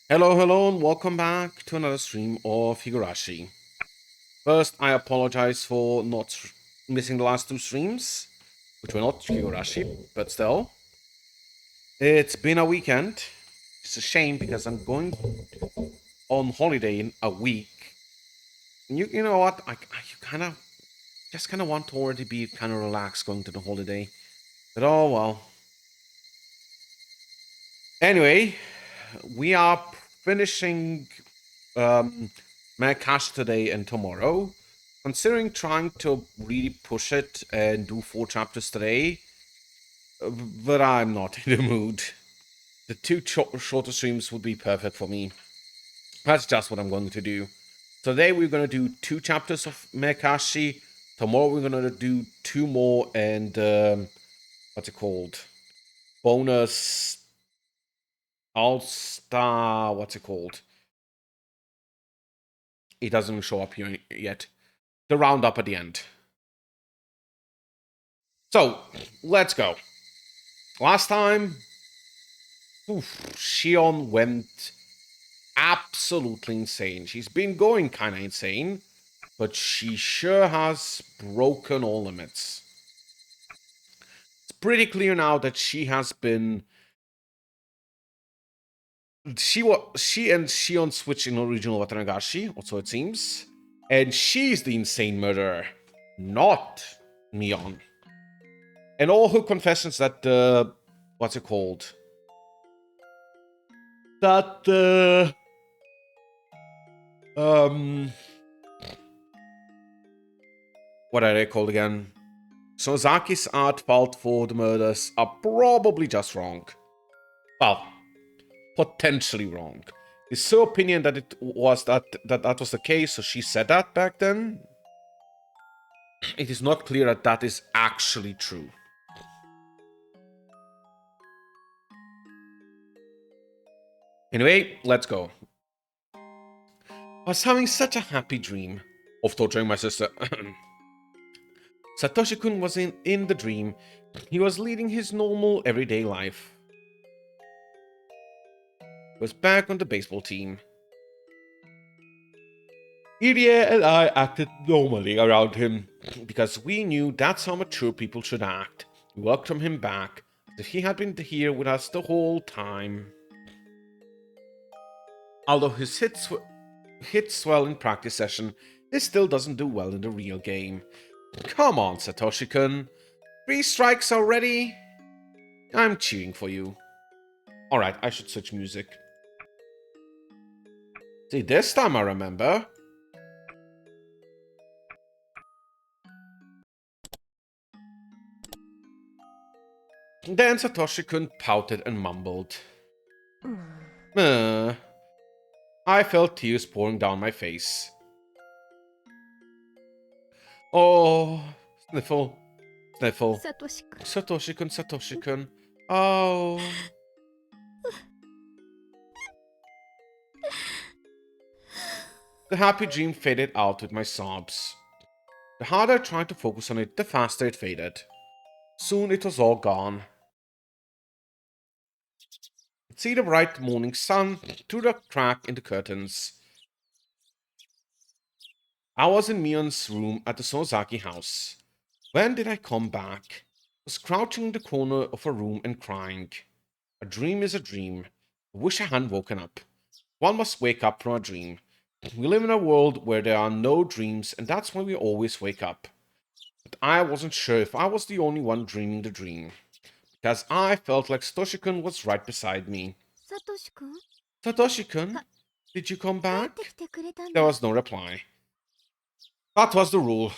Hello, hello, and welcome back to another stream of Higurashi. First, I apologize for not missing the last two streams, which were not Higurashi, but still. It's been a weekend. It's a shame because I'm going on holiday in a week. And you know what? You kind of want to already be kind of relaxed going to the holiday. But oh well. Anyway, we are finishing Meakashi today and tomorrow. Considering trying to really push it and do 4 chapters today, but I'm not in the mood. The two shorter streams would be perfect for me. That's just what I'm going to do. Today we're going to do 2 chapters of Meakashi. Tomorrow we're going to do two more and what's it called? Bonus All-Star. What's it called? It doesn't even show up here yet. The roundup at the end. So let's go. Last time, Shion went absolutely insane. She's been going kind of insane, but she sure has broken all limits. It's pretty clear now that she has been. She and Shion switched in original Watanagashi, or so it seems, and she's the insane murderer, not Mion. And all her confessions that what's it called? That what are they called again? Sozaki's art fault for the murders are probably just wrong. Well, potentially wrong. It's her opinion that it was that was the case, so she said that back then. It is not clear that that is actually true. Anyway, let's go. I was having such a happy dream of torturing my sister. Satoshi-kun was in the dream. He was leading his normal, everyday life. He was back on the baseball team. Irie and I acted normally around him, because we knew that's how mature people should act. We welcomed him back, as if he had been here with us the whole time. Although his hits well in practice session, this still doesn't do well in the real game. Come on, Satoshi-kun. 3 strikes already? I'm cheering for you. Alright, I should switch music. See, this time I remember. Then Satoshi-kun pouted and mumbled. I felt tears pouring down my face. Oh, sniffle, sniffle. Satoshi-kun, Satoshi-kun. Oh. The happy dream faded out with my sobs. The harder I tried to focus on it, the faster it faded. Soon it was all gone. I'd see the bright morning sun through the crack in the curtains. I was in Mion's room at the Sonozaki house. When did I come back? I was crouching in the corner of a room and crying. A dream is a dream. I wish I hadn't woken up. One must wake up from a dream. We live in a world where there are no dreams, and that's why we always wake up. But I wasn't sure if I was the only one dreaming the dream, because I felt like Satoshi-kun was right beside me. Satoshi-kun, did you come back? There was no reply. That was the rule.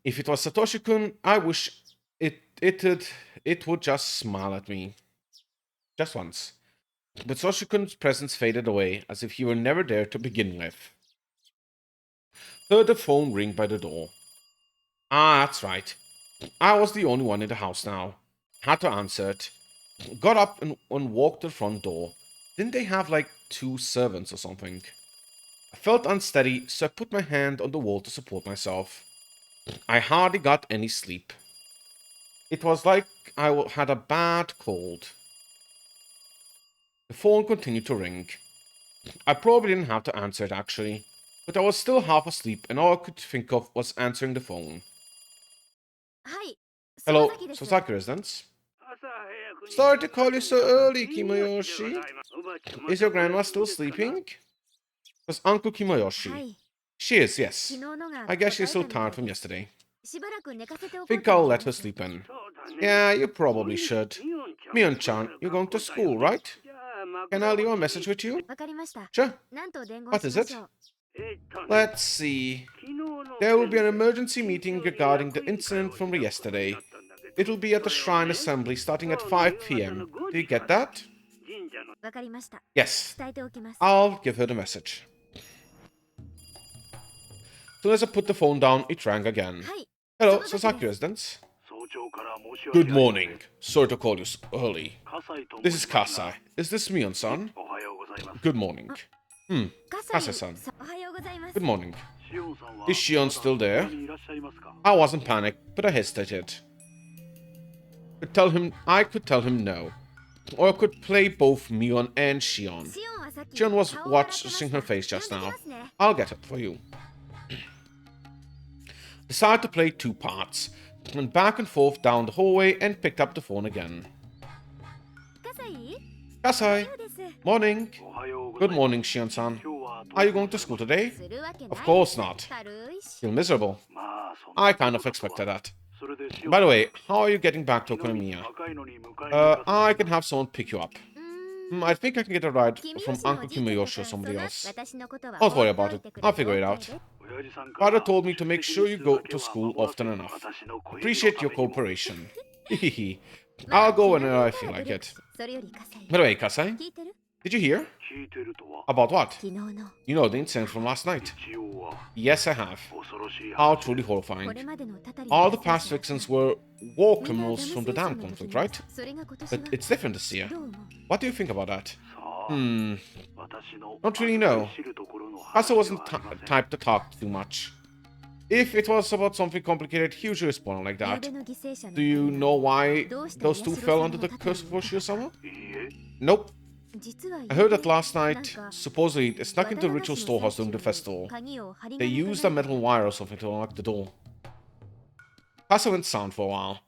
If it was Satoshi-kun, I wish it would just smile at me. Just once. But Satoshi-kun's presence faded away, as if he were never there to begin with. Heard the phone ring by the door. Ah, that's right. I was the only one in the house now. Had to answer it. Got up and walked to the front door. Didn't they have like 2 servants or something? I felt unsteady, so I put my hand on the wall to support myself. I hardly got any sleep. It was like I had a bad cold. The phone continued to ring. I probably didn't have to answer it, actually. But I was still half asleep, and all I could think of was answering the phone. Hello, Sasaki residence. Sorry to call you so early, Kimoyoshi. Is your grandma still sleeping? Was Uncle Kimoyoshi? She is, yes. I guess she's still tired from yesterday. Think I'll let her sleep in. Yeah, you probably should. Mion-chan, you're going to school, right? Can I leave a message with you? Sure. What is it? Let's see. There will be an emergency meeting regarding the incident from yesterday. It'll be at the Shrine Assembly starting at 5 p.m. Do you get that? Yes. I'll give her the message. As soon as I put the phone down, it rang again. Hello, Sasaki residence. Good morning. Sorry to call you early. This is Kasai. Is this Mion-san? Good morning. Kasai-san. Good morning. Is Shion still there? I wasn't panicked, but I hesitated. I could tell him no. Or I could play both Mion and Shion. Shion was watching her face just now. I'll get it for you. Decided to play two parts. Went back and forth down the hallway and picked up the phone again. Kasai. Morning. Good morning, Shion-san. Are you going to school today? Of course not. Feel miserable. I kind of expected that. By the way, how are you getting back to Okonomiya? I can have someone pick you up. I think I can get a ride from Uncle Kimoyoshi or somebody else. Don't worry about it. I'll figure it out. Father told me to make sure you go to school often enough. Appreciate your cooperation. Hehehe. I'll go whenever I feel like it. By the way, Kasai, did you hear? About what? You know, the incident from last night. Yes, I have. How truly horrifying. All the past victims were war criminals from the dam conflict, right? But it's different this year. What do you think about that? Don't really know. Kasa wasn't type to talk too much. If it was about something complicated, he usually responded like that. Do you know why those two fell under the curse of Hoshio-sama? Nope. I heard that last night, supposedly, they snuck into the ritual storehouse during the festival. They used a metal wire or something to unlock the door. Kasa went silent for a while.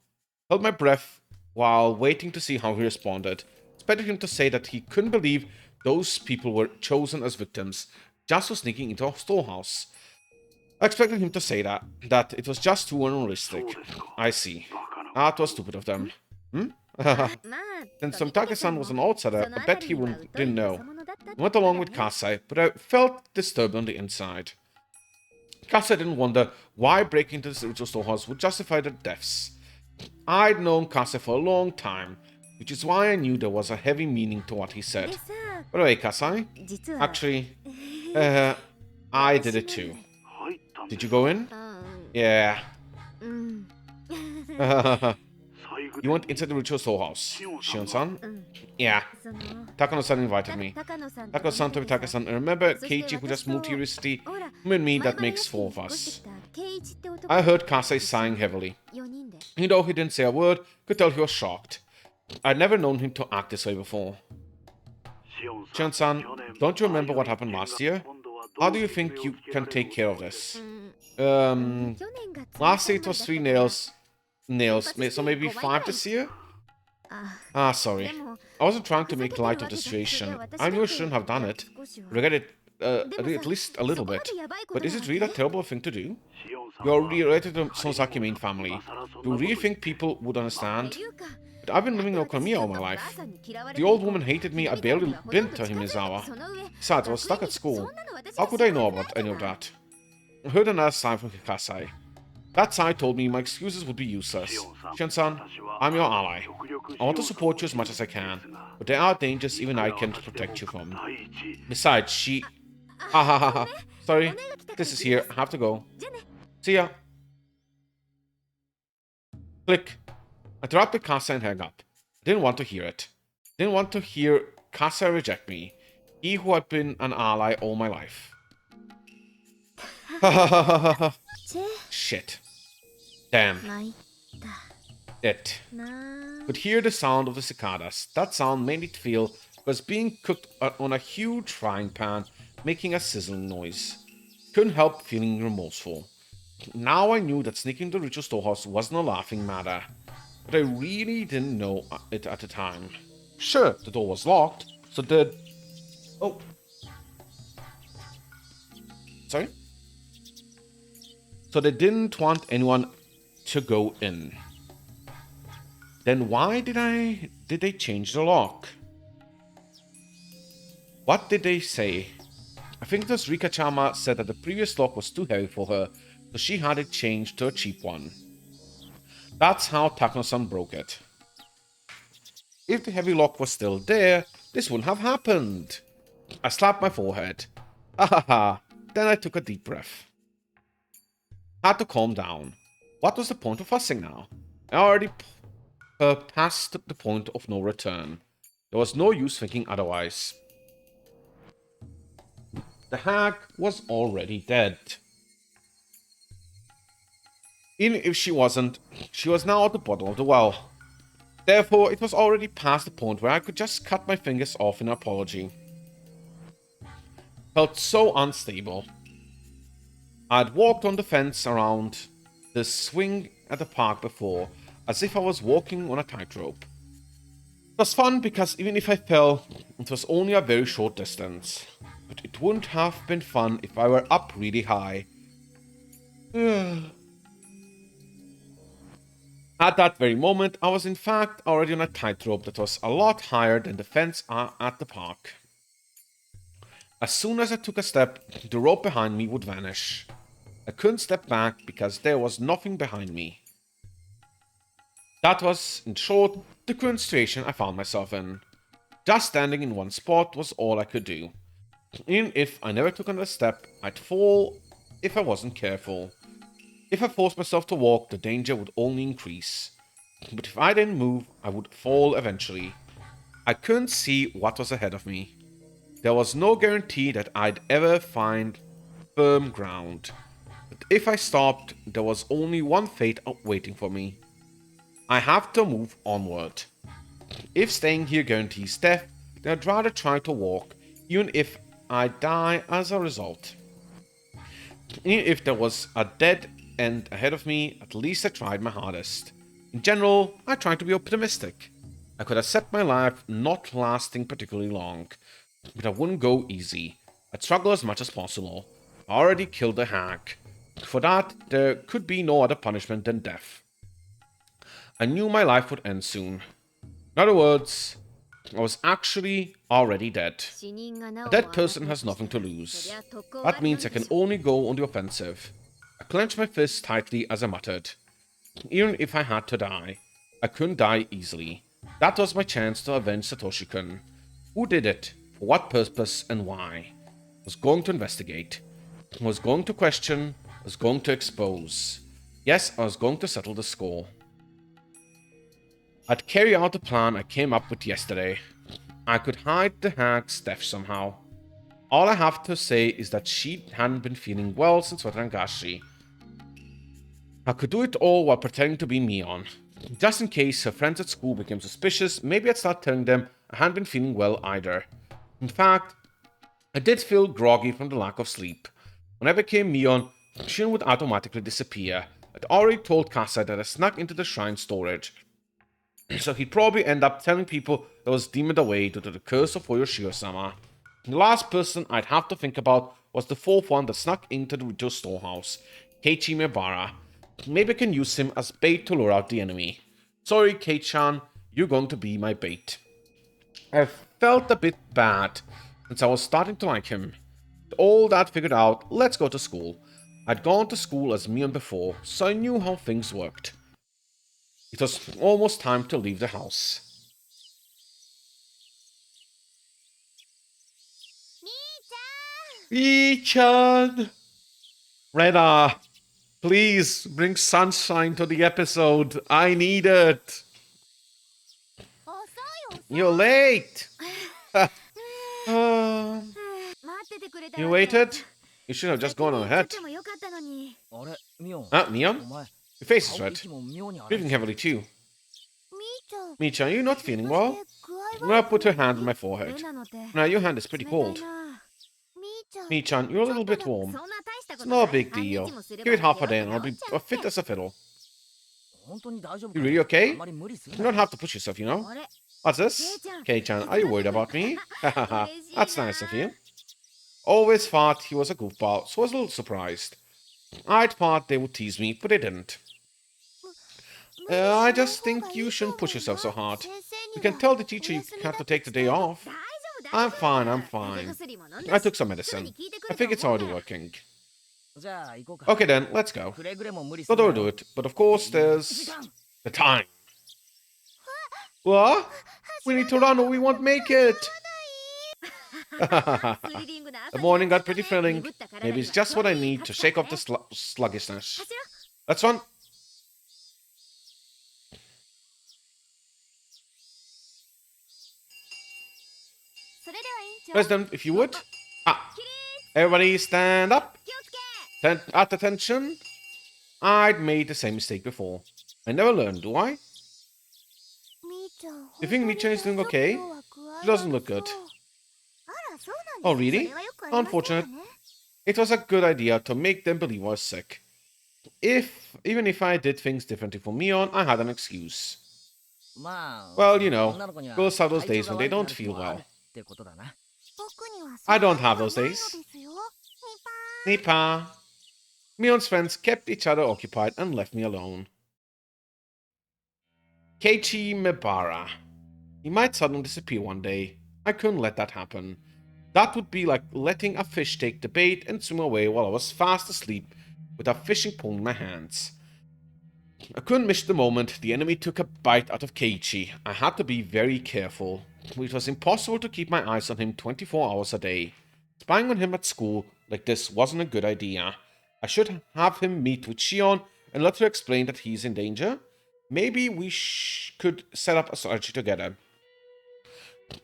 Held my breath while waiting to see how he responded. Expected him to say that he couldn't believe those people were chosen as victims just for sneaking into a storehouse. I expected him to say that it was just too unrealistic. I see. That was stupid of them. Since Take-san was an outsider, I bet he didn't know. I went along with Kasai, but I felt disturbed on the inside. Kasai didn't wonder why breaking into the ritual storehouse would justify their deaths. I'd known Kasai for a long time, which is why I knew there was a heavy meaning to what he said. By the way, Kasai, actually, I did it too. Did you go in? Yeah. You went inside the ritual storehouse. Shion-san? Yeah. Takano-san invited me. Takano-san told Take-san, remember Keiichi who just moved here recently? Him and me, that makes 4 of us. I heard Kasai sighing heavily. Even though he didn't say a word, could tell he was shocked. I'd never known him to act this way before. Shion-san, don't you remember what happened last year? How do you think you can take care of this? Last year it was 3 nails, so maybe 5 this year? Sorry. I wasn't trying to make light of the situation. I knew I shouldn't have done it. Regret it at least a little bit. But is it really a terrible thing to do? You're related to Sonozaki main family. Do you really think people would understand? But I've been living in Okonomiya all my life. The old woman hated me. I barely been to Himizawa. Besides, I was stuck at school. How could I know about any of that? I heard another sigh from Kasai. That sigh told me my excuses would be useless. Shion-san, I'm your ally. I want to support you as much as I can, but there are dangers even I can't protect you from. Besides, she... Sorry, this is here. I have to go. See ya. Click. I interrupted Kasai and hung up. I didn't want to hear it. I didn't want to hear Kasai reject me. He who had been an ally all my life. Shit. Damn. It. Could hear the sound of the cicadas. That sound made me feel was being cooked on a huge frying pan, making a sizzling noise. Couldn't help feeling remorseful. Now I knew that sneaking to the ritual storehouse wasn't a laughing matter, but I really didn't know it at the time. Sure, the door was locked, so did... Oh. Sorry? So they didn't want anyone to go in. Then why did they change the lock? What did they say? I think this Rika-chama said that the previous lock was too heavy for her, so she had it changed to a cheap one. That's how Takano-san broke it. If the heavy lock was still there, this wouldn't have happened. I slapped my forehead. Ha ha ha. Then I took a deep breath. Had to calm down. What was the point of fussing now? I already past the point of no return. There was no use thinking otherwise. The hag was already dead. Even if she wasn't, she was now at the bottom of the well. Therefore, it was already past the point where I could just cut my fingers off in apology. Felt so unstable. I'd walked on the fence around the swing at the park before, as if I was walking on a tightrope. It was fun because even if I fell, it was only a very short distance. But it wouldn't have been fun if I were up really high. At that very moment, I was in fact already on a tightrope that was a lot higher than the fence at the park. As soon as I took a step, the rope behind me would vanish. I couldn't step back because there was nothing behind me. That was, in short, the current situation I found myself in. Just standing in one spot was all I could do. Even if I never took another step, I'd fall if I wasn't careful. If I forced myself to walk, the danger would only increase. But if I didn't move, I would fall eventually. I couldn't see what was ahead of me. There was no guarantee that I'd ever find firm ground. But if I stopped, there was only one fate waiting for me. I have to move onward. If staying here guarantees death, then I'd rather try to walk, even if I die as a result. Even if there was a dead end ahead of me, at least I tried my hardest. In general, I tried to be optimistic. I could accept my life not lasting particularly long, but I wouldn't go easy. I'd struggle as much as possible. I already killed a hag. For that, there could be no other punishment than death. I knew my life would end soon. In other words, I was actually already dead. A dead person has nothing to lose. That means I can only go on the offensive. I clenched my fists tightly as I muttered. Even if I had to die, I couldn't die easily. That was my chance to avenge Satoshi-kun. Who did it? For what purpose and why? I was going to investigate. I was going to question. I was going to expose. Yes, I was going to settle the score. I'd carry out the plan I came up with yesterday. I could hide the hag's death somehow. All I have to say is that she hadn't been feeling well since Higurashi. I could do it all while pretending to be Mion. Just in case her friends at school became suspicious, maybe I'd start telling them I hadn't been feeling well either. In fact, I did feel groggy from the lack of sleep. When I became Mion, Shin would automatically disappear. I'd already told Kasa that I snuck into the shrine storage. So he'd probably end up telling people that I was demoned away due to the curse of Hoyoshiro-sama. The last person I'd have to think about was the fourth one that snuck into the ritual storehouse, Keiichi Mibara. Maybe I can use him as bait to lure out the enemy. Sorry, Kei-chan, you're going to be my bait. I felt a bit bad, since I was starting to like him. With all that figured out, let's go to school. I'd gone to school as Mion before, so I knew how things worked. It was almost time to leave the house. Mii-chan! Rena, please bring sunshine to the episode. I need it. You're late. You waited? You should have just gone on ahead. Mion? Your face is red. Breathing heavily too. Mii-chan, you're not feeling well? Now put her hand on my forehead. Now your hand is pretty cold. Mi-chan, you're a little bit warm. It's no big deal. Give it half a day and I'll be fit as a fiddle. You really okay? You don't have to push yourself, you know. What's this? Kei-chan, are you worried about me? Hahaha, that's nice of you. Always thought he was a goofball, so I was a little surprised. I thought they would tease me, but they didn't. I just think you shouldn't push yourself so hard. You can tell the teacher you have to take the day off. I'm fine. I took some medicine. I think it's already working. Okay then, let's go. Not overdo it, but of course there's the time. What? We need to run or we won't make it. The morning got pretty thrilling. Maybe it's just what I need to shake off the sluggishness. Let's run. President, if you would. Everybody stand up. At attention. I'd made the same mistake before. I never learned, do I? You think Mi-chan is doing okay? She doesn't look good. Oh, really? Unfortunate. It was a good idea to make them believe I was sick. Even if I did things differently from Mion, I had an excuse. Well, you know, girls have those days when they don't feel well. I don't have those days. Nipa. Mion's friends kept each other occupied and left me alone. Keiichi Mibara. He might suddenly disappear one day. I couldn't let that happen. That would be like letting a fish take the bait and swim away while I was fast asleep with a fishing pole in my hands. I couldn't miss the moment the enemy took a bite out of Keiichi. I had to be very careful. It was impossible to keep my eyes on him 24 hours a day. Spying on him at school like this wasn't a good idea. I should have him meet with Shion and let her explain that he's in danger. Maybe we could set up a strategy together.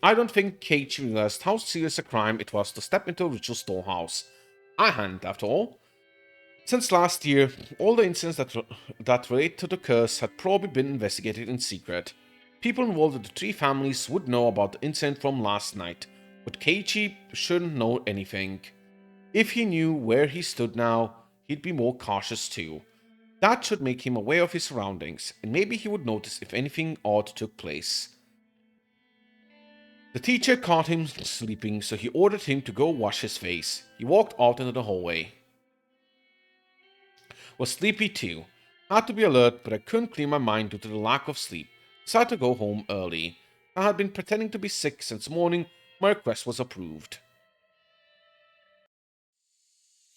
I don't think Keiichi realized how serious a crime it was to step into a ritual storehouse. I hadn't, after all. Since last year, all the incidents that relate to the curse had probably been investigated in secret. People involved in the three families would know about the incident from last night, but Keiichi shouldn't know anything. If he knew where he stood now, he'd be more cautious too. That should make him aware of his surroundings, and maybe he would notice if anything odd took place. The teacher caught him sleeping, so he ordered him to go wash his face. He walked out into the hallway. Was sleepy too. Had to be alert, but I couldn't clear my mind due to the lack of sleep. Decided to go home early. I had been pretending to be sick since morning. My request was approved.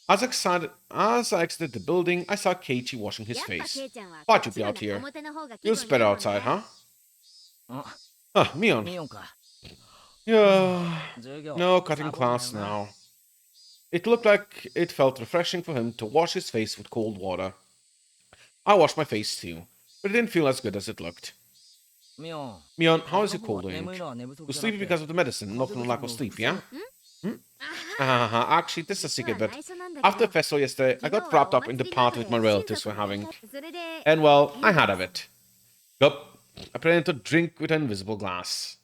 As I exited the building, I saw Keiichi washing his face. Thought you'd be out here. Feels better outside, huh? Mion. Yeah. No cutting class now. It looked like it felt refreshing for him to wash his face with cold water. I washed my face too, but it didn't feel as good as it looked. Mion, how is your cold doing? You're sleepy because of the medicine, not from the lack of sleep, yeah? Actually, this is a secret, but after the festival yesterday, I got wrapped up in the party with my relatives were having. And well, I had of it. Yup, I pretended to drink with an invisible glass.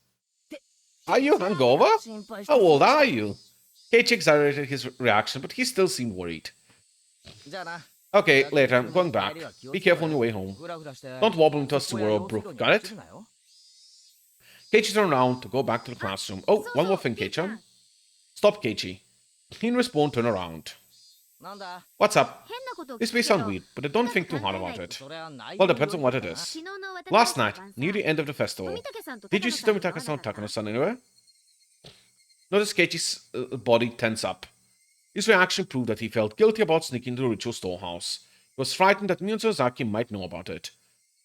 Are you hungover? How old are you? Keiichi exaggerated his reaction, but he still seemed worried. Okay, later, I'm going back. Be careful on your way home. Don't wobble into a sewer or brook, got it? Keiichi turned around to go back to the classroom. Oh, one more thing, Keiichi. Stop, Keiichi. In response, turn around. What's up? This may sound weird, but I don't think too hard about it. Well, depends on what it is. Last night, near the end of the festival, did you see Tomitaka-san or Takano-san anywhere? Notice Keiichi's body tense up. His reaction proved that he felt guilty about sneaking into the ritual storehouse. He was frightened that Mion Sonozaki might know about it.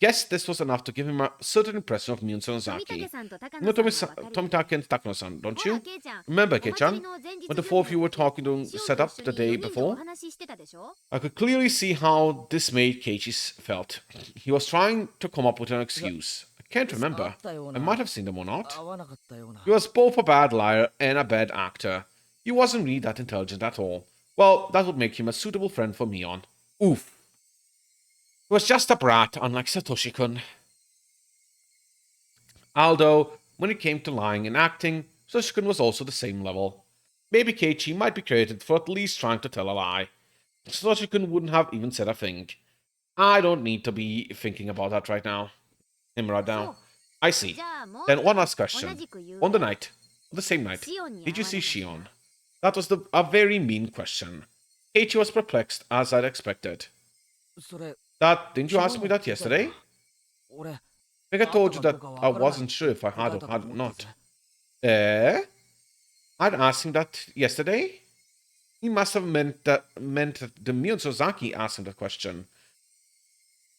Guess this was enough to give him a certain impression of Mion Sonozaki. You know Tomitaka and Takano-san, don't you? Remember, Kei-chan, when the four of you were talking to set up the day before? I could clearly see how this made Keiichi felt. He was trying to come up with an excuse. I can't remember. I might have seen them or not. He was both a bad liar and a bad actor. He wasn't really that intelligent at all. Well, that would make him a suitable friend for Mion. Oof. He was just a brat, unlike Satoshi-kun. Although, when it came to lying and acting, Satoshi-kun was also the same level. Maybe Keiichi might be credited for at least trying to tell a lie. Satoshi-kun wouldn't have even said a thing. I don't need to be thinking about that right now. Right now. I see. Then one last question. On the same night, did you see Shion? That was a very mean question. Keiichi was perplexed, as I'd expected. Didn't you ask me that yesterday? I think I told you that I wasn't sure if I had or had not. I'd asked him that yesterday? He must have meant that the Mion Sozaki asked him that question.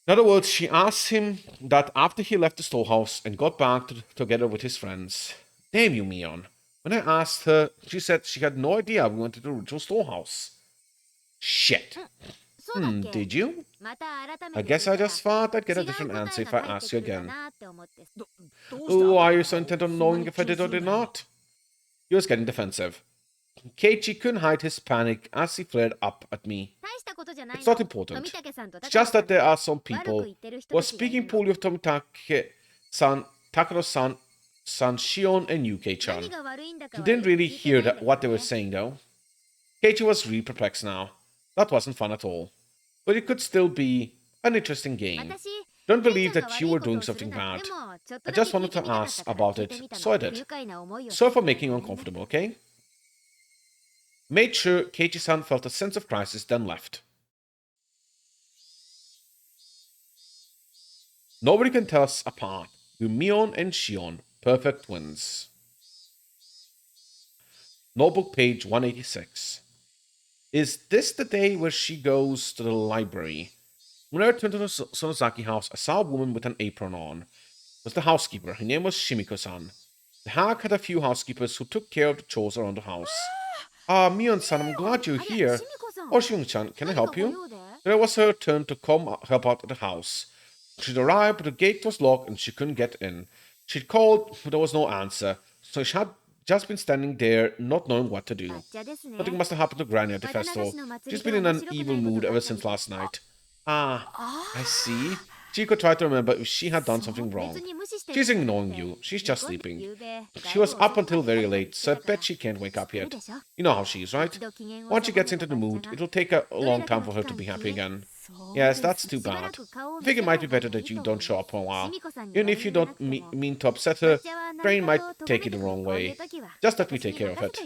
In other words, she asked him that after he left the storehouse and got back together with his friends. Damn you, Mion. When I asked her, she said she had no idea we went to the original storehouse. Shit. Did you? I guess I just thought I'd get a different answer if I asked you again. Why are you so intent on knowing if I did or did not? He was getting defensive. Keiichi couldn't hide his panic as he flared up at me. It's not important. It's just that there are some people who are speaking poorly of Tomitake-san, Takano-san, Shion, and Yuke-chan. He didn't really hear what they were saying, though. Keiichi was really perplexed now. That wasn't fun at all. But it could still be an interesting game. Don't believe that you were doing something bad. I just wanted to ask about it, so I did. Sorry for making you uncomfortable, okay? Made sure Keiichi-san felt a sense of crisis, then left. Nobody can tell us apart. We're Mion and Shion, perfect twins. Notebook page 186. Is this the day where she goes to the library? When I returned to the Sonozaki house, I saw a woman with an apron on. It was the housekeeper. Her name was Shimiko-san. The hag had a few housekeepers who took care of the chores around the house. Mion-san, I'm glad you're here. Oh, Shimiko-chan, can I help you? Then it was her turn to come help out at the house. She'd arrived, but the gate was locked and she couldn't get in. She'd called, but there was no answer, so she had just been standing there, not knowing what to do. Something must have happened to Granny at the festival. She's been in an evil mood ever since last night. I see. Chico tried to remember if she had done something wrong. She's ignoring you. She's just sleeping. She was up until very late, so I bet she can't wake up yet. You know how she is, right? Once she gets into the mood, it'll take a long time for her to be happy again. Yes, that's too bad. I think it might be better that you don't show up for a while. Even if you don't mean to upset her, Brain might take it the wrong way. Just let me take care of it.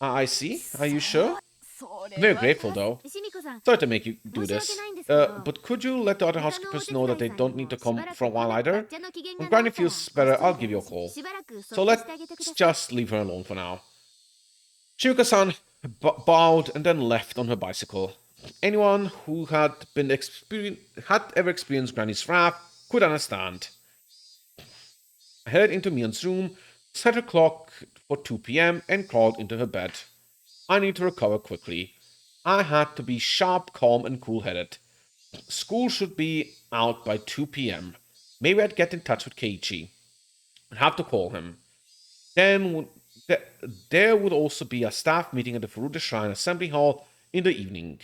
I see. Are you sure? Very grateful, though. Sorry to make you do this. But could you let the other housekeepers know that they don't need to come for a while either? When Granny feels better, I'll give you a call. So let's just leave her alone for now. Shimiko-san bowed and then left on her bicycle. Anyone who had ever experienced Granny's wrath could understand. I headed into Mion's room, set her clock for 2 p.m. and crawled into her bed. I need to recover quickly. I had to be sharp, calm, and cool-headed. School should be out by 2 p.m. Maybe I'd get in touch with Keiichi. I'd have to call him. Then there would also be a staff meeting at the Furuta Shrine Assembly Hall in the evening.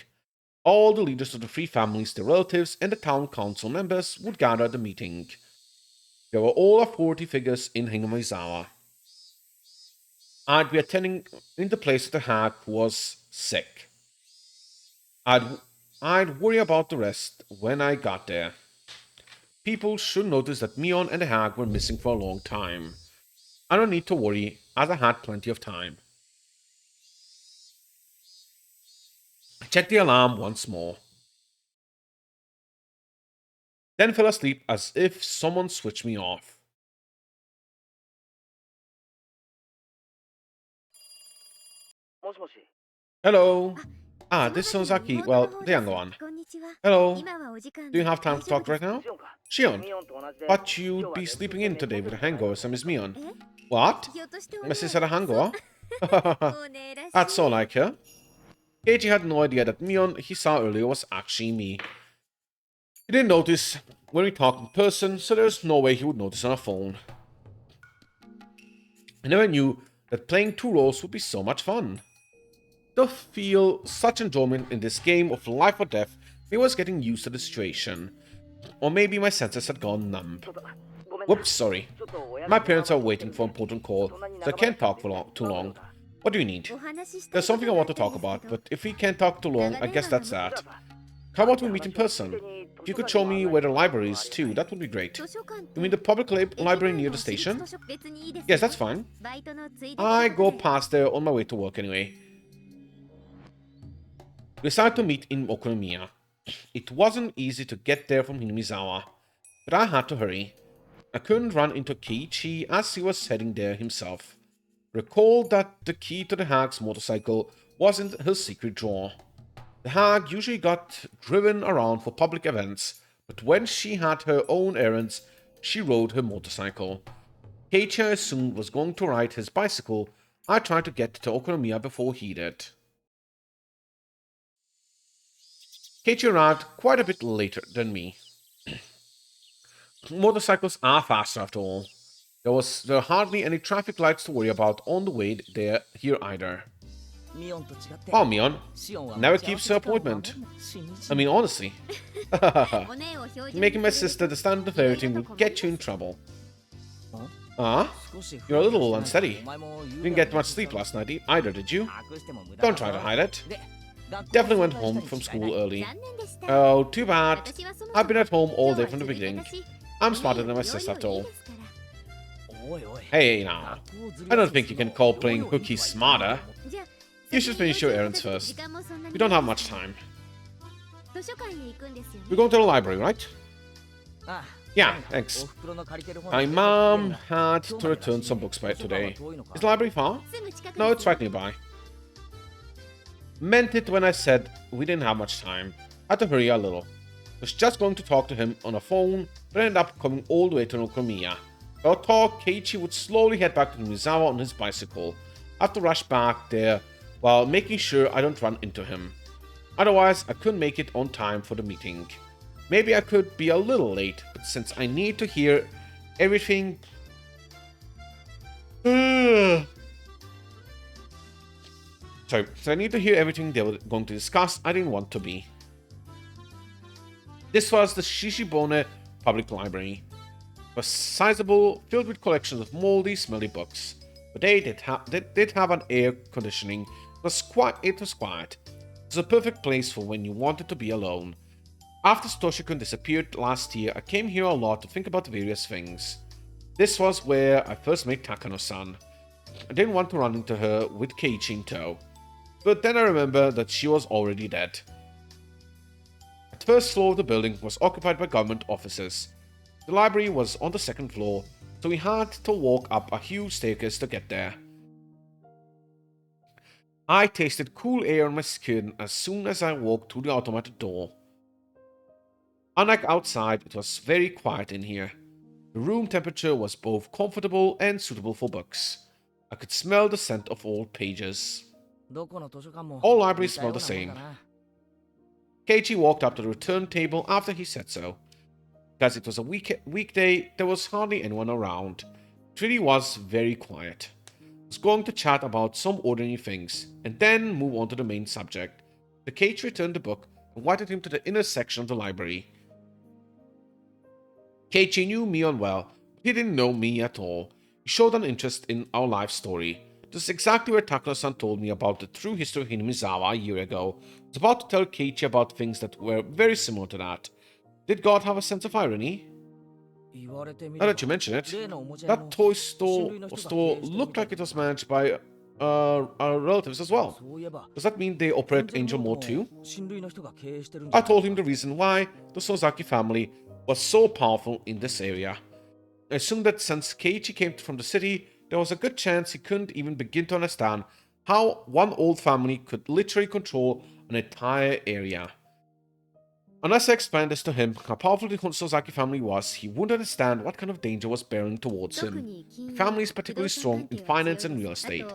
All the leaders of the three families, their relatives, and the town council members would gather at the meeting. There were all authority figures in Higurashi. I'd be attending in the place of the hag who was sick. I'd worry about the rest when I got there. People should notice that Mion and the hag were missing for a long time. I don't need to worry, as I had plenty of time. I checked the alarm once more. Then fell asleep as if someone switched me off. Hello. This is Sonozaki. Well, the younger one. Hello. Do you have time to talk right now? Shion, but you'd be sleeping in today with a hangover, so Miss Mion. What? My sister had a hangover? That's so like her. Keiichi had no idea that Mion he saw earlier was actually me. He didn't notice when we talked in person, so there's no way he would notice on a phone. I never knew that playing two roles would be so much fun. To feel such enjoyment in this game of life or death, maybe I was getting used to the situation. Or maybe my senses had gone numb. Whoops, sorry. My parents are waiting for an important call, so I can't talk for too long. What do you need? There's something I want to talk about, but if we can't talk too long, I guess that's that. How about we meet in person? If you could show me where the library is too, that would be great. You mean the public library near the station? Yes, that's fine. I go past there on my way to work anyway. We decided to meet in Okonomiya. It wasn't easy to get there from Hinamizawa, but I had to hurry. I couldn't run into Keiichi as he was heading there himself. Recall that the key to the hag's motorcycle was in his secret drawer. The hag usually got driven around for public events, but when she had her own errands, she rode her motorcycle. Keiichi, I assumed, was going to ride his bicycle. I tried to get to Okonomiya before he did. Keiichi arrived quite a bit later than me. Motorcycles are faster after all. There were hardly any traffic lights to worry about on the way there here either. Oh, Mion never keeps her appointment. I mean, honestly. Making my sister the standard of everything will get you in trouble. You're a little unsteady. You didn't get much sleep last night either, did you? Don't try to hide it. Definitely went home from school early. Oh, too bad. I've been at home all day from the beginning. I'm smarter than my sister after all. Hey now, I don't think you can call playing hooky smarter. You should finish your errands first. We don't have much time. We're going to the library, right? Yeah, thanks. My mom had to return some books by today. Is the library far? No, it's right nearby. Meant it when I said we didn't have much time. Had to hurry a little. Was just going to talk to him on a phone, but ended up coming all the way to Okonomiya. About talk, Keiichi would slowly head back to Mizawa on his bicycle. I have to rush back there while making sure I don't run into him. Otherwise, I couldn't make it on time for the meeting. Maybe I could be a little late, but since I need to hear everything... Sorry, so I need to hear everything they were going to discuss. I didn't want to be. This was the Shishibone Public Library. It was sizable, filled with collections of moldy, smelly books. But they did have an air conditioning. It was quiet. It was a perfect place for when you wanted to be alone. After Satoshi-kun disappeared last year, I came here a lot to think about various things. This was where I first met Takano-san. I didn't want to run into her with Keiichi in tow. But then I remembered that she was already dead. The first floor of the building was occupied by government offices. The library was on the second floor, so we had to walk up a huge staircase to get there. I tasted cool air on my skin as soon as I walked through the automated door. Unlike outside, it was very quiet in here. The room temperature was both comfortable and suitable for books. I could smell the scent of old pages. All libraries smell the same. Keiichi walked up to the return table after he said so. Because it was a weekday, there was hardly anyone around. It really was very quiet. I was going to chat about some ordinary things, and then move on to the main subject. The Keiichi returned the book and invited him to the inner section of the library. Keiichi knew Mion well, but he didn't know me at all. He showed an interest in our life story. This is exactly where Takano-san told me about the true history of Hinamizawa a year ago. I was about to tell Keiichi about things that were very similar to that. Did God have a sense of irony? Now that you mention it, that toy store looked like it was managed by our relatives as well. Does that mean they operate Angel Mode too? I told him the reason why the Sozaki family was so powerful in this area. I assumed that since Keiichi came from the city, there was a good chance he couldn't even begin to understand how one old family could literally control an entire area. Unless I explained this to him, how powerful the Sozaki family was, he wouldn't understand what kind of danger was bearing towards him. The family is particularly strong in finance and real estate.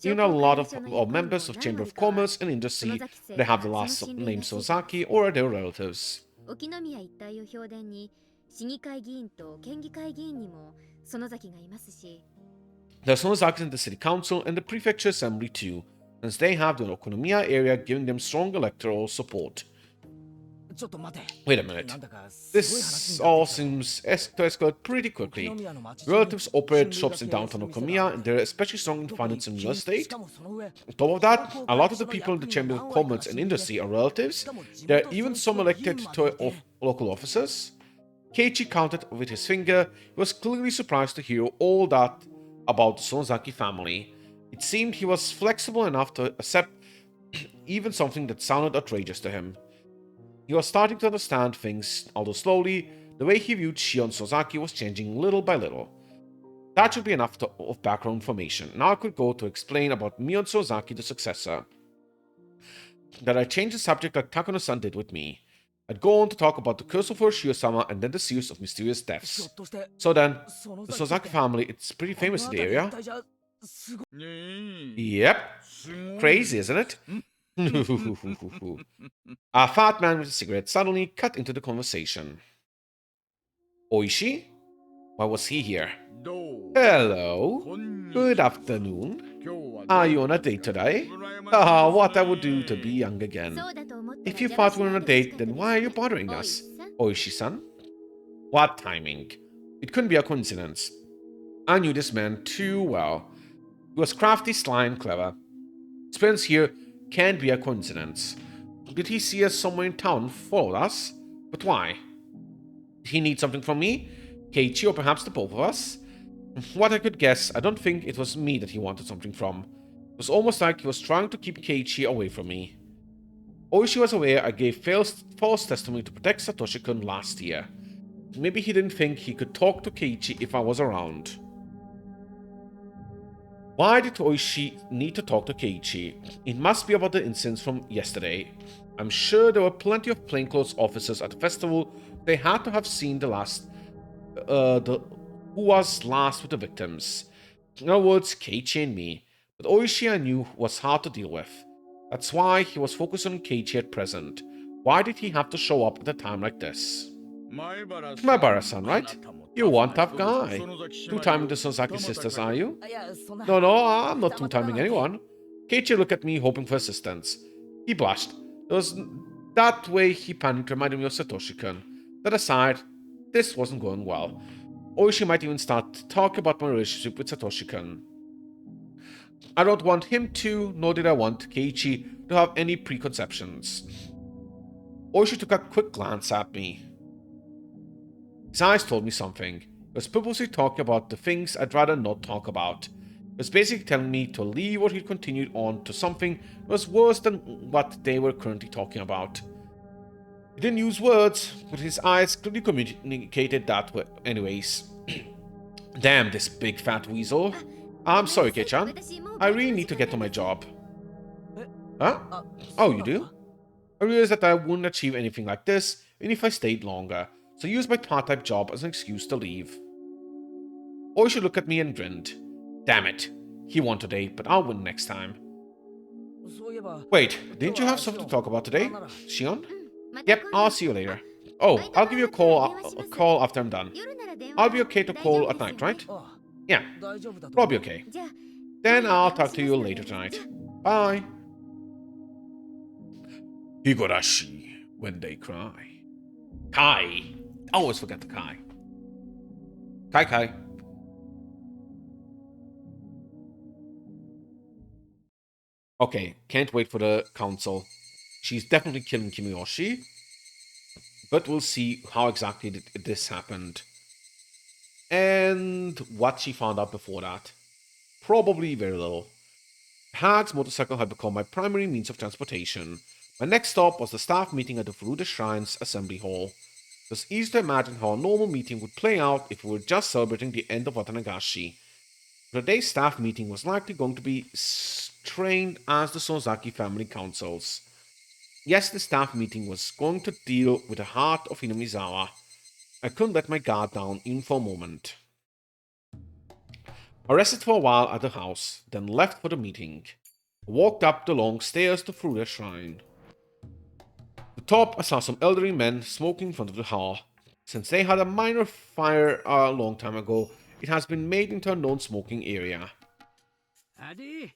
Even a lot of members of Chamber of Commerce and Industry, they have the last name Sozaki or are their relatives. There are Sonozakis in the City Council and the Prefecture Assembly too, since they have the Okonomiya area giving them strong electoral support. Wait a minute. This all seems to escalate pretty quickly. Relatives operate shops in downtown Okamiya, and they're especially strong in finance and real estate. On top of that, a lot of the people in the Chamber of Commerce and Industry are relatives. There are even some elected to local officers. Keiichi counted with his finger. He was clearly surprised to hear all that about the Sonozaki family. It seemed he was flexible enough to accept even something that sounded outrageous to him. He was starting to understand things, although slowly, the way he viewed Shion Sonozaki was changing little by little. That should be enough of background information. Now I could go to explain about Mion Sonozaki, the successor. That I changed the subject like Takano-san did with me. I'd go on to talk about the curse of Hiroshima and then the series of mysterious deaths. So then, the Sonozaki family, it's pretty famous in the area. Yep. Crazy, isn't it? A fat man with a cigarette suddenly cut into the conversation. Oishi? Why was he here? Hello. Good afternoon. Are you on a date today? Ah, what I would do to be young again. If you thought we were on a date, then why are you bothering us? Oishi-san? What timing? It couldn't be a coincidence. I knew this man too well. He was crafty, sly, and clever. His presence here can't be a coincidence. Did he see us somewhere in town, followed us? But why? Did he need something from me? Keiichi, or perhaps the both of us? What I could guess, I don't think it was me that he wanted something from. It was almost like he was trying to keep Keiichi away from me. Oishi was aware I gave false testimony to protect Satoshi-kun last year. Maybe he didn't think he could talk to Keiichi if I was around. Why did Oishi need to talk to Keiichi? It must be about the incidents from yesterday. I'm sure there were plenty of plainclothes officers at the festival. They had to have seen who was last with the victims. In other words, Keiichi and me. But Oishi I knew was hard to deal with. That's why he was focused on Keiichi at present. Why did he have to show up at a time like this? Maibara-san, right? You one tough guy. Two-timing the Sonozaki sisters, are you? No, I'm not two-timing anyone. Keiichi looked at me, hoping for assistance. He blushed. It was that way he panicked, reminded me of Satoshi-kun. That aside, this wasn't going well. Oishi might even start talking about my relationship with Satoshi-kun. I don't want him to, nor did I want Keiichi to have any preconceptions. Oishi took a quick glance at me. His eyes told me something. He was purposely talking about the things I'd rather not talk about. He was basically telling me to leave, or he'd continued on to something that was worse than what they were currently talking about. He didn't use words, but his eyes clearly communicated that way. Anyways. Damn this big fat weasel. I'm sorry, Kei-chan. I really need to get to my job. Huh? Oh, you do? I realized that I wouldn't achieve anything like this even if I stayed longer, so I used my part-time job as an excuse to leave. Oishi looked at me and grinned. Damn it. He won today, but I'll win next time. Wait, didn't you have something to talk about today, Shion? Yep, I'll see you later. Oh, I'll give you a call after I'm done. I'll be okay to call at night, right? Yeah, probably okay. Then I'll talk to you later tonight. Bye. Higurashi, when they cry. Kai. Always forget the Kai. Kai. Okay, can't wait for the council. She's definitely killing Kimiyoshi. But we'll see how exactly this happened. And what she found out before that. Probably very little. Hag's motorcycle had become my primary means of transportation. My next stop was the staff meeting at the Furuta Shrine's Assembly Hall. It was easy to imagine how a normal meeting would play out if we were just celebrating the end of Watanagashi. Today's staff meeting was likely going to be trained as the Sonozaki family councils. Yes, the staff meeting was going to deal with the heart of Hinamizawa. I couldn't let my guard down even for a moment. I rested for a while at the house, then left for the meeting. I walked up the long stairs to Furuta Shrine. At the top, I saw some elderly men smoking in front of the hall. Since they had a minor fire a long time ago, it has been made into a non-smoking area.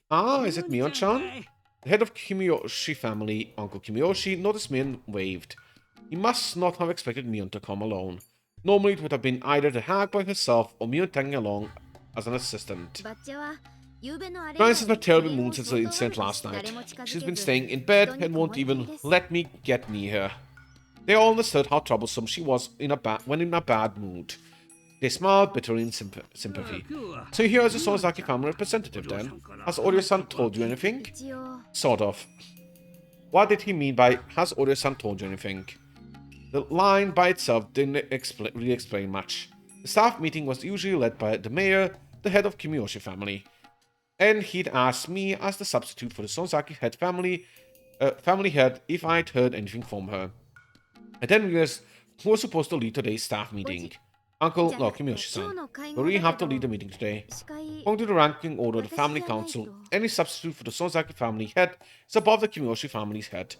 Ah, is it Mion-chan? The head of Kimiyoshi family, Uncle Kimiyoshi, noticed me and waved. He must not have expected Mion to come alone. Normally it would have been either the hag by herself or Mion tagging along as an assistant. Frances had a terrible mood since the incident last night. She's been staying in bed and won't even let me get near her. They all understood how troublesome she was when in a bad mood. They smiled bitterly in sympathy. So here is the Sonozaki family representative then. Has Oryo-san told you anything? Sort of. What did he mean by, has Oryo-san told you anything? The line by itself didn't really explain much. The staff meeting was usually led by the mayor, the head of Kimiyoshi family. And he'd asked me, as the substitute for the Sonozaki head family head, if I'd heard anything from her. I then realized who was supposed to lead today's staff meeting. Uncle, no, Kimiyoshi-san. We really have to lead the meeting today. According to the ranking order of the family council, any substitute for the Sonozaki family head is above the Kimiyoshi family's head.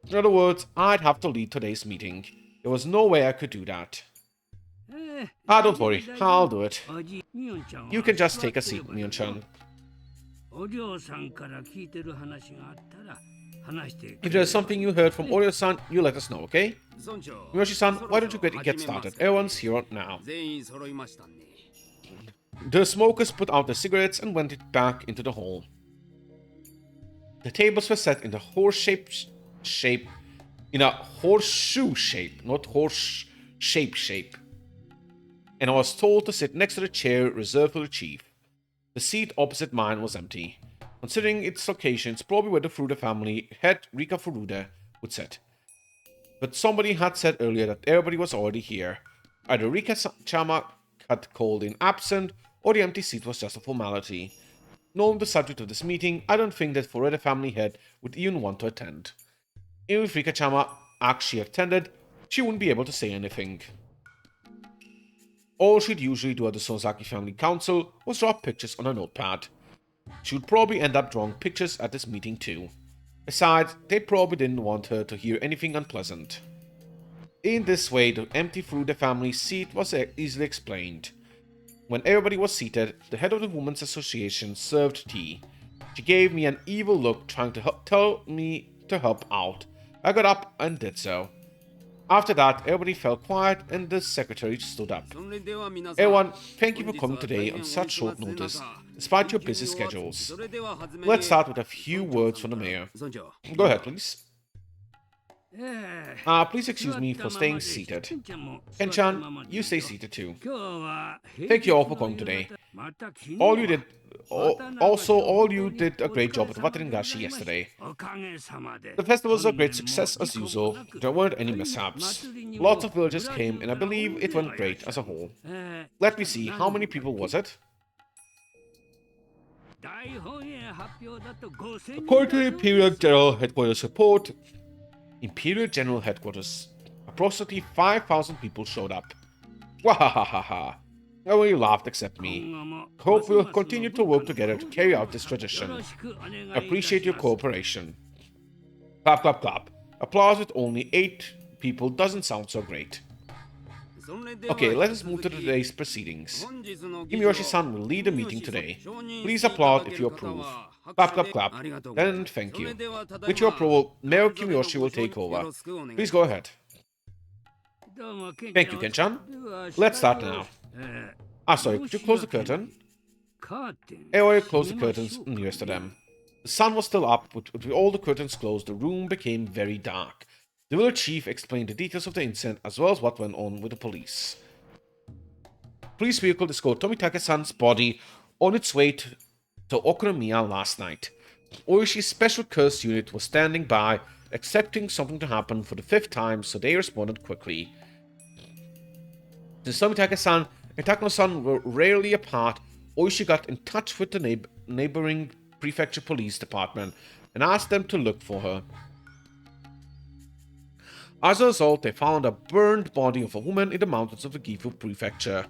In other words, I'd have to lead today's meeting. There was no way I could do that. Don't worry, I'll do it. You can just take a seat, Mion-chan. If there's something you heard from Oryo-san, you let us know, okay? Miyoshi-san, why don't you get started? Everyone's here now. The smokers put out their cigarettes and went back into the hall. The tables were set in the horseshoe shape, not horse shape. And I was told to sit next to the chair reserved for the chief. The seat opposite mine was empty. Considering its location, it's probably where the Furuta family head Rika Furuta would sit. But somebody had said earlier that everybody was already here. Either Rika-chama had called in absent, or the empty seat was just a formality. Knowing the subject of this meeting, I don't think that Furuta family head would even want to attend. Even if Rika-chama actually attended, she wouldn't be able to say anything. All she'd usually do at the Sonozaki family council was draw pictures on a notepad. She would probably end up drawing pictures at this meeting too. Besides, they probably didn't want her to hear anything unpleasant. In this way, the empty Furuta family seat was easily explained. When everybody was seated, the head of the Women's Association served tea. She gave me an evil look, trying to tell me to help out. I got up and did so. After that, everybody fell quiet and the secretary stood up. Everyone, thank you for coming today on such short notice, despite your busy schedules. Let's start with a few words from the mayor. Go ahead, please. Please excuse me for staying seated. Ken-chan, you stay seated too. Thank you all for coming today. All you did a great job at Wataringashi yesterday. The festival was a great success as usual. There weren't any mishaps. Lots of villagers came and I believe it went great as a whole. Let me see, how many people was it? According to the Imperial General Headquarters report, approximately 5,000 people showed up. Wahahaha. Everybody laughed except me. Hope we'll continue to work together to carry out this tradition. Appreciate your cooperation. Clap, clap, clap. Applause with only 8 people doesn't sound so great. Okay, let us move to today's proceedings. Kimiyoshi-san will lead the meeting today. Please applaud if you approve. Clap, clap, clap. Then thank you. With your approval, Mayor Kimiyoshi will take over. Please go ahead. Thank you, Ken-chan. Let's start now. Sorry, could you close the curtain? Everybody closed the curtains nearest to them. The sun was still up, but with all the curtains closed, the room became very dark. The village chief explained the details of the incident as well as what went on with the police. Police vehicle discovered Tomitake-san's body on its way to Okonomiya last night. Oishi's special curse unit was standing by, expecting something to happen for the 5th time, so they responded quickly. Since Tomitake-san and Takano-san were rarely apart, Oishi got in touch with the neighboring prefecture police department and asked them to look for her. As a result, they found a burned body of a woman in the mountains of the Gifu prefecture,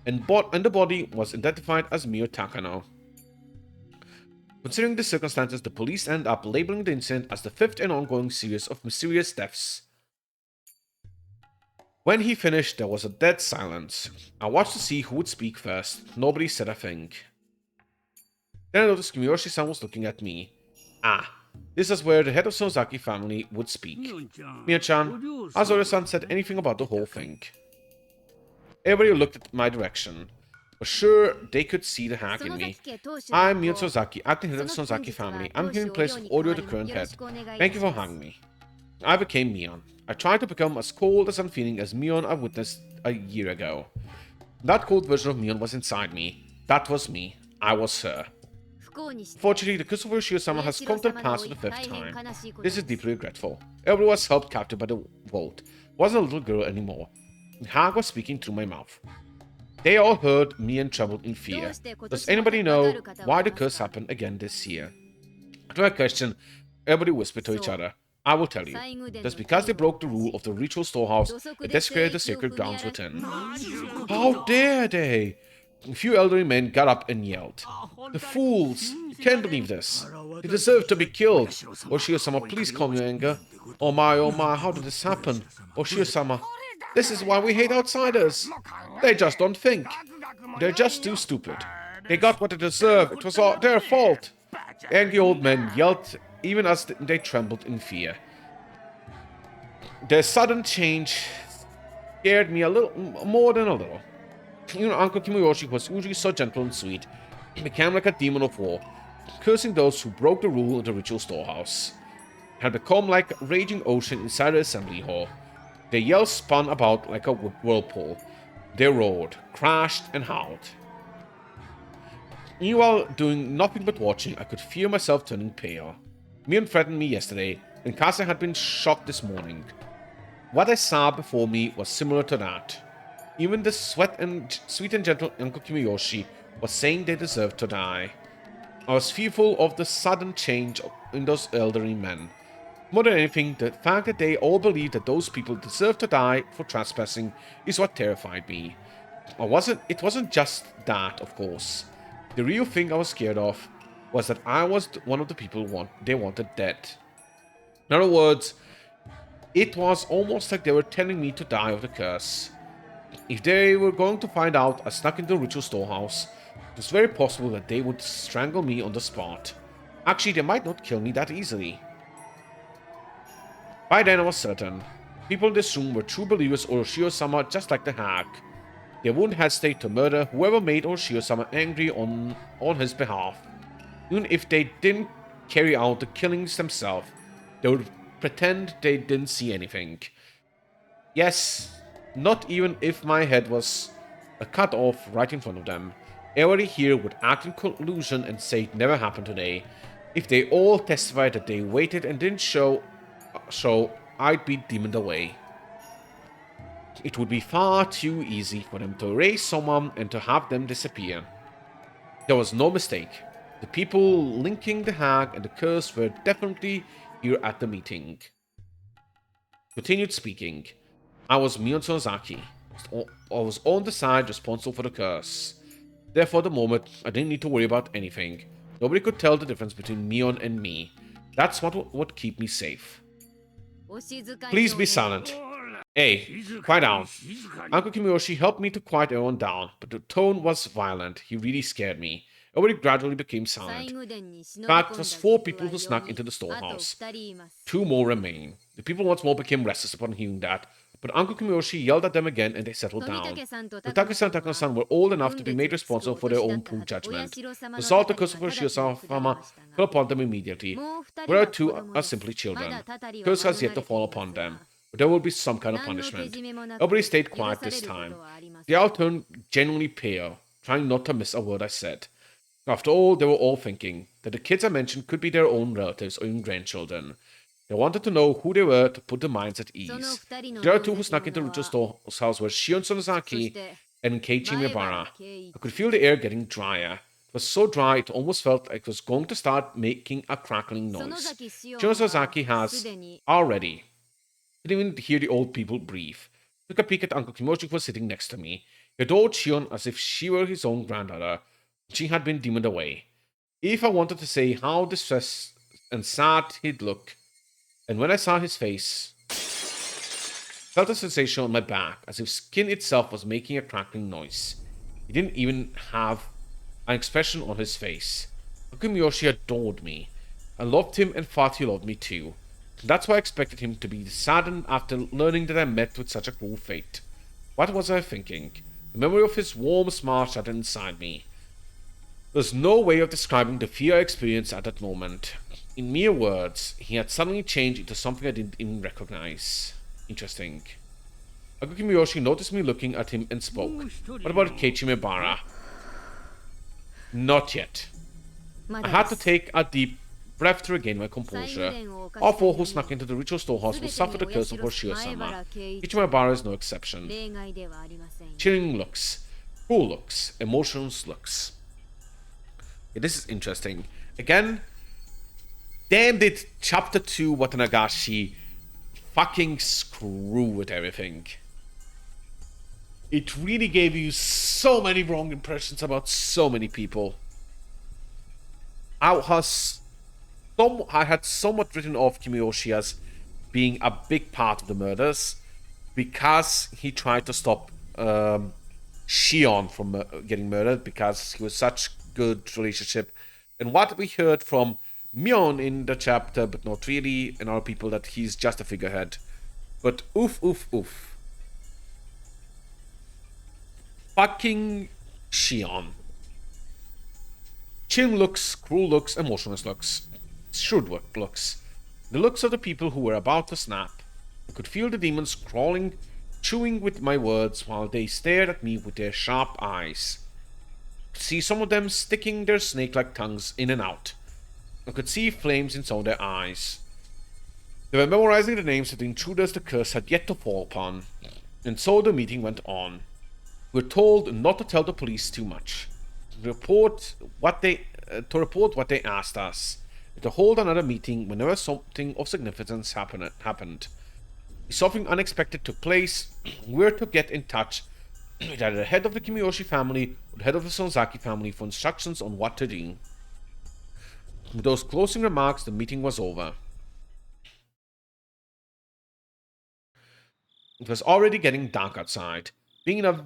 and the body was identified as Mio Takano. Considering the circumstances, the police end up labeling the incident as the 5th and ongoing series of mysterious deaths. When he finished, there was a dead silence. I watched to see who would speak first. Nobody said a thing. Then I noticed Kimiyoshi-san was looking at me. This is where the head of Sonozaki family would speak. Mion-chan, has Ore-san said anything about the whole thing? Everybody looked at my direction. For sure, they could see the hack in me. I'm Mion Sonozaki, acting head of the Sonozaki family. I'm here in place of Oreo, the current head. Thank you for having me. I became Mion. I tried to become as cold as unfeeling as Mion I witnessed a year ago. That cold version of Mion was inside me. That was me. I was her. Fortunately, the curse of Ushio-sama has come to pass for the 5th time. This is deeply regretful. Everyone was helped captive by the vault. Wasn't a little girl anymore. The hag was speaking through my mouth. They all heard me and trembled in fear. Does anybody know why the curse happened again this year? To my question, everybody whispered to each other. I will tell you. That's because they broke the rule of the ritual storehouse and desecrated the sacred grounds within. How dare they? A few elderly men got up and yelled. The fools! You can't believe this. They deserve to be killed. Ushio-sama, please calm your anger. Oh my, how did this happen? Ushio-sama, this is why we hate outsiders. They just don't think. They're just too stupid. They got what they deserve. It was all their fault. Angry old men yelled even as they trembled in fear. Their sudden change scared me a little more than a little. You know, Uncle Kimiyoshi was usually so gentle and sweet. He became like a demon of war, cursing those who broke the rule of the ritual storehouse. Had become like a raging ocean inside the assembly hall. Their yells spun about like a whirlpool. They roared, crashed, and howled. Meanwhile, doing nothing but watching, I could feel myself turning pale. Mion threatened me yesterday, and Kase had been shocked this morning. What I saw before me was similar to that. Even the sweet and gentle Uncle Kimiyoshi was saying they deserved to die. I was fearful of the sudden change in those elderly men. More than anything, the fact that they all believed that those people deserved to die for trespassing is what terrified me. It wasn't just that, of course. The real thing I was scared of was that I was one of the people they wanted dead. In other words, it was almost like they were telling me to die of the curse. If they were going to find out I snuck into the ritual storehouse, it was very possible that they would strangle me on the spot. Actually, they might not kill me that easily. By then I was certain. People in this room were true believers of Ushio-sama just like the hag. They wouldn't hesitate to murder whoever made Ushio-sama angry on his behalf. Even if they didn't carry out the killings themselves, they would pretend they didn't see anything. Yes, not even if my head was cut off right in front of them. Everybody here would act in collusion and say it never happened today. If they all testified that they waited and didn't show, I'd be demoned away. It would be far too easy for them to erase someone and to have them disappear. There was no mistake. The people linking the hag and the curse were definitely here at the meeting. Continued speaking. I was Mion Sonozaki. I was on the side responsible for the curse. Therefore, at the moment, I didn't need to worry about anything. Nobody could tell the difference between Mion and me. That's what would keep me safe. Please be silent. Hey, quiet down. Uncle Kimiyoshi helped me to quiet everyone down, but the tone was violent. He really scared me. Everybody gradually became silent. In fact, it was 4 people who snuck into the storehouse. 2 more remain. The people once more became restless upon hearing that, but Uncle Kimiyoshi yelled at them again and they settled down. Futake-san and Takano-san were old enough to be made responsible for their own poor judgment. The salt the curse of Ushio-sama fell upon them immediately. The other 2 are simply children. The curse has yet to fall upon them, but there will be some kind of punishment. Everybody stayed quiet this time. They all turned genuinely pale, trying not to miss a word I said. After all, they were all thinking that the kids I mentioned could be their own relatives or even grandchildren. They wanted to know who they were to put their minds at ease. The other 2 who snuck into Rucho's house were Shion Sonozaki and Keiichi Mibara. I could feel the air getting drier. It was so dry it almost felt like it was going to start making a crackling noise. Shion Sonozaki has already. I didn't even hear the old people breathe. I took a peek at Uncle Kimochi who was sitting next to me. He adored Shion as if she were his own granddaughter. She had been demoned away. If I wanted to say how distressed and sad he'd look, and when I saw his face, felt a sensation on my back, as if skin itself was making a crackling noise. He didn't even have an expression on his face. Kimiyoshi adored me. I loved him and thought he loved me too. That's why I expected him to be saddened after learning that I met with such a cruel fate. What was I thinking? The memory of his warm smile shattered inside me. There's no way of describing the fear I experienced at that moment. In mere words, he had suddenly changed into something I didn't even recognize. Interesting. Akukimiyoshi noticed me looking at him and spoke. What about Keiichi Mibara? Not yet. I had to take a deep breath to regain my composure. All four who snuck into the ritual storehouse will suffer the curse of Hoshio-sama. Keiichi Mibara is no exception. Chilling looks, cruel looks, emotionless looks. Yeah, this is interesting. Again, damn did chapter 2 Watanagashi fucking screw with everything. It really gave you so many wrong impressions about so many people. I had somewhat written off Kimiyoshi as being a big part of the murders because he tried to stop Shion from getting murdered because he was such good relationship. And what we heard from Mion in the chapter, but not really, and other people, that he's just a figurehead. But oof, oof, oof. Fucking Shion. Chill looks, cruel looks, emotionless looks, shrewd looks. The looks of the people who were about to snap. I could feel the demons crawling, chewing with my words while they stared at me with their sharp eyes. I could see some of them sticking their snake-like tongues in and out. I could see flames in some of their eyes. They were memorizing the names of the intruders the curse had yet to fall upon. And so the meeting went on. We were told not to tell the police too much. To report what they asked us. To hold another meeting whenever something of significance happened. If something unexpected took place, we were to get in touch with either the head of the Kimiyoshi family or the head of the Sonzaki family for instructions on what to do. With those closing remarks, the meeting was over. It was already getting dark outside. Being in a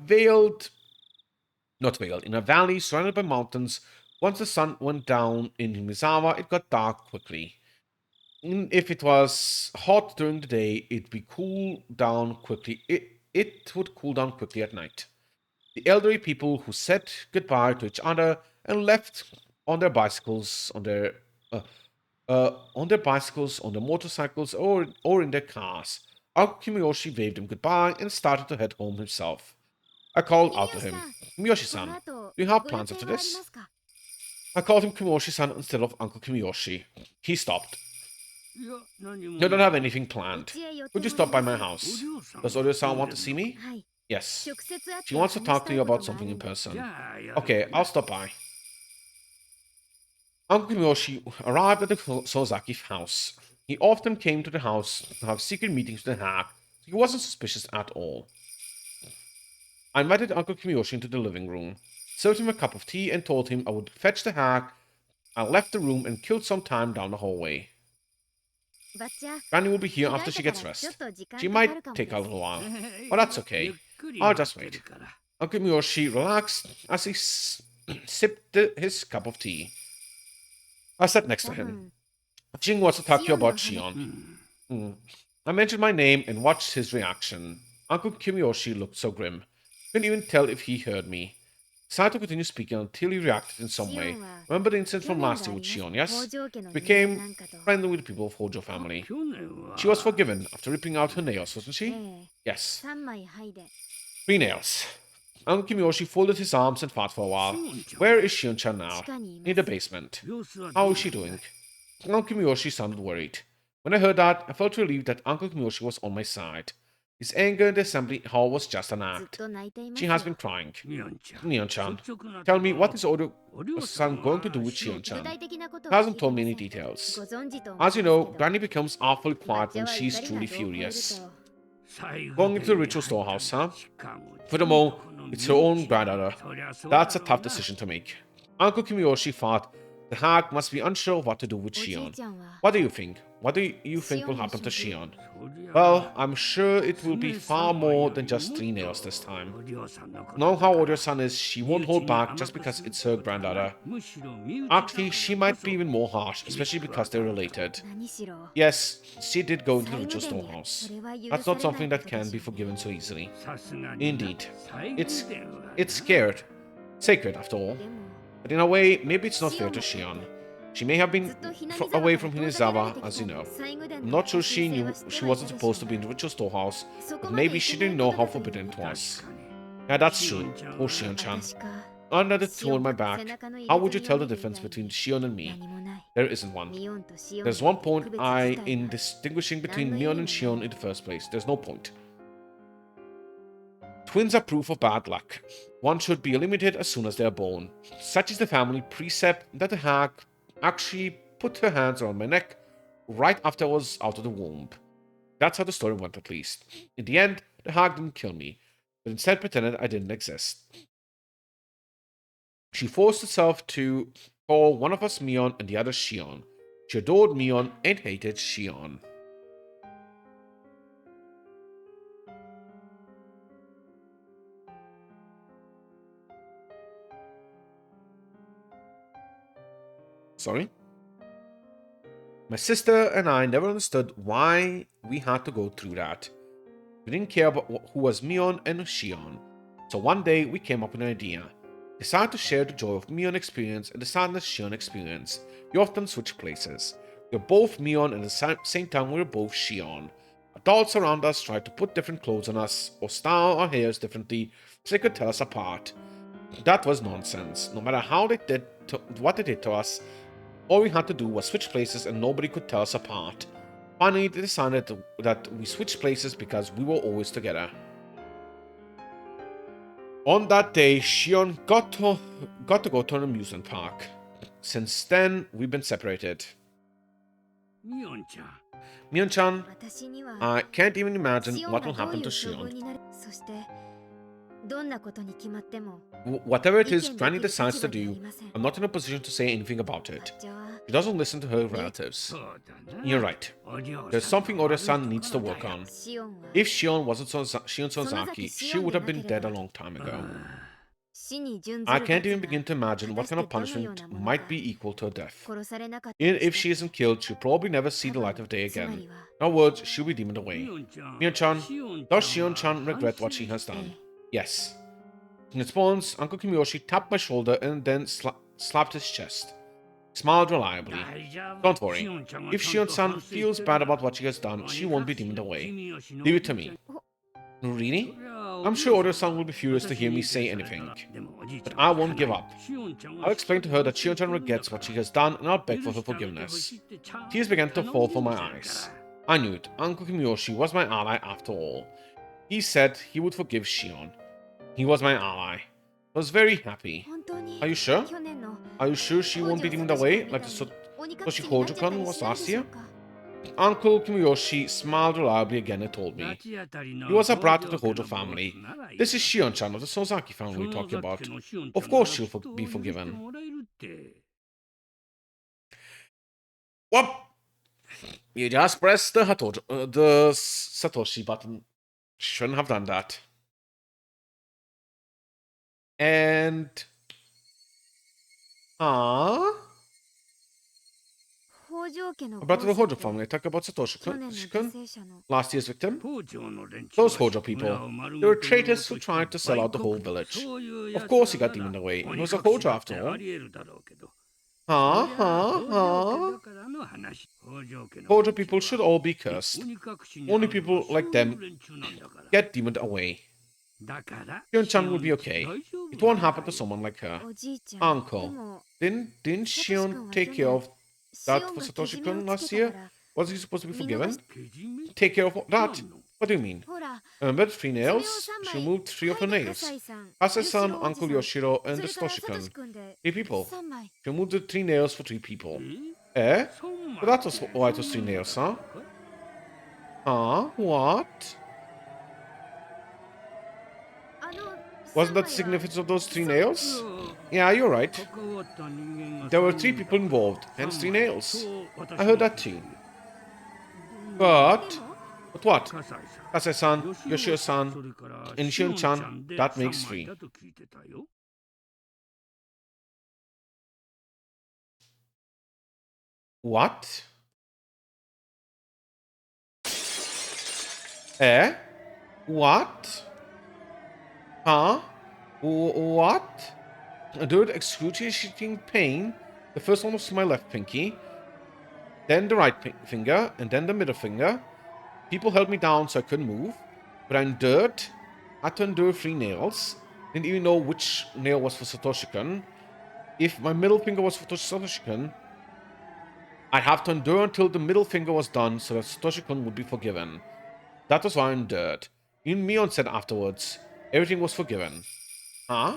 in a valley surrounded by mountains, once the sun went down in Himizawa, it got dark quickly. If it was hot during the day, it'd be cool down quickly. It would cool down quickly at night. The elderly people who said goodbye to each other and left on their bicycles, on their motorcycles, or in their cars. Uncle Kimiyoshi waved him goodbye and started to head home himself. I called out to him, Kimiyoshi-san, do you have plans after this? I called him Kimiyoshi-san instead of Uncle Kimiyoshi. He stopped. I don't have anything planned. Would you stop by my house? Does Oryo-san want to see me? Yes. She wants to talk to you about something in person. Okay, I'll stop by. Uncle Kimiyoshi arrived at the Sozaki house. He often came to the house to have secret meetings with the hag, so he wasn't suspicious at all. I invited Uncle Kimiyoshi into the living room, served him a cup of tea, and told him I would fetch the hag. I left the room and killed some time down the hallway. Granny will be here after she gets rest. She might take a little while, but that's okay. I'll just wait. Uncle Kimiyoshi relaxed as he sipped his cup of tea. I sat next to him. Jing wants to talk to you about Shion. I mentioned my name and watched his reaction. Uncle Kimiyoshi looked so grim. Couldn't even tell if he heard me. Decided to continue speaking until he reacted in some way. Remember the incident from last year with Shion, yes? Became friendly with the people of Hojo family. She was forgiven after ripping out her nails, wasn't she? Yes. 3 nails. Uncle Kimiyoshi folded his arms and thought for a while. Where is Shion-chan now? In the basement. How is she doing? Uncle Kimiyoshi sounded worried. When I heard that, I felt relieved that Uncle Kimiyoshi was on my side. His anger in the assembly hall was just an act. She has been crying. Neon-chan, tell me, what is Oryo-san going to do with Shion-chan? He hasn't told me any details. As you know, Granny becomes awfully quiet when she's truly furious. Going into the ritual storehouse, huh? Furthermore, it's her own granddaughter. That's a tough decision to make. Uncle Kimiyoshi thought The hag must be unsure what to do with Shion. What do you think? What do you think will happen to Shion? Well, I'm sure it will be far more than just 3 nails this time. Knowing how old your son is, she won't hold back just because it's her granddaughter. Actually, she might be even more harsh, especially because they're related. Yes, she did go into the ritual storehouse. That's not something that can be forgiven so easily. Indeed. It's sacred after all. But in a way, maybe it's not fair to Shion. She may have been away from Hinizawa, as you know. I'm not sure she knew she wasn't supposed to be in the ritual storehouse, but maybe she didn't know how forbidden it was. Yeah, that's true. Poor Shion-chan. Under the tool on my back, how would you tell the difference between Shion and me? There isn't one. There's one point in distinguishing between Mion and Shion in the first place. There's no point. Twins are proof of bad luck. One should be eliminated as soon as they are born. Such is the family precept that the hag actually put her hands around my neck right after I was out of the womb. That's how the story went, at least. In the end, the hag didn't kill me, but instead pretended I didn't exist. She forced herself to call one of us Mion and the other Shion. She adored Mion and hated Shion. Sorry? My sister and I never understood why we had to go through that. We didn't care about who was Mion and Shion. So one day we came up with an idea. Decided to share the joy of Mion experience and the sadness Shion experience. We often switch places. We were both Mion and at the same time we were both Shion. Adults around us tried to put different clothes on us or style our hairs differently so they could tell us apart. That was nonsense. No matter what they did to us, all we had to do was switch places and nobody could tell us apart. Finally, they decided that we switched places because we were always together. On that day, Shion got to go to an amusement park. Since then, we've been separated. Mion-chan, I can't even imagine what will happen to Shion. Whatever it is Granny decides to do, I'm not in a position to say anything about it. She doesn't listen to her relatives. You're right. There's something Oda-san needs to work on. If Shion wasn't Shion Sonzaki, she would have been dead a long time ago. I can't even begin to imagine what kind of punishment might be equal to her death. Even if she isn't killed, she'll probably never see the light of day again. In other words, she'll be demoned away. Mion-chan, does Shion-chan regret what she has done? Yes. In response, Uncle Kimiyoshi tapped my shoulder and then slapped his chest. He smiled reliably. Don't worry. If Shion-san feels bad about what she has done, she won't be demoned away. Leave it to me. Really? I'm sure Oda-san will be furious to hear me say anything. But I won't give up. I'll explain to her that Shion-chan regrets what she has done and I'll beg for her forgiveness. Tears began to fall from my eyes. I knew it. Uncle Kimiyoshi was my ally after all. He said he would forgive Shion. He was my ally. I was very happy. Are you sure? Are you sure she won't be demoned away like the Satoshi Hojo-kun was last year? Uncle Kimiyoshi smiled reliably again and told me. He was a brat of the Hojo family. This is Shion-chan of the Sozaki family we're talking about. Of course she'll be forgiven. Whoop! You just pressed the Satoshi button. Shouldn't have done that. And... About the Hojo family, I talk about Satoshi-kun, last year's victim. Those Hojo people, they were traitors who tried to sell out the whole village. Of course he got demoned away. He was a Hojo after all. Hojo people should all be cursed. Only people like them get demoned away. Shion-chan will be okay. It won't happen to someone like her. Uncle, didn't Shion take care of that for Satoshi-kun last year? Was he supposed to be forgiven? Take care of that? What do you mean? Remember the 3 nails? She removed 3 of her nails. Ase-san, Uncle Yoshiro, and the Satoshi-kun. 3 people. She removed the 3 nails for 3 people. Eh? But that was why it was 3 nails, huh? Huh? What? Wasn't that the significance of those 3 nails? Yeah, you're right. There were 3 people involved, hence 3 nails. I heard that too. But what? Kasai-san, Yoshio-san, and Shion-chan, that makes 3. What? Eh? What? Huh? What? Endured excruciating pain. The first one was to my left pinky, then the right finger, and then the middle finger. People held me down so I couldn't move, but I endured. Had to endure 3 nails. Didn't even know which nail was for Satoshi-kun. If my middle finger was for Satoshi-kun, I'd have to endure until the middle finger was done so that Satoshi-kun would be forgiven. That was why I endured. Even Mion said afterwards, everything was forgiven. Huh?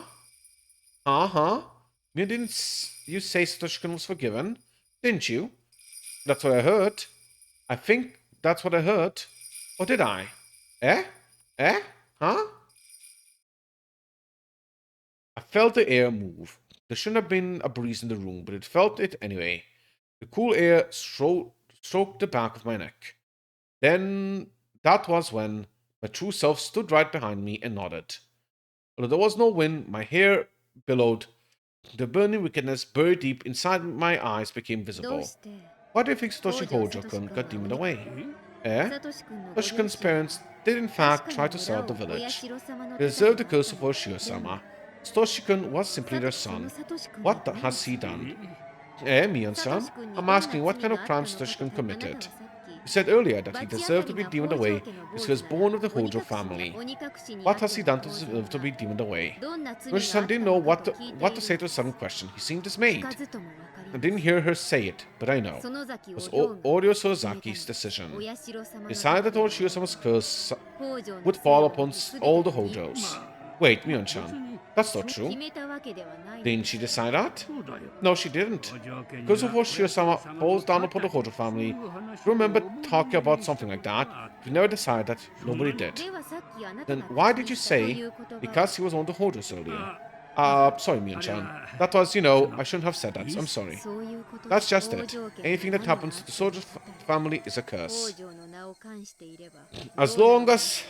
Huh? Mion, didn't you say Satoshi-kun was forgiven? Didn't you? That's what I heard. I think that's what I heard. Or did I? Eh? Huh? I felt the air move. There shouldn't have been a breeze in the room, but it felt it anyway. The cool air stroked the back of my neck. Then that was when my true self stood right behind me and nodded. Although there was no wind, my hair billowed. The burning wickedness buried deep inside my eyes became visible. Why do you think Satoshi Hojo-kun got demoned away? Satoshi-kun's parents did in fact try to sell out the village. They deserved the curse of Shio-sama. Satoshi-kun was simply their son. What has he done? Mion-san, I'm asking what kind of crime Satoshi-kun committed. You said earlier that he deserved to be demoned away because he was born of the Hojo family. What has he done to deserve to be demoned away? Yoshi-san didn't know what to say to a sudden question. He seemed dismayed. I didn't hear her say it, but I know. It was Oryo Sozaki's decision. He decided that Shio-sama's curse would fall upon all the Hojos. Wait, Mion-chan, that's not true. Didn't she decide that? No, she didn't. Because of Shio-sama falls down upon the Hojo family, you remember talking about something like that, you never decided that nobody did. Then why did you say, because he was one of the Hojos earlier? Sorry, Mion-chan. That was, I shouldn't have said that. I'm sorry. That's just it. Anything that happens to the Sojo family is a curse. As long as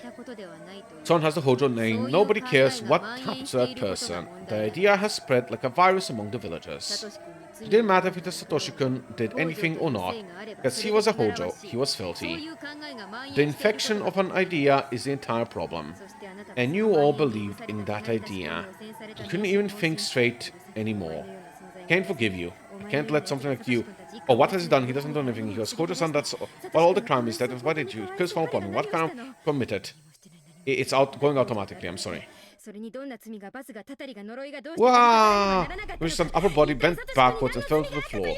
someone has the Hojo name, nobody cares what happens to that person. The idea has spread like a virus among the villagers. It didn't matter if Satoshi-kun did anything or not, because he was a Hojo, he was filthy. The infection of an idea is the entire problem. And you all believed in that idea. You couldn't even think straight anymore. I can't forgive you. I can't let something like you... Oh, what has he done? He doesn't do anything. He was Hojo-san, that's all the crime is. That is what did you? Curse fall upon him. What crime committed? It's going automatically, I'm sorry. Wow! Yoshi-san's upper body bent backwards and fell to the floor.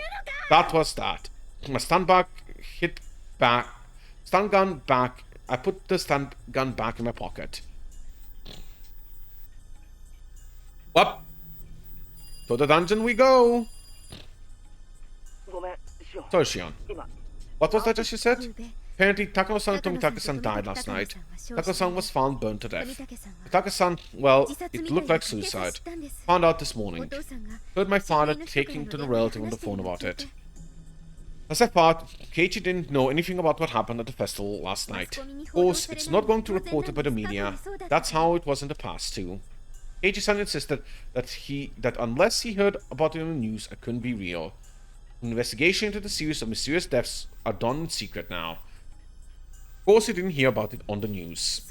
That was that. My stun back hit back. Stun gun back. I put the stun gun back in my pocket. Up! To the dungeon we go! Sorry, Shion. What was that just you said? Apparently, Takano-san and Tomitaka-san died last night. Takano-san was found burned to death. Taka-san, well, it looked like suicide. Found out this morning. Heard my father taking to the relative on the phone about it. As I thought, Keiichi didn't know anything about what happened at the festival last night. Of course, it's not going to be reported by the media. That's how it was in the past, too. Keiichi-san insisted that unless he heard about it in the news, it couldn't be real. An investigation into the series of mysterious deaths are done in secret now. Of course, he didn't hear about it on the news.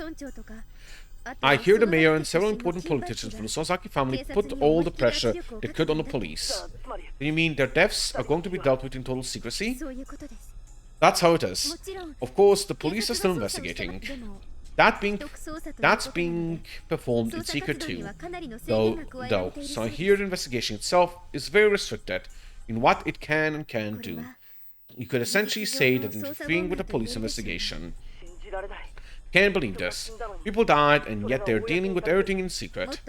I hear the mayor and several important politicians from the Sonsaki family put all the pressure they could on the police. Do you mean their deaths are going to be dealt with in total secrecy? That's how it is. Of course, the police are still investigating. That's being performed in secret too. Though, so I hear the investigation itself is very restricted in what it can and can't do. You could essentially say that interfering with a police investigation. Can't believe this. People died and yet they're dealing with everything in secret.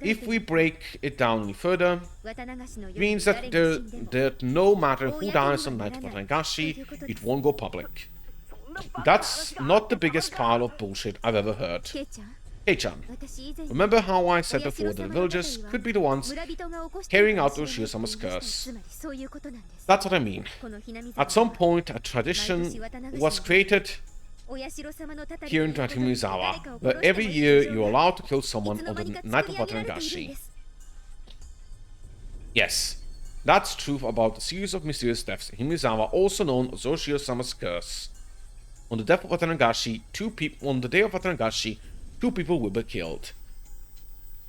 If we break it down any further, it means that no matter who dies on the night of Higurashi, it won't go public. That's not the biggest pile of bullshit I've ever heard. Kei-chan, remember how I said before that the villagers could be the ones carrying out Ushio-sama's curse? That's what I mean. At some point, a tradition was created here in Himizawa, where every year you're allowed to kill someone on the night of Watanagashi. Yes, that's true about the series of mysterious deaths in Himizawa, also known as Ushio-sama's curse. On the death of Watanagashi, on the day of Watanagashi, 2 people will be killed.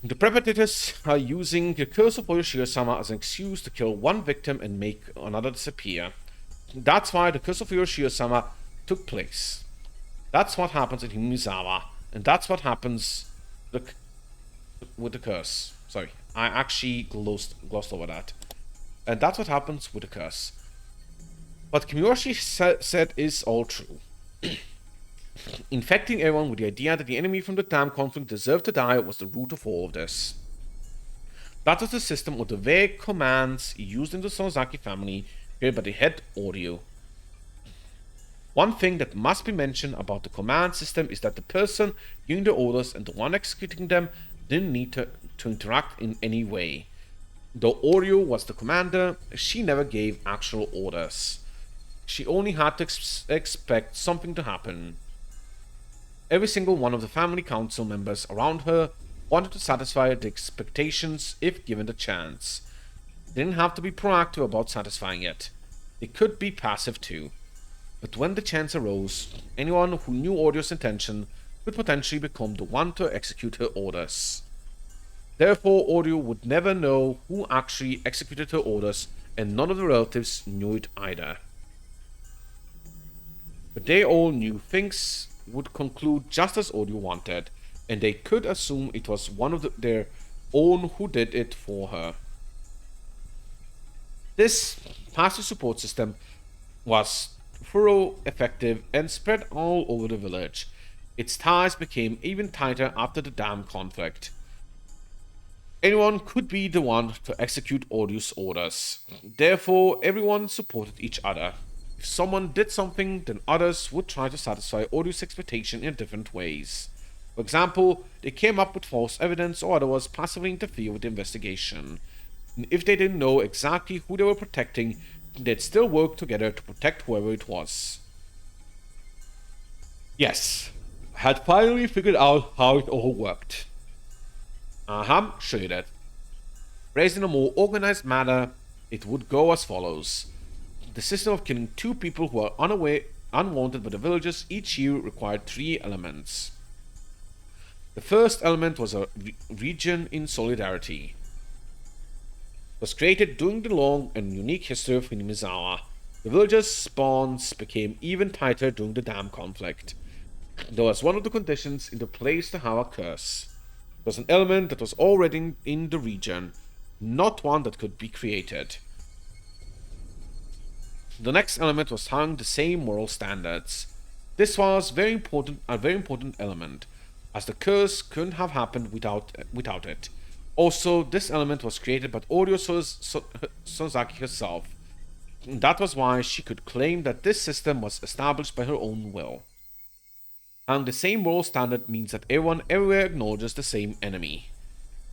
The perpetrators are using the curse of Ushio-sama as an excuse to kill one victim and make another disappear. That's why the curse of Ushio-sama took place. That's what happens in Himizawa, and that's what happens with the curse. Sorry, I actually glossed over that. And that's what happens with the curse. What Higurashi said is all true. Infecting everyone with the idea that the enemy from the dam conflict deserved to die was the root of all of this. That was the system of the vague commands used in the Sonozaki family, created by the head Oryu. One thing that must be mentioned about the command system is that the person giving the orders and the one executing them didn't need to interact in any way. Though Oryu was the commander, she never gave actual orders. She only had to expect something to happen. Every single one of the family council members around her wanted to satisfy the expectations if given the chance. They didn't have to be proactive about satisfying it. They could be passive too. But when the chance arose, anyone who knew Oryu's intention could potentially become the one to execute her orders. Therefore, Oryu would never know who actually executed her orders, and none of the relatives knew it either. But they all knew things would conclude just as Oryu wanted, and they could assume it was one of their own who did it for her. This passive support system was thorough, effective, and spread all over the village. Its ties became even tighter after the dam conflict. Anyone could be the one to execute Oryu's orders. Therefore, everyone supported each other. If someone did something, then others would try to satisfy Oryu's expectation in different ways. For example, they came up with false evidence or otherwise passively interfere with the investigation. And if they didn't know exactly who they were protecting, they'd still work together to protect whoever it was. Yes, I had finally figured out how it all worked. Sure you did. Raised in a more organized manner, it would go as follows. The system of killing 2 people who are unwanted by the villagers each year required 3 elements. The first element was a region in solidarity. It was created during the long and unique history of Himizawa. The villagers' bonds became even tighter during the dam conflict. There was one of the conditions in the place to have a curse. It was an element that was already in the region, not one that could be created. The next element was having the same moral standards. This was a very important element, as the curse couldn't have happened without it. Also, this element was created by Oryu Sonozaki herself. That was why she could claim that this system was established by her own will. And the same moral standard means that everyone everywhere acknowledges the same enemy.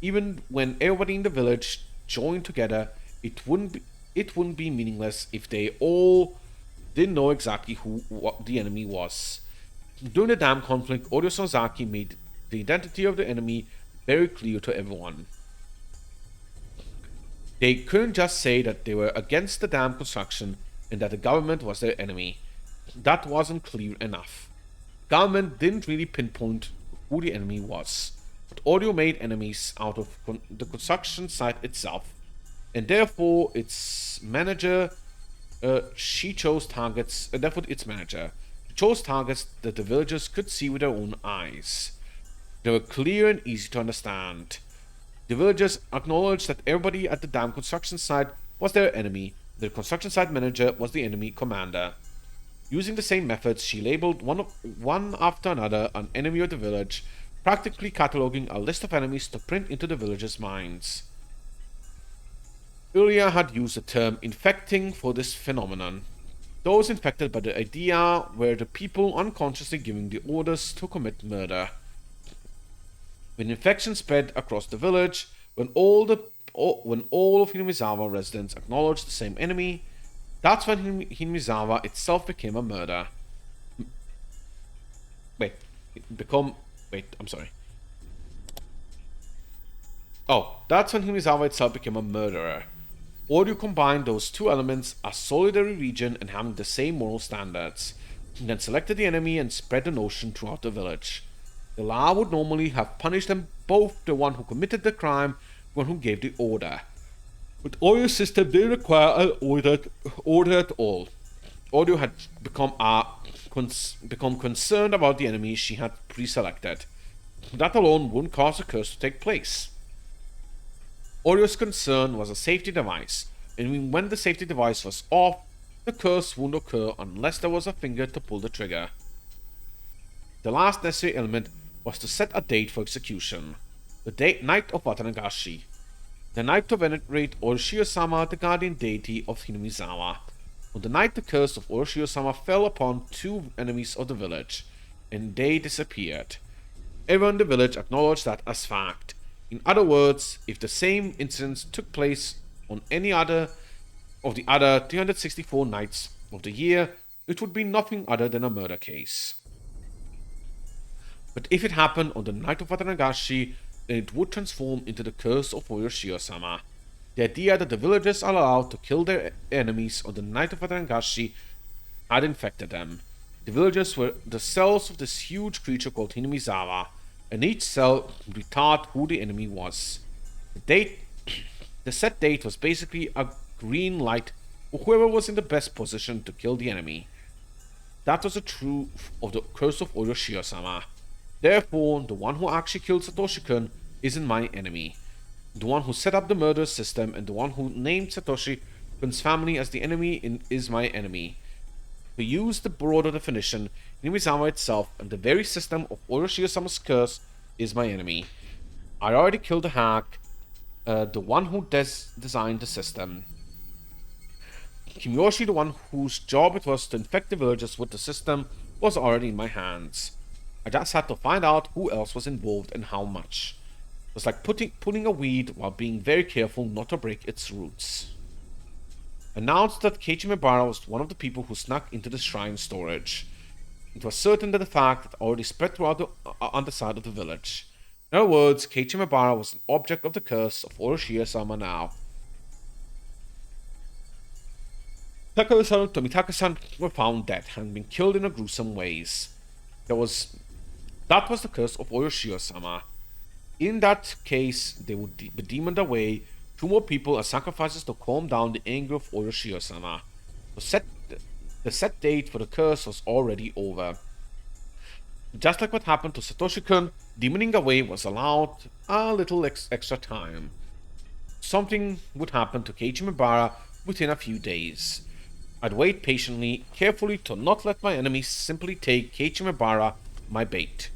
Even when everybody in the village joined together, it wouldn't be meaningless if they all didn't know exactly what the enemy was. During the dam conflict, Oryu Sonozaki made the identity of the enemy very clear to everyone. They couldn't just say that they were against the dam construction and that the government was their enemy. That wasn't clear enough. The government didn't really pinpoint who the enemy was, but Oryu made enemies out of the construction site itself, and therefore its manager chose targets that the villagers could see with their own eyes. They were clear and easy to understand. The villagers acknowledged that everybody at the dam construction site was their enemy. The construction site manager was the enemy commander. Using the same methods, she labeled one after another an enemy of the village, practically cataloging a list of enemies to print into the villagers' minds. Earlier had used the term infecting for this phenomenon. Those infected by the idea were the people unconsciously giving the orders to commit murder. When infection spread across the village, when all of Hinamizawa residents acknowledged the same enemy, that's when Hinamizawa itself became a murder. Wait, I'm sorry. Oh, that's when Hinamizawa itself became a murderer. Or you combine those two elements, a solitary region and having the same moral standards, and then selected the enemy and spread the notion throughout the village. The law would normally have punished them both, the one who committed the crime, the one who gave the order. But Orio's system didn't require an order at all. Orio had become concerned about the enemy she had pre-selected. That alone wouldn't cause the curse to take place. Orio's concern was a safety device, and when the safety device was off, the curse wouldn't occur unless there was a finger to pull the trigger. The last necessary element was to set a date for execution. The night of Watanagashi. The night to venerate Oroshio-sama, the guardian deity of Hinamizawa. On the night the curse of Oroshio-sama fell upon two enemies of the village, and they disappeared. Everyone in the village acknowledged that as fact. In other words, if the same incidents took place on any other of the other 364 nights of the year, it would be nothing other than a murder case. But if it happened on the night of Watanagashi, then it would transform into the curse of Oroshio-sama. The idea that the villagers are allowed to kill their enemies on the night of Watanagashi had infected them. The villagers were the cells of this huge creature called Hinamizawa, and each cell would be taught who the enemy was. The set date was basically a green light for whoever was in the best position to kill the enemy. That was the truth of the curse of Oroshio-sama. Therefore, the one who actually killed Satoshi-kun isn't my enemy. The one who set up the murder system and the one who named Satoshi-kun's family as the enemy is my enemy. To use the broader definition, Hinamizawa itself and the very system of Oroshio-sama's curse is my enemy. I already killed the hack, the one who designed the system. Kimiyoshi, the one whose job it was to infect the villagers with the system, was already in my hands. I just had to find out who else was involved and how much. It was like pulling a weed while being very careful not to break its roots. Announced that Keiichi Maebara was one of the people who snuck into the shrine storage. It was certain that the fact had already spread throughout the underside of the village. In other words, Keiichi Maebara was an object of the curse of Oroshio-sama now. Takao-san and Tomitaka-san were found dead, having been killed in gruesome ways. That was the curse of Oroshio-sama. In that case, they would be demoned away. Two more people as sacrifices to calm down the anger of Oroshio-sama. The set date for the curse was already over. Just like what happened to Satoshi-kun, demoning away was allowed a little extra time. Something would happen to Keiichi Maebara within a few days. I'd wait patiently, carefully to not let my enemies simply take Keiichi Maebara, my bait.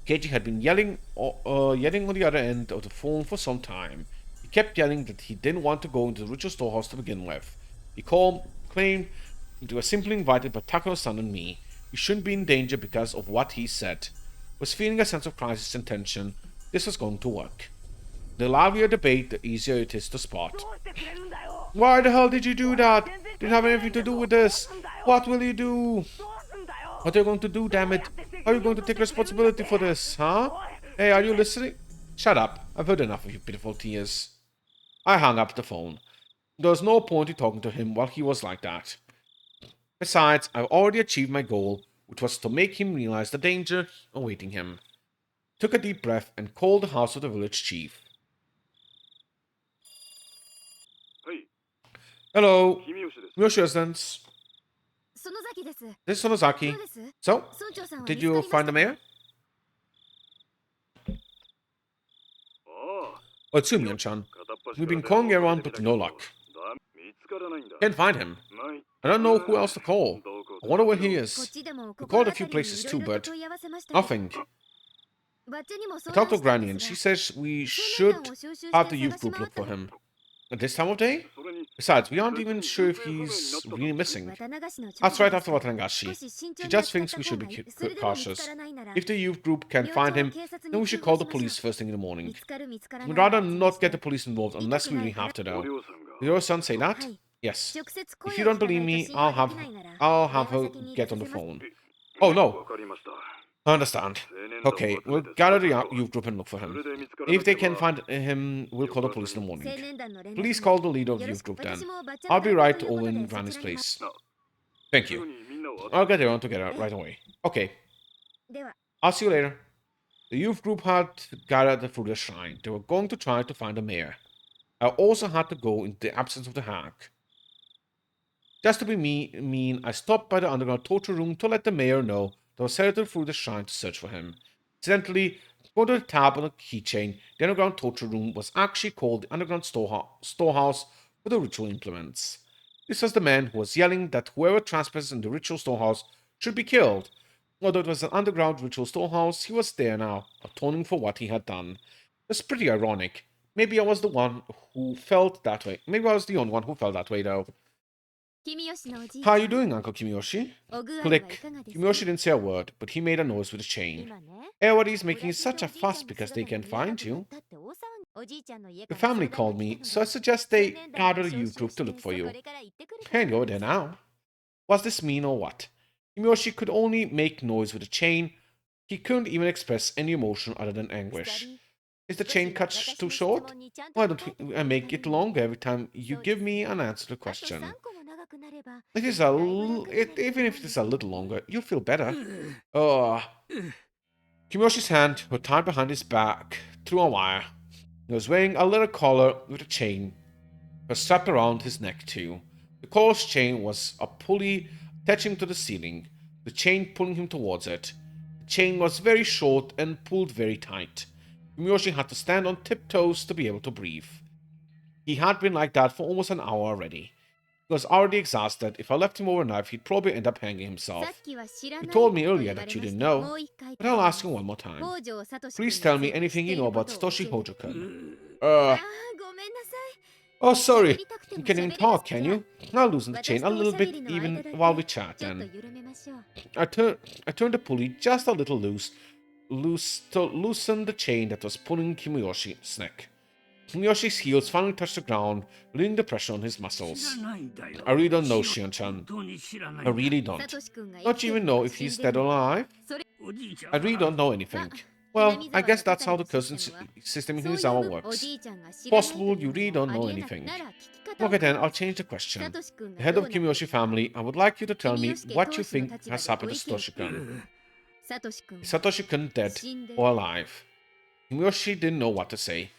Keiichi had been yelling on the other end of the phone for some time. He kept yelling that he didn't want to go into the ritual storehouse to begin with. He claimed that he was simply invited by Takao-san and me. He shouldn't be in danger because of what he said. Was feeling a sense of crisis and tension. This was going to work. The livelier debate, the easier it is to spot. Why the hell did you do that? Didn't have anything to do with this. What will you do? What are you going to do, damn it? How are you going to take responsibility for this, huh? Hey, are you listening? Shut up. I've heard enough of your pitiful tears. I hung up the phone. There was no point in talking to him while he was like that. Besides, I've already achieved my goal, which was to make him realize the danger awaiting him. Took a deep breath and called the house of the village chief. Hello, Miyoshi residence. This is Sonozaki. So, did you find the mayor? Oh, it's Sumian-chan. We've been calling around, but no luck. Can't find him. I don't know who else to call. I wonder where he is. We called a few places too, but nothing. I talked to Granny and she says we should have the youth group look for him. At this time of day? Besides, we aren't even sure if he's really missing. That's right after Watanagashi. She just thinks we should be cautious. If the youth group can find him, then we should call the police first thing in the morning. We'd rather not get the police involved unless we really have to, though. Did your son say that? Yes. If you don't believe me, I'll have her get on the phone. Oh no. I understand. Okay, we'll gather the youth group and look for him. If they can find him, we'll call the police in the morning. Please call the leader of the youth group then. I'll be right over in Granny's place. Thank you. I'll get around to get out right away. Okay. I'll see you later. The youth group had gathered through the shrine. They were going to try to find the mayor. I also had to go in the absence of the hag. Just to be mean, I stopped by the underground torture room to let the mayor know that I was headed through the shrine to search for him. Incidentally, go to the tab on the keychain. The underground torture room was actually called the underground storehouse for the ritual implements. This was the man who was yelling that whoever trespasses in the ritual storehouse should be killed. Although it was an underground ritual storehouse, he was there now, atoning for what he had done. It's pretty ironic. Maybe I was the one who felt that way. Maybe I was the only one who felt that way, though. How are you doing, Uncle Kimiyoshi? Click. Kimiyoshi didn't say a word, but he made a noise with his chain. Everybody's making such a fuss because they can't find you. The family called me, so I suggest they gather a youth group to look for you. And you're there now. Was this mean or what? Kimiyoshi could only make noise with the chain. He couldn't even express any emotion other than anguish. Is the chain cut too short? Why don't I make it longer every time you give me an answer to the question? It is even if it is a little longer, you'll feel better. Kimiyoshi's hand was tied behind his back through a wire. He was wearing a leather collar with a chain was strapped around his neck too. The collar's chain was a pulley attaching to the ceiling, the chain pulling him towards it. The chain was very short and pulled very tight. Kimiyoshi had to stand on tiptoes to be able to breathe. He had been like that for almost an hour already. He was already exhausted. If I left him overnight, he'd probably end up hanging himself. You told me earlier that you didn't know, but I'll ask you one more time. Please tell me anything you know about Satoshi Hojo-kun. Oh, sorry. You can't even talk, can you? I'll loosen the chain a little bit even while we chat, then. I turned the pulley just a little loose to loosen the chain that was pulling Kimiyoshi's neck. Kimiyoshi's heels finally touched the ground, relieving the pressure on his muscles. I really don't know, Shion-chan. I really don't. Don't you even know if he's dead or alive? I really don't know anything. Well, I guess that's how the cousin system in Hinazawa works. Possible you really don't know anything. Okay then, I'll change the question. The head of Kimiyoshi family, I would like you to tell me what you think has happened to Satoshi-kun. Is Satoshi-kun dead or alive? Kimiyoshi didn't know what to say.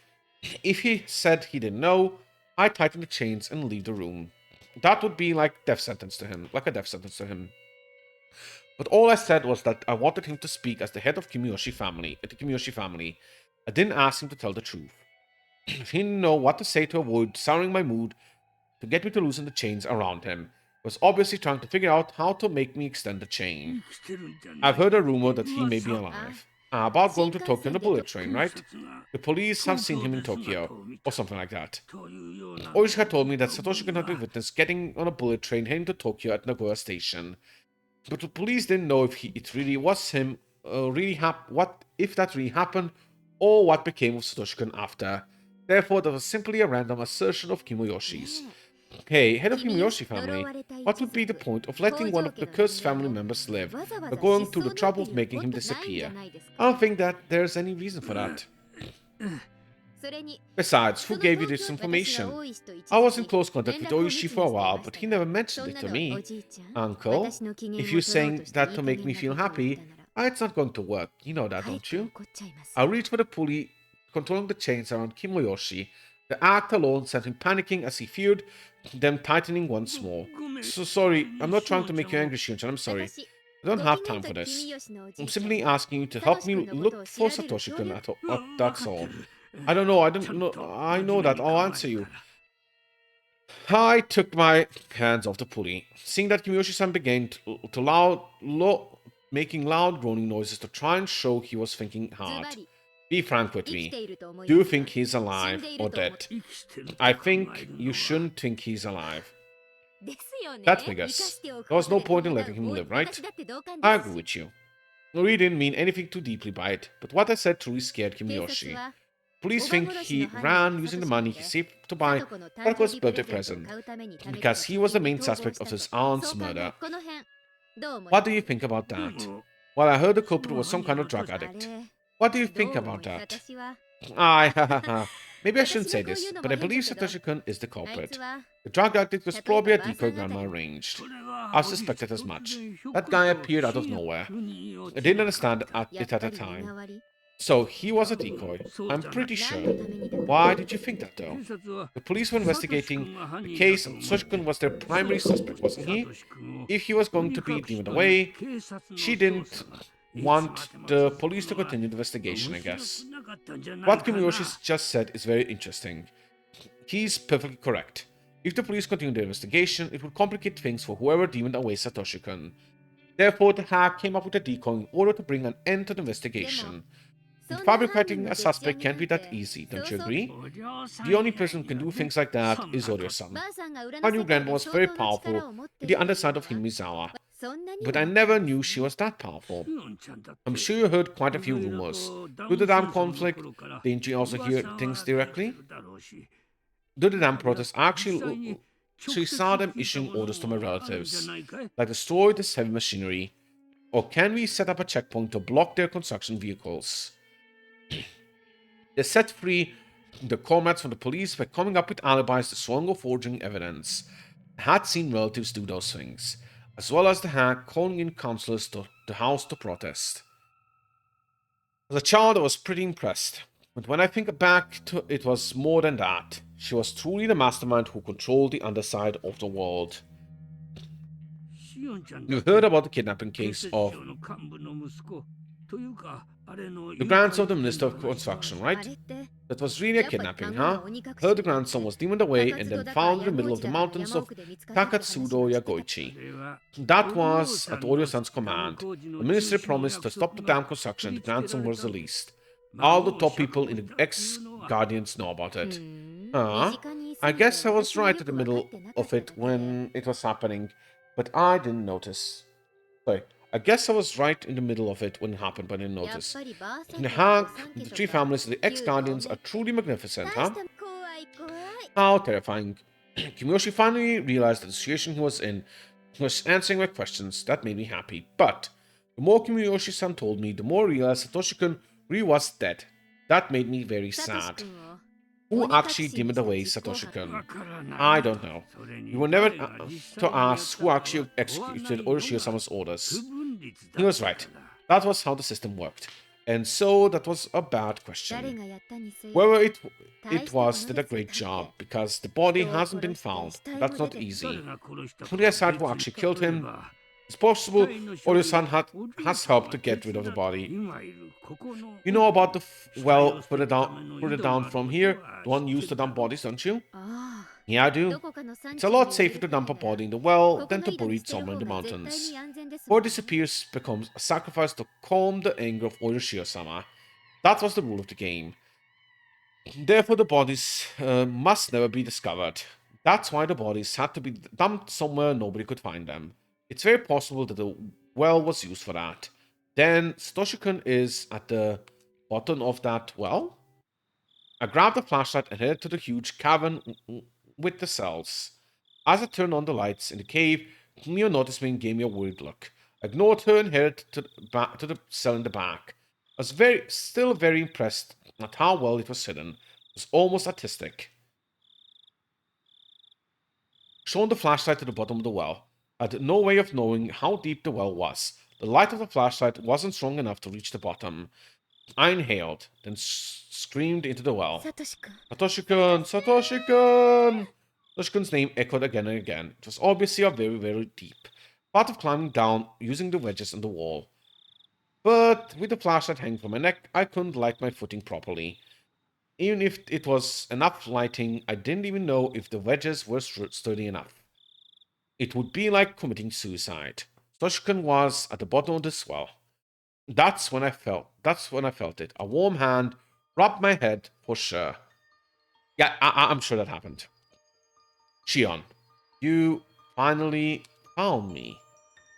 If he said he didn't know, I'd tighten the chains and leave the room. That would be like a death sentence to him. But all I said was that I wanted him to speak as the head of the Kimiyoshi family. I didn't ask him to tell the truth. If he didn't know what to say to avoid souring my mood, to get me to loosen the chains around him, he was obviously trying to figure out how to make me extend the chain. I've heard a rumor that he may be alive. About going to Tokyo on the bullet train, right? The police have seen him in Tokyo, or something like that. Oishi had told me that Satoshi could not be witnessed getting on a bullet train heading to Tokyo at Nagoya Station. But the police didn't know if it really was him, if that really happened, or what became of Satoshi-kun after. Therefore, that was simply a random assertion of Kimiyoshi's. Hey, head of Kimiyoshi family, what would be the point of letting one of the cursed family members live, but going through the trouble of making him disappear? I don't think that there's any reason for that. Besides, who gave you this information? I was in close contact with Oishi for a while, but he never mentioned it to me. Uncle, if you're saying that to make me feel happy, it's not going to work. You know that, don't you? I reached for the pulley, controlling the chains around Kimiyoshi. The act alone sent him panicking as he feared them tightening once more. So sorry, I'm not trying to make you angry, Shion-chan, I'm sorry. I don't have time for this. I'm simply asking you to help me look for Satoshi-kun, that's all. I don't know, I know that, I'll answer you. I took my hands off the pulley. Seeing that Kimiyoshi-san began making loud groaning noises to try and show he was thinking hard. Be frank with me. Do you think he's alive or dead? I think you shouldn't think he's alive. That figures. There was no point in letting him live, right? I agree with you. We didn't mean anything too deeply by it, but what I said truly scared Kimiyoshi. Police think he ran using the money he saved to buy Tako's birthday present, because he was the main suspect of his aunt's murder. What do you think about that? Well, I heard the culprit was some kind of drug addict. What do you think about that? Maybe I shouldn't say this, but I believe Satoshi-kun is the culprit. The drug addict was probably a decoy Grandma arranged. I suspected as much. That guy appeared out of nowhere. I didn't understand it at the time. So he was a decoy. I'm pretty sure. Why did you think that, though? The police were investigating the case, and Satoshi-kun was their primary suspect, wasn't he? If he was going to be deemed away, she didn't want the police to continue the investigation, I guess. What Kimiyoshi just said is very interesting. He's perfectly correct. If the police continue their investigation, it would complicate things for whoever deemed away Satoshi-kun. Therefore, the hack came up with a decoy in order to bring an end to the investigation. And fabricating a suspect can't be that easy, don't you agree? The only person who can do things like that is Oryo-san. My new grandma was very powerful in the underside of Hinamizawa, but I never knew she was that powerful. I'm sure you heard quite a few rumors. Do the damn conflict? Didn't you also hear things directly? Do the damn protests actually saw them issuing orders to my relatives, like destroy this heavy machinery? Or can we set up a checkpoint to block their construction vehicles? They set free the comrades from the police by coming up with alibis to swung or forging evidence. I had seen relatives do those things, as well as the hack calling in counselors to the house to protest. As a child, I was pretty impressed, but when I think back to it was more than that. She was truly the mastermind who controlled the underside of the world. You heard about the kidnapping case of the grandson of the Minister of Construction, right? That was really a kidnapping, huh? Heard the grandson was demoned away and then found in the middle of the mountains of Takatsudo Yagoichi. That was at Oryo-san's command. The ministry promised to stop the dam construction and the grandson was released. All the top people in the ex-Guardians know about it. I guess I was right in the middle of it when it was happening, but I didn't notice. Sorry. I guess I was right in the middle of it when it happened, but I didn't notice. The Hank, the three families of the ex-Guardians are truly magnificent, huh? How terrifying. Kimiyoshi finally realized the situation he was in. He was answering my questions. That made me happy. But the more Kimiyoshi-san told me, the more I realized Satoshi-kun really was dead. That made me very sad. Who actually demoned away Satoshi-kun? I don't know. We were never to ask who actually executed Oroshio-sama's orders. He was right. That was how the system worked. And so that was a bad question. Whoever it was did a great job, because the body hasn't been found. That's not easy. Putting aside who actually killed him, it's possible Oryo-san has helped to get rid of the body. You know about the well further down from here, the one used to dump bodies, don't you? Yeah, I do. It's a lot safer to dump a body in the well than to bury it somewhere in the mountains. Whoever disappears becomes a sacrifice to calm the anger of Oroshio-sama. That was the rule of the game. Therefore, the bodies must never be discovered. That's why the bodies had to be dumped somewhere nobody could find them. It's very possible that the well was used for that. Then Satoshi-kun is at the bottom of that well? I grabbed the flashlight and headed to the huge cavern with the cells. As I turned on the lights in the cave, Mio noticed me and gave me a worried look. I ignored her and headed to the cell in the back. I was still very impressed at how well it was hidden. It was almost artistic. Shone the flashlight to the bottom of the well. I had no way of knowing how deep the well was. The light of the flashlight wasn't strong enough to reach the bottom. I inhaled, then screamed into the well. Satoshi-kun! Satoshi-kun! Satoshi-kun's name echoed again and again. It was obviously a very, very deep. Part of climbing down using the wedges in the wall. But with the flashlight hanging from my neck, I couldn't light my footing properly. Even if it was enough lighting, I didn't even know if the wedges were sturdy enough. It would be like committing suicide. Satoshi-kun was at the bottom of this well. That's when I felt it. A warm hand rubbed my head for sure. Yeah, I'm sure that happened. Shion, you finally found me.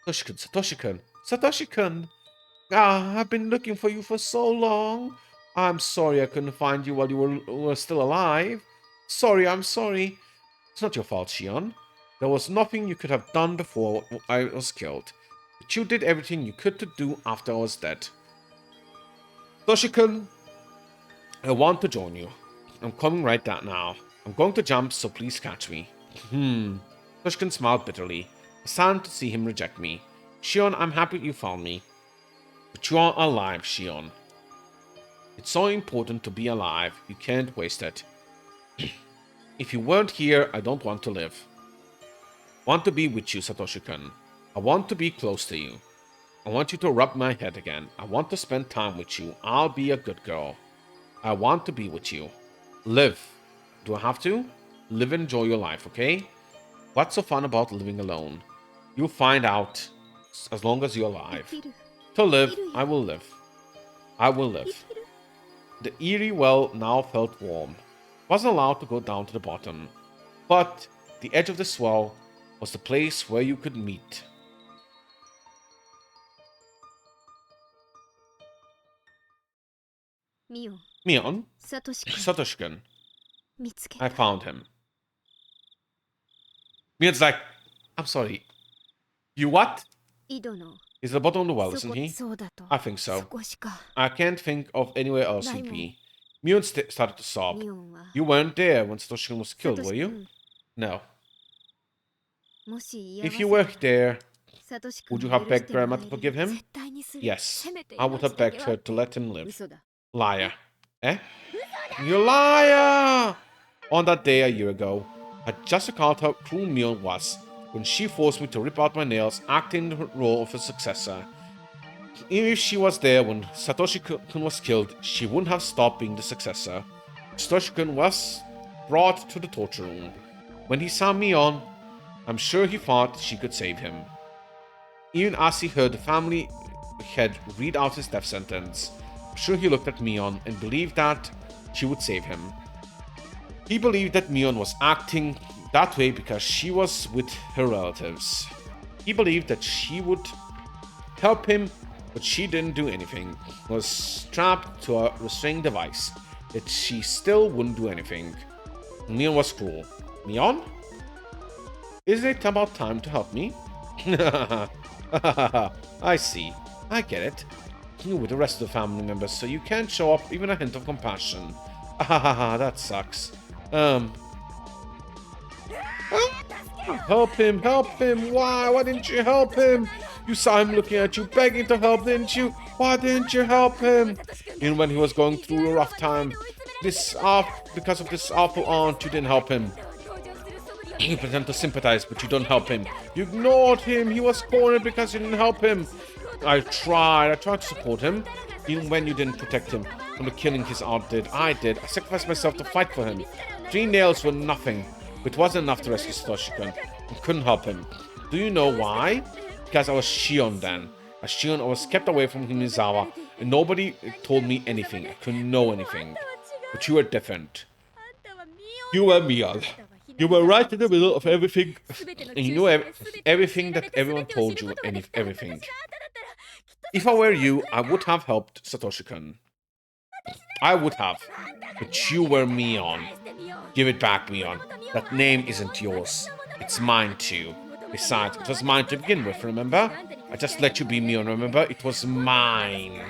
Satoshi-kun. Ah, I've been looking for you for so long. I'm sorry I couldn't find you while you were still alive. I'm sorry. It's not your fault, Shion. There was nothing you could have done before I was killed. But you did everything you could to do after I was dead. Satoshi-kun, I want to join you. I'm coming right down now. I'm going to jump, so please catch me. Satoshi-kun smiled bitterly. Sad to see him reject me. Shion, I'm happy you found me. But you are alive, Shion. It's so important to be alive. You can't waste it. If you weren't here, I don't want to live. I want to be with you, Satoshi-kun. I want to be close to you. I want you to rub my head again. I want to spend time with you. I'll be a good girl. I want to be with you. Live. Do I have to? Live and enjoy your life, okay? What's so fun about living alone? You'll find out as long as you're alive. To live, I will live. I will live. The eerie well now felt warm. Wasn't allowed to go down to the bottom. But the edge of the swell was the place where you could meet. Mion? Satoshi-kun. I found him. Mion's like, I'm sorry. You what? He's at the bottom of the well, isn't he? I think so. I can't think of anywhere else he'd be. Mion started to sob. You weren't there when Satoshi-kun was killed, were you? No. If you were there, would you have begged Grandma to forgive him? Yes. I would have begged her to let him live. Liar. Eh? You liar! On that day a year ago, I just recalled how cruel Mion was when she forced me to rip out my nails, acting the role of a successor. Even if she was there when Satoshi-kun was killed, she wouldn't have stopped being the successor. Satoshi-kun was brought to the torture room. When he saw Mion, I'm sure he thought she could save him. Even as he heard the family head read out his death sentence, I'm sure he looked at Mion and believed that she would save him. He believed that Mion was acting that way because she was with her relatives. He believed that she would help him, but she didn't do anything. Was strapped to a restraining device, that she still wouldn't do anything. Mion was cruel. Mion? Isn't it about time to help me? I see. I get it. You're with the rest of the family members, so you can't show up even a hint of compassion. That sucks. Help him, help him. Why didn't you help him? You saw him looking at you, begging to help, didn't you? Why didn't you help him? Even when he was going through a rough time, because of this awful aunt, you didn't help him. You pretend to sympathize, but you don't help him. You ignored him. He was cornered because you didn't help him. I tried to support him, even when you didn't protect him from the killing his aunt did. I did. I sacrificed myself to fight for him. 3 nails were nothing. It wasn't enough to rescue Satoshi-kun. I couldn't help him. Do you know why? Because I was Shion then. As Shion, I was kept away from Himizawa, and nobody told me anything. I couldn't know anything. But you were different. You were Mion. You were right in the middle of everything, and you knew everything that everyone told you, everything. If I were you, I would have helped Satoshi-kun. I would have. But you were Mion. Give it back, Mion. That name isn't yours. It's mine too. Besides, it was mine to begin with, remember? I just let you be Mion, remember? It was mine.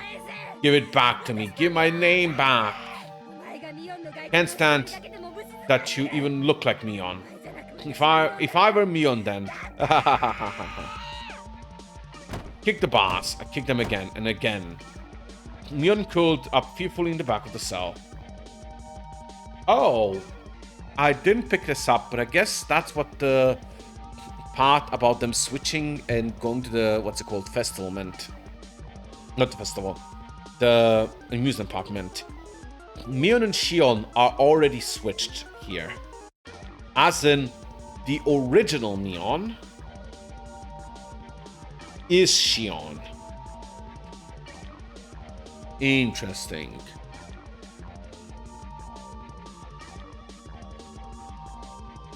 Give it back to me. Give my name back. Can't stand that you even look like Mion. If I were Mion then. Kick the bars. I kicked them again and again. Mion curled up fearfully in the back of the cell. Oh, I didn't pick this up, but I guess that's what the part about them switching and going to the, what's it called, festival meant. Not the festival. The amusement park meant. Mion and Shion are already switched here. As in, the original Mion is Shion. Interesting.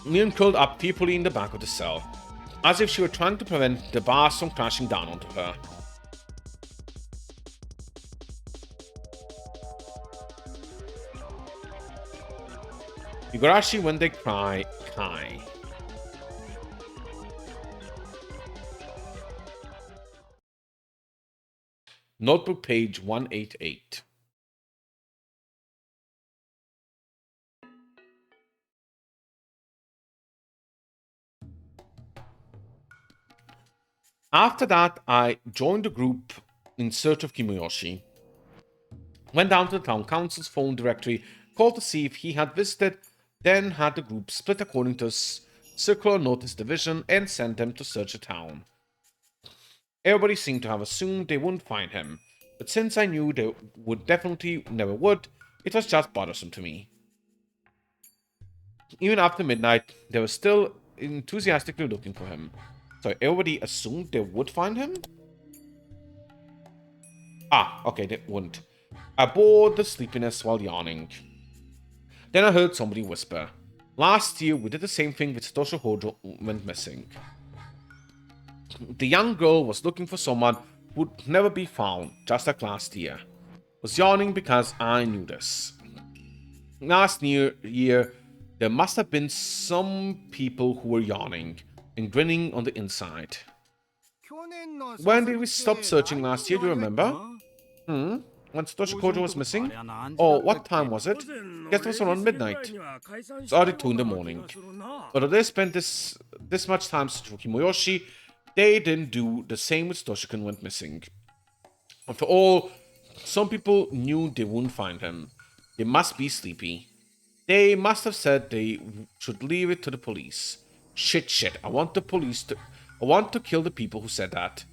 Mion curled up peacefully in the back of the cell, as if she were trying to prevent the bars from crashing down onto her. Higurashi when they cry, Kai. Notebook page 188. After that, I joined the group in search of Kimuyoshi. Went down to the town council's phone directory, called to see if he had visited, then had the group split according to circular notice division and sent them to search the town. Everybody seemed to have assumed they wouldn't find him, but since I knew they would definitely never would, it was just bothersome to me. Even after midnight, they were still enthusiastically looking for him. So everybody assumed they would find him? Ah, okay, they wouldn't. I bore the sleepiness while yawning. Then I heard somebody whisper. Last year, we did the same thing with Satoshi Hojo went missing. The young girl was looking for someone who would never be found, just like last year. Was yawning because I knew this. Last year, there must have been some people who were yawning and grinning on the inside. When did we stop searching last year, do you remember? When Satoshi Kojo was missing? Oh, what time was it? Guess it was around midnight. It's already 2 in the morning. Although they spent this much time searching for Kimoyoshi, they didn't do the same with Satoshi-kun went missing. After all, some people knew they wouldn't find him. They must be sleepy. They must have said they should leave it to the police. Shit. I want to kill the people who said that.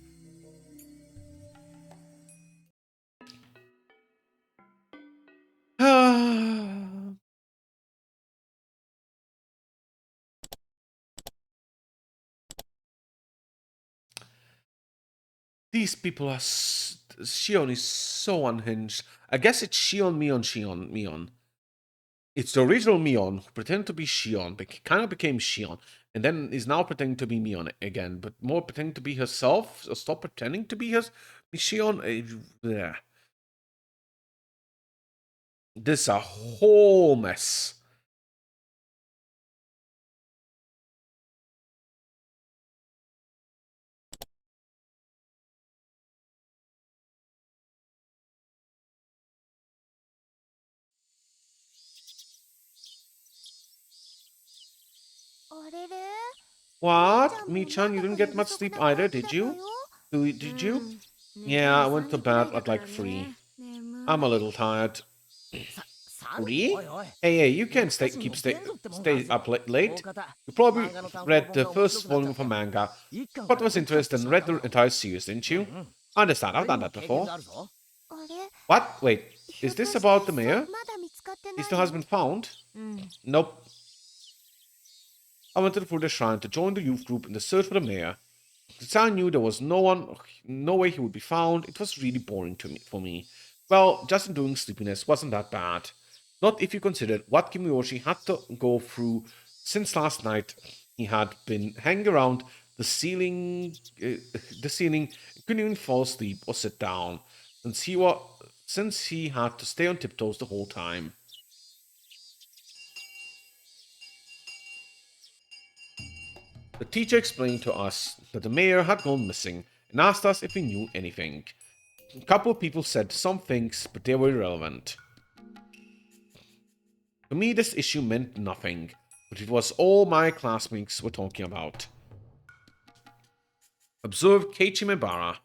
These people are... Shion is so unhinged. I guess it's Shion, Mion. It's the original Mion who pretended to be Shion, but kind of became Shion, and then is now pretending to be Mion again, but more pretending to be herself. So stop pretending to be Shion. Yeah. This is a whole mess. What? Michan, you didn't get much sleep either, did you? Did you? Yeah, I went to bed at like 3. I'm a little tired. 3? Hey, you can't stay up late. You probably read the first volume of a manga, but was interested and read the entire series, didn't you? I understand, I've done that before. What? Wait, is this about the mayor? He still has been found? Nope. I went to the Furuta Shrine to join the youth group in the search for the mayor. Since I knew there was no way he would be found, it was really boring for me. Well, just enduring sleepiness wasn't that bad. Not if you considered what Kimiyoshi had to go through since last night. He had been hanging around the ceiling, couldn't even fall asleep or sit down, since he had to stay on tiptoes the whole time. The teacher explained to us that the mayor had gone missing and asked us if we knew anything. A couple of people said some things, but they were irrelevant. To me, this issue meant nothing, but it was all my classmates were talking about. Observed Keiichi Mebara.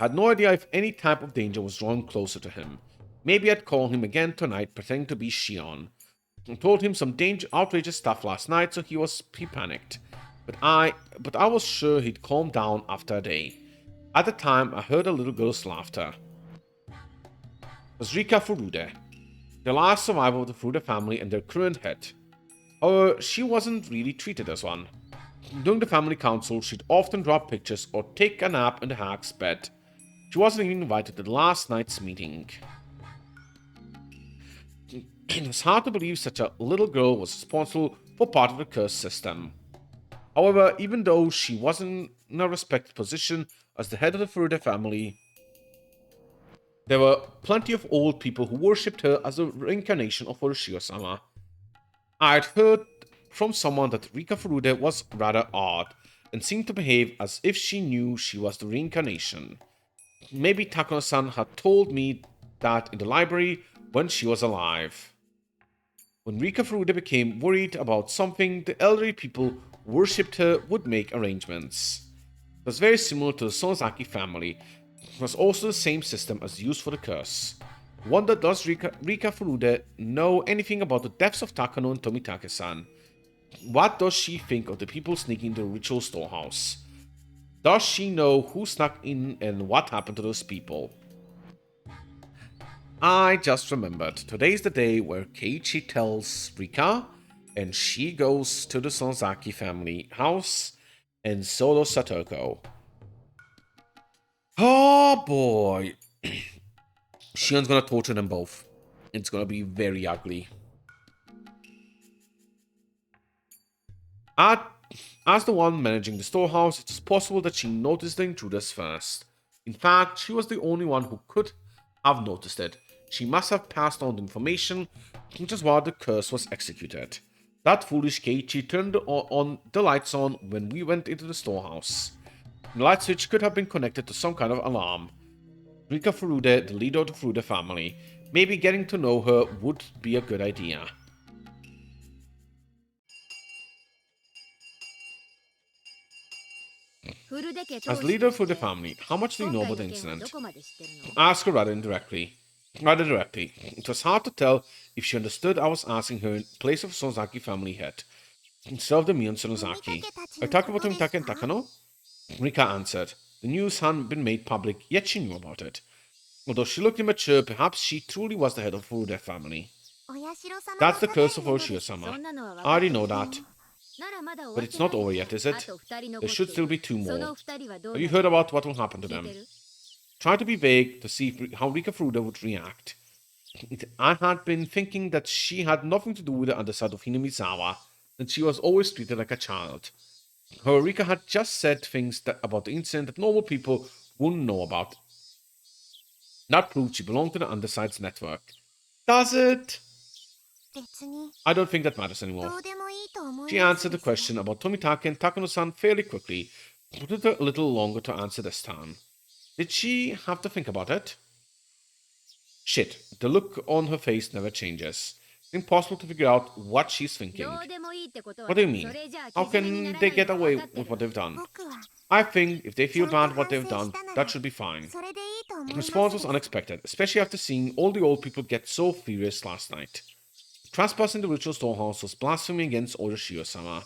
Had no idea if any type of danger was drawing closer to him. Maybe I'd call him again tonight pretending to be Shion. I told him some outrageous stuff last night, so he panicked. But I was sure he'd calm down after a day. At the time, I heard a little girl's laughter. It was Rika Furude, the last survivor of the Furude family and their current head. However, she wasn't really treated as one. During the family council, she'd often draw pictures or take a nap in the hag's bed. She wasn't even invited to the last night's meeting. It was hard to believe such a little girl was responsible for part of the curse system. However, even though she wasn't in a respected position as the head of the Furuta family, there were plenty of old people who worshipped her as a reincarnation of Orochimaru-sama. I had heard from someone that Rika Furuta was rather odd and seemed to behave as if she knew she was the reincarnation. Maybe Takano-san had told me that in the library when she was alive. When Rika Furuta became worried about something, the elderly people who worshipped her would make arrangements. It was very similar to the Sonozaki family. It was also the same system as used for the curse. Wonder, does Rika Furuta know anything about the deaths of Takano and Tomitake-san? What does she think of the people sneaking into the ritual storehouse? Does she know who snuck in and what happened to those people? I just remembered. Today's the day where Keiichi tells Rika, and she goes to the Sonozaki family house, and so does Satoko. Oh boy. Shion's gonna torture them both. It's gonna be very ugly. As the one managing the storehouse, it is possible that she noticed the intruders first. In fact, she was the only one who could have noticed it. She must have passed on the information, which is why the curse was executed. That foolish Keiichi turned the lights on when we went into the storehouse. The light switch could have been connected to some kind of alarm. Rika Furuta, the leader of the Furuta family. Maybe getting to know her would be a good idea. As leader for the family, how much do you know about the incident? Ask her rather directly. It was hard to tell if she understood I was asking her in place of Sonozaki family head, instead of the Mion Sonozaki. Are you talking about Tomitake and Takano? Rika answered. The news hadn't been made public, yet she knew about it. Although she looked immature, perhaps she truly was the head of the Furuta family. That's the curse of Orochimaru-sama. I already know that. But it's not over yet, is it? There should still be two more. Have you heard about what will happen to them? Try to be vague to see how Rika Furuta would react. I had been thinking that she had nothing to do with the underside of Hinamizawa, that she was always treated like a child. However, Rika had just said things about the incident that normal people wouldn't know about. That proved she belonged to the underside's network. Does it? I don't think that matters anymore. She answered the question about Tomitake and Takano-san fairly quickly, but it took a little longer to answer this time. Did she have to think about it? Shit, the look on her face never changes. It's impossible to figure out what she's thinking. What do you mean? How can they get away with what they've done? I think if they feel bad what they've done, that should be fine. The response was unexpected, especially after seeing all the old people get so furious last night. Trespassing the ritual storehouse was blasphemy against Orochimaru-sama.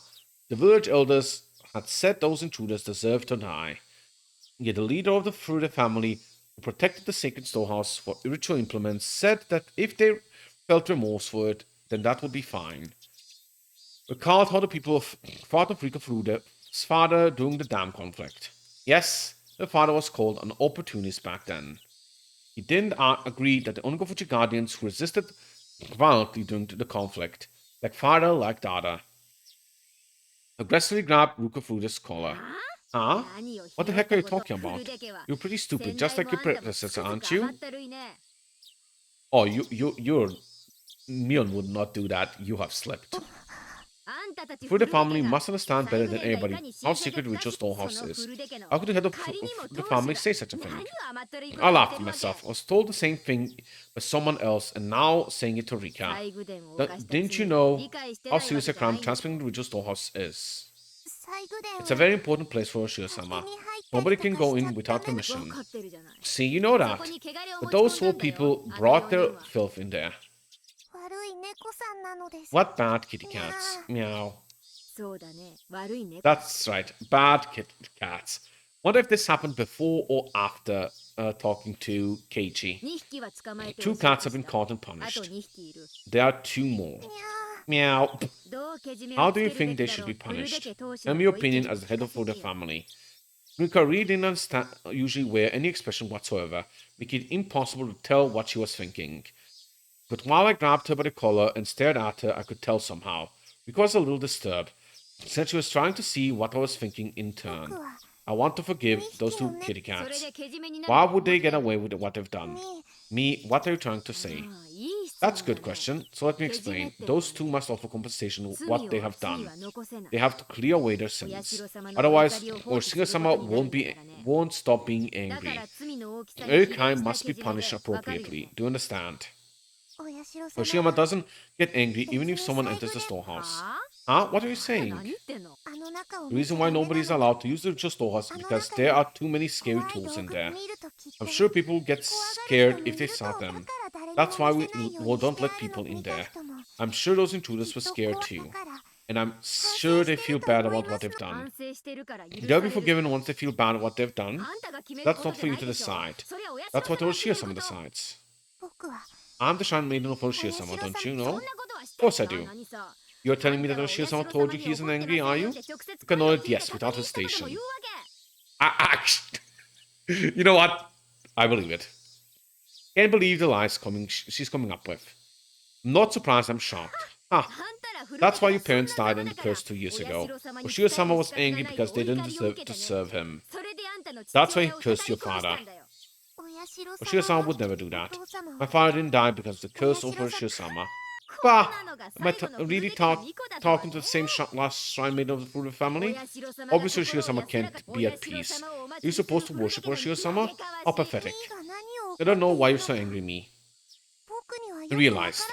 The village elders had said those intruders deserved to die. Yet the leader of the Furuta family, who protected the sacred storehouse for ritual implements, said that if they felt remorse for it, then that would be fine. Recalled how the people thought of Rika Furuta's father during the dam conflict. Yes, the father was called an opportunist back then. He didn't agree that the Ongofuchi guardians who resisted violently during the conflict, like father, like daughter, aggressively grabbed Rika Furuta's collar. Huh? What the heck are you talking about? You're pretty stupid, just like your predecessor, aren't you? Oh, you're... Mion would not do that. You have slipped. Furuta family must understand better than anybody how secret ritual storehouse is. How could the head of the family say such a thing? I laughed at myself. I was told the same thing by someone else, and now saying it to Rika. Didn't you know how serious a crime transferring the ritual storehouse is? It's a very important place for Orochimaru-sama. Nobody can go in without permission. See, you know that. But those four people brought their filth in there. What bad kitty cats? Meow. That's right, bad kitty cats. Wonder if this happened before or after talking to Keiichi. 2 cats have been caught and punished. There are 2 more. Meow. How do you think they should be punished? In my opinion, as the head of the family. Rika really didn't understand usually wear any expression whatsoever, making it impossible to tell what she was thinking. But while I grabbed her by the collar and stared at her, I could tell somehow. Rika was a little disturbed, since she was trying to see what I was thinking in turn. I want to forgive those two kitty cats. Why would they get away with what they've done? Me, what are you trying to say? That's a good question, so let me explain. Those two must offer compensation for what they have done. They have to clear away their sins. Otherwise, Oshige-sama won't stop being angry. Every crime must be punished appropriately. Do you understand? Oshiyama doesn't get angry even if someone enters the storehouse. Huh? What are you saying? The reason why nobody is allowed to use the ritual storehouse is because there are too many scary tools in there. I'm sure people get scared if they saw them. That's why we don't let people in there. I'm sure those intruders were scared too. And I'm sure they feel bad about what they've done. They'll be forgiven once they feel bad at what they've done. That's not for you to decide. That's what Oroshia-sama decides. I'm the Shrine Maiden of Oroshia-sama, don't you know? Of course I do. You're telling me that Oroshia-sama told you he isn't angry, are you? You can nod yes without hesitation. You know what? I believe it. Can't believe the lies she's coming up with. I'm not surprised, I'm shocked. That's why your parents died in the curse 2 years ago. Oshio-sama was angry because they didn't deserve to serve him. That's why he cursed your father. Oshio-sama would never do that. My father didn't die because of the curse over Oshio-sama. Bah! Am I really talking to the same last shrine maiden of the Furuta family? Obviously, Oshio-sama can't be at peace. Are you supposed to worship Oshio-sama? How pathetic. I don't know why you're so angry at me. I realized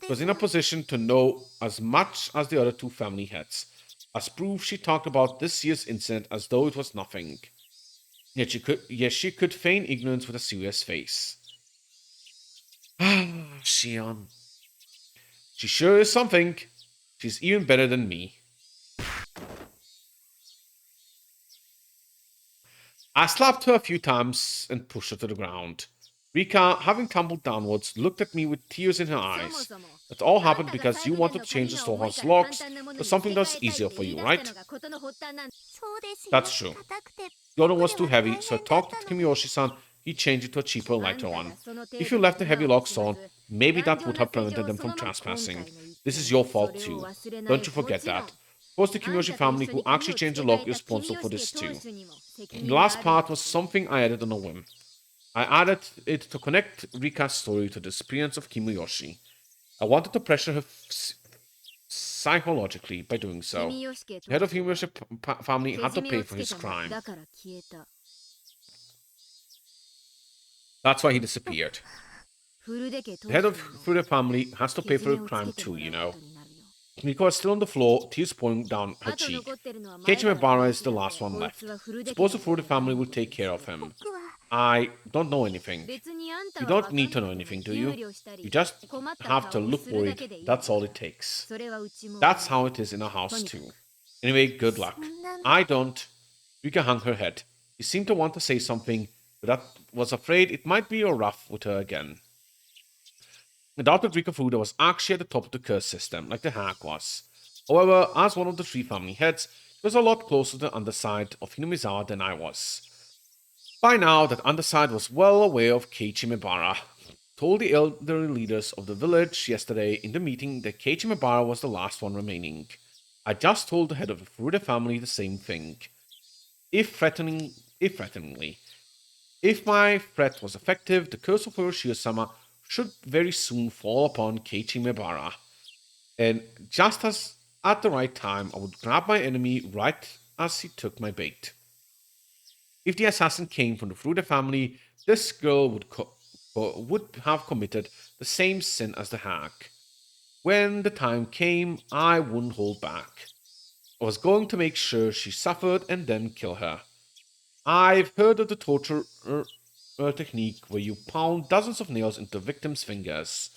she was in a position to know as much as the other two family heads. As proof, she talked about this year's incident as though it was nothing. Yet she could feign ignorance with a serious face. Ah, Shion. She sure is something. She's even better than me. I slapped her a few times and pushed her to the ground. Rika, having tumbled downwards, looked at me with tears in her eyes. It all happened because you wanted to change the storehouse locks to something that's easier for you, right? That's true. The other was too heavy, so I talked to Kimiyoshi-san. He changed it to a cheaper, lighter one. If you left the heavy locks on, maybe that would have prevented them from trespassing. This is your fault too. Don't you forget that. Of course, the Kimiyoshi family who actually changed the lock is responsible for this too. The last part was something I added on a whim. I added it to connect Rika's story to the experience of Kimiyoshi. I wanted to pressure her psychologically by doing so. The head of Kimiyoshi family had to pay for his crime. That's why he disappeared. The head of Furuta family has to pay for a crime too, you know. Miko is still on the floor, tears pouring down her cheek. Keiichi is the last one left. Suppose the Furuta family will take care of him. I don't know anything. You don't need to know anything, do you? You just have to look worried. That's all it takes. That's how it is in our house too. Anyway, good luck. I don't. Rika hung her head. She seemed to want to say something, but that was afraid it might be rough with her again. The Dr. Rika Furuta was actually at the top of the curse system, like the hack was. However, as one of the three family heads, he was a lot closer to the underside of Hinamizawa than I was. By now, that underside was well aware of Keiichi Mibara. Told the elderly leaders of the village yesterday in the meeting that Keiichi Mibara was the last one remaining. I just told the head of the Furuta family the same thing. If threateningly. If my threat was effective, the curse of Hiroshige-sama should very soon fall upon Keiichi Mibara. And just as at the right time, I would grab my enemy right as he took my bait. If the assassin came from the Furuta family, this girl would have committed the same sin as the hack. When the time came, I wouldn't hold back. I was going to make sure she suffered and then kill her. I've heard of the torture technique where you pound dozens of nails into the victim's fingers.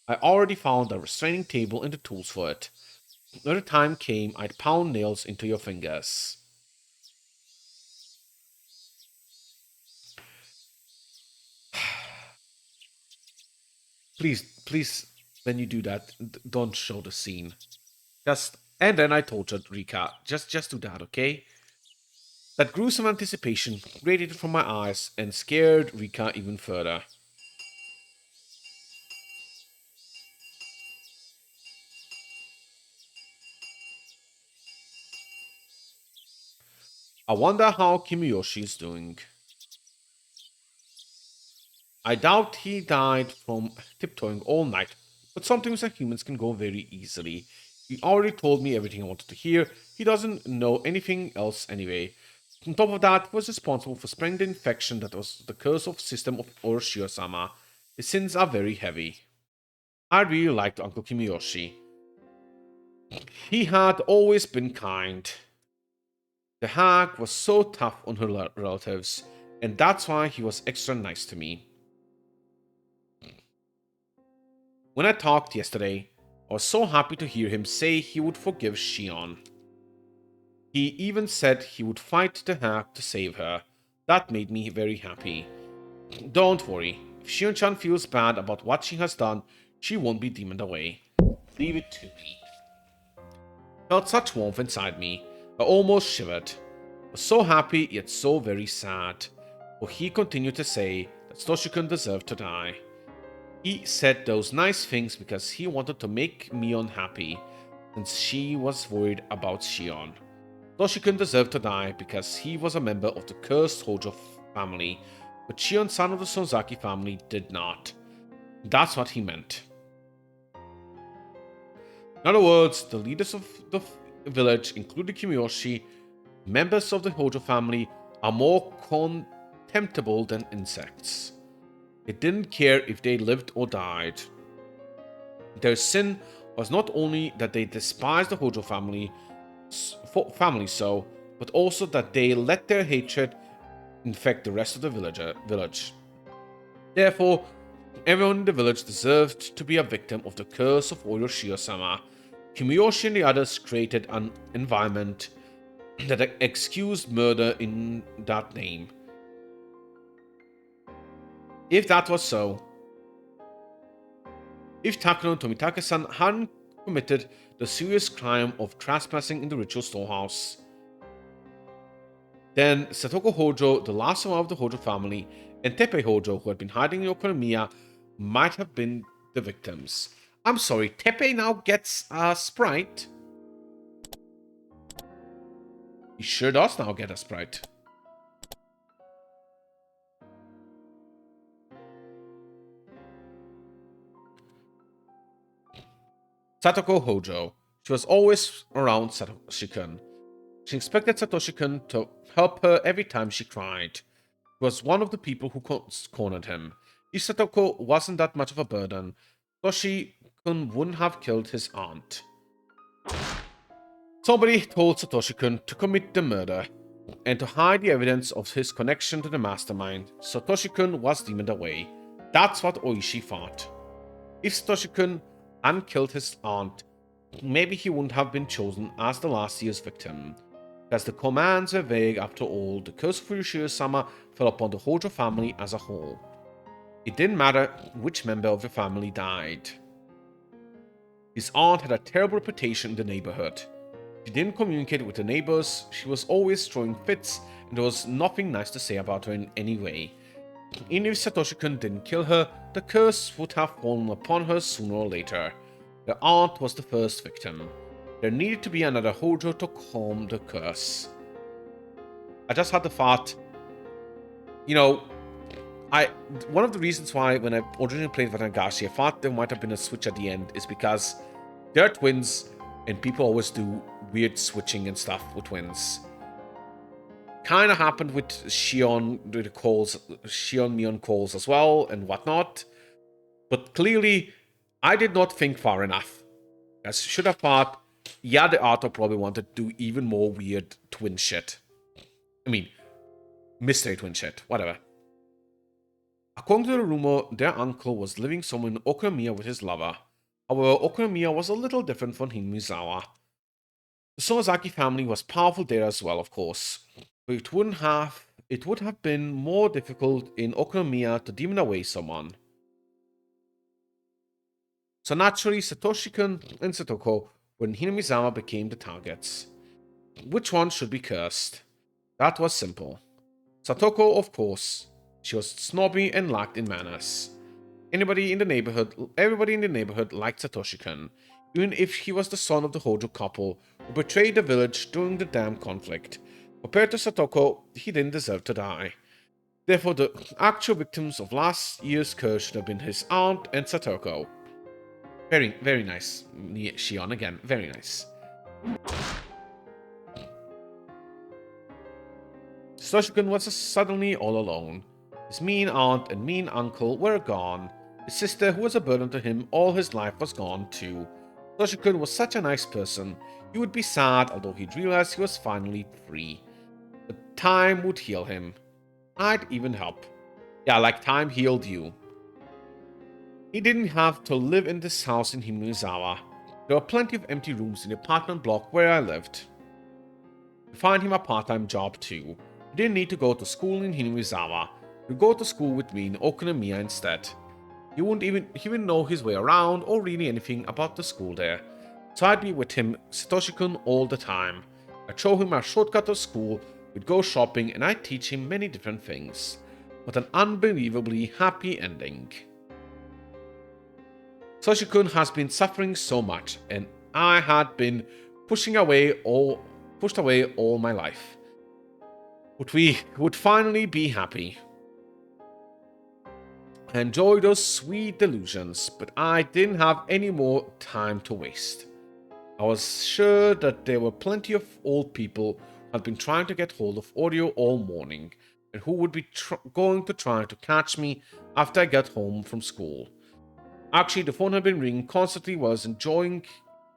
I already found a restraining table and the tools for it. When the time came, I'd pound nails into your fingers. Please, when you do that, don't show the scene. And then I tortured Rika. Just do that, okay? That gruesome anticipation radiated from my eyes and scared Rika even further. I wonder how Kimiyoshi is doing. I doubt he died from tiptoeing all night, but sometimes humans can go very easily. He already told me everything I wanted to hear. He doesn't know anything else anyway. On top of that, he was responsible for spreading the infection that was the curse of system of Oroshio-sama. His sins are very heavy. I really liked Uncle Kimiyoshi. He had always been kind. The hag was so tough on her relatives, and that's why he was extra nice to me. When I talked yesterday, I was so happy to hear him say he would forgive Shion. He even said he would fight the hag to save her. That made me very happy. Don't worry, if Shion-chan feels bad about what she has done, she won't be demoned away. Leave it to me. I felt such warmth inside me. I almost shivered. I was so happy yet so very sad. For he continued to say that Satoshi-kun deserved to die. He said those nice things because he wanted to make Mion happy, since she was worried about Shion. Satoshi-kun deserved to die because he was a member of the cursed Hojo family, but Shion, son of the Sonzaki family, did not. That's what he meant. In other words, the leaders of the village, including Kimiyoshi, members of the Hojo family, are more contemptible than insects. They didn't care if they lived or died. Their sin was not only that they despised the Hojo family but also that they let their hatred infect the rest of the village. Therefore, everyone in the village deserved to be a victim of the curse of Oroshio-sama. Kimiyoshi and the others created an environment that excused murder in that name. If that was so, if Takano Tomitake-san hadn't committed the serious crime of trespassing in the ritual storehouse, then Satoko Hojo, the last one of the Hojo family, and Teppei Hojo, who had been hiding in Okonomiya, might have been the victims. I'm sorry, Teppei now gets a sprite? He sure does now get a sprite. Satoko Hojo. She was always around Satoshi-kun. She expected Satoshi-kun to help her every time she cried. She was one of the people who cornered him. If Satoko wasn't that much of a burden, Satoshi-kun wouldn't have killed his aunt. Somebody told Satoshi-kun to commit the murder, and to hide the evidence of his connection to the mastermind, Satoshi-kun was demoned away. That's what Oishi thought. If Satoshi-kun hadn't killed his aunt, maybe he wouldn't have been chosen as the last year's victim. As the commands were vague after all, the curse of Oroshio-sama fell upon the Hojo family as a whole. It didn't matter which member of the family died. His aunt had a terrible reputation in the neighborhood. She didn't communicate with the neighbors, she was always throwing fits, and there was nothing nice to say about her in any way. Even if Satoshi-kun didn't kill her, the curse would have fallen upon her sooner or later. The aunt was the first victim. There needed to be another Hojo to calm the curse. I just had the thought, one of the reasons why when I originally played Higurashi, I thought there might have been a switch at the end is because they're twins and people always do weird switching and stuff with twins. Kind of happened with Shion, Mion calls as well and whatnot. But clearly, I did not think far enough. I should have thought, yeah, the author probably wanted to do even more weird twin shit. I mean, mystery twin shit, whatever. According to the rumor, their uncle was living somewhere in Okonomiya with his lover. However, Okonomiya was a little different from Hinamizawa. The Sonozaki family was powerful there as well, of course. But it would have been more difficult in Okonomiya to demon away someone. So naturally, Satoshi-kun and Satoko, when Hinamizawa became the targets. Which one should be cursed? That was simple. Satoko, of course, she was snobby and lacked in manners. Everybody in the neighborhood liked Satoshi-kun, even if he was the son of the Hojo couple who betrayed the village during the dam conflict. Compared to Satoko, he didn't deserve to die. Therefore, the actual victims of last year's curse should have been his aunt and Satoko. Very, very nice. Shion again, very nice. Satoshi-kun was suddenly all alone. His mean aunt and mean uncle were gone. His sister, who was a burden to him all his life, was gone too. Satoshi-kun was such a nice person. He would be sad, although he'd realize he was finally free. But time would heal him. I'd even help. Yeah, like time healed you. He didn't have to live in this house in Himurizawa. There were plenty of empty rooms in the apartment block where I lived. To find him a part-time job too. He didn't need to go to school in Himurizawa. He'd go to school with me in Okonomiya instead. He wouldn't know his way around or really anything about the school there. So I'd be with him, Satoshi-kun, all the time. I'd show him a shortcut to school, we'd go shopping, and I'd teach him many different things. What an unbelievably happy ending. Satoshi-kun has been suffering so much, and I had been pushed away all my life. Would finally be happy. I enjoyed those sweet delusions, but I didn't have any more time to waste. I was sure that there were plenty of old people who had been trying to get hold of audio all morning, and who would be going to try to catch me after I got home from school. Actually, the phone had been ringing constantly while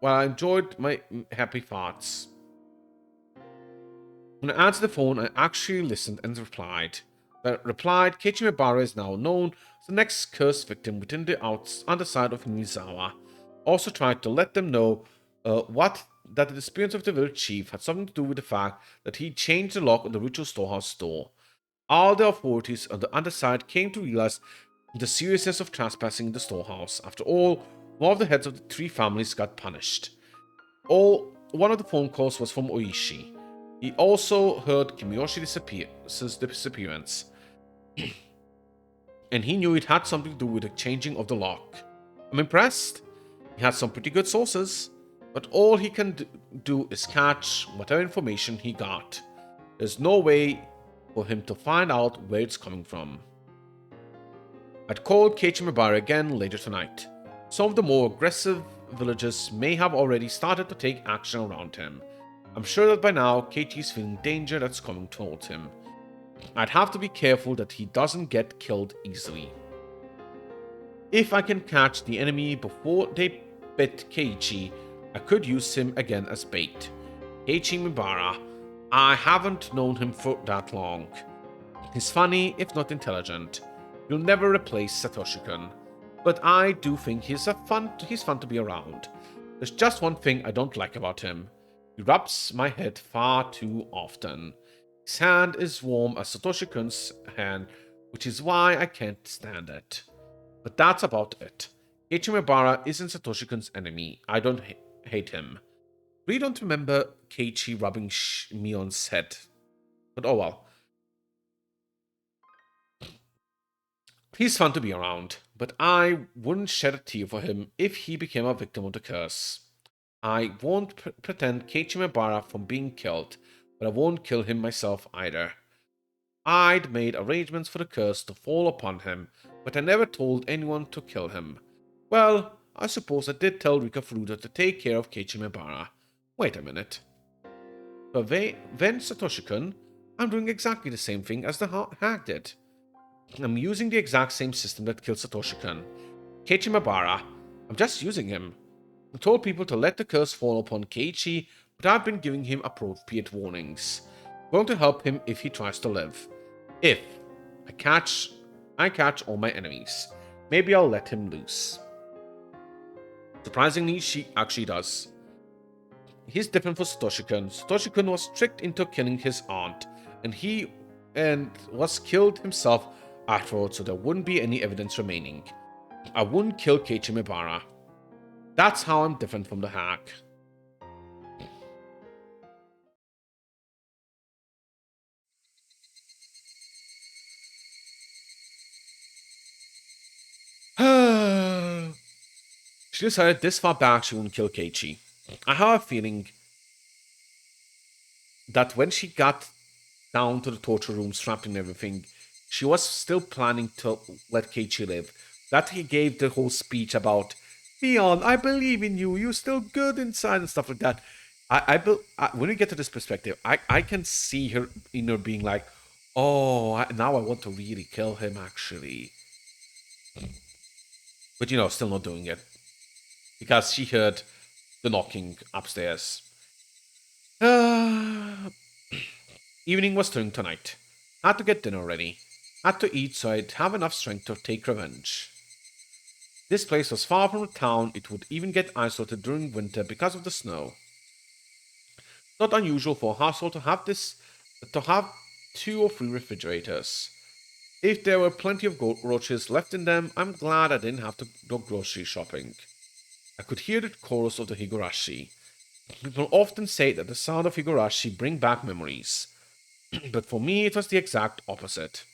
I enjoyed my happy thoughts. When I answered the phone, I actually listened and replied. Keiichi Mibara is now known as the next cursed victim within the underside of Mizawa. Also tried to let them know that the disappearance of the village chief had something to do with the fact that he changed the lock on the ritual storehouse door. All the authorities on the underside came to realize the seriousness of trespassing the storehouse. After all, one of the heads of the three families got punished. One of the phone calls was from Oishi. He also heard Kimiyoshi's disappearance. And he knew it had something to do with the changing of the lock. I'm impressed. He has some pretty good sources, but all he can do is catch whatever information he got. There's no way for him to find out where it's coming from. I'd called Keiichi Mibara again later tonight. Some of the more aggressive villagers may have already started to take action around him. I'm sure that by now Keiichi's feeling danger that's coming towards him. I'd have to be careful that he doesn't get killed easily. If I can catch the enemy before they bit Keiichi, I could use him again as bait. Keiichi Mibara, I haven't known him for that long. He's funny, if not intelligent. You'll never replace Satoshi-kun, but I do think he's fun to be around. There's just one thing I don't like about him. He rubs my head far too often. His hand is warm as Satoshi-kun's hand, which is why I can't stand it. But that's about it. Keiichi Mibara isn't Satoshi-kun's enemy. I don't hate him. Really don't remember Keiichi rubbing Mion's head. But oh well. He's fun to be around, but I wouldn't shed a tear for him if he became a victim of the curse. I won't pretend Keiichi Mibara from being killed, but I won't kill him myself either. I'd made arrangements for the curse to fall upon him, but I never told anyone to kill him. Well, I suppose I did tell Rika Furuta to take care of Keiichi Mibara. Wait a minute. But then Satoshi-kun, I'm doing exactly the same thing as the hag did. I'm using the exact same system that killed Satoshi-kun. Keiichi Mibara, I'm just using him. I told people to let the curse fall upon Keiichi, but I've been giving him appropriate warnings. I'm going to help him if he tries to live. If I catch all my enemies. Maybe I'll let him loose. Surprisingly, she actually does. He's different for Satoshi-kun. Satoshi-kun was tricked into killing his aunt, and was killed himself afterwards, so there wouldn't be any evidence remaining. I wouldn't kill Keiichi Mibara. That's how I'm different from the hack. She decided this far back she wouldn't kill Keiichi. I have a feeling that when she got down to the torture room, strapped and everything, she was still planning to let Keiichi live. That he gave the whole speech about, Leon, I believe in you, you're still good inside and stuff like that. When we get to this perspective, I can see her in her being like, oh, now I want to really kill him, actually. But, still not doing it. Because she heard the knocking upstairs. Evening was turning to night. Had to get dinner ready. Had to eat so I'd have enough strength to take revenge. This place was far from the town. It would even get isolated during winter because of the snow. Not unusual for a household to have 2 or 3 refrigerators. If there were plenty of groceries left in them, I'm glad I didn't have to go grocery shopping. I could hear the chorus of the Higurashi. People often say that the sound of Higurashi bring back memories, but for me it was the exact opposite.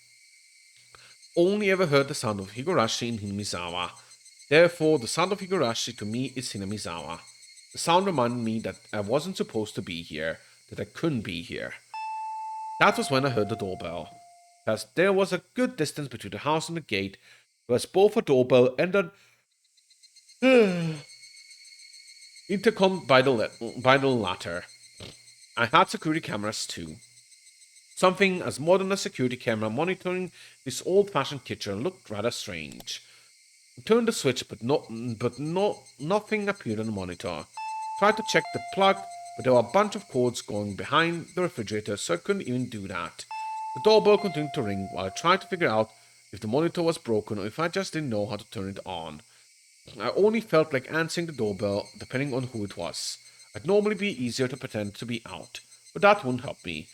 Only ever heard the sound of Higurashi in Hinamizawa. Therefore, the sound of Higurashi to me is Hinamizawa. The sound reminded me that I wasn't supposed to be here, that I couldn't be here. That was when I heard the doorbell. As there was a good distance between the house and the gate, there was both a doorbell and an intercom by the latter. I had security cameras too. Something as modern as a security camera monitoring this old-fashioned kitchen looked rather strange. I turned the switch, but nothing appeared on the monitor. Tried to check the plug, but there were a bunch of cords going behind the refrigerator, so I couldn't even do that. The doorbell continued to ring while I tried to figure out if the monitor was broken or if I just didn't know how to turn it on. I only felt like answering the doorbell, depending on who it was. It'd normally be easier to pretend to be out, but that wouldn't help me.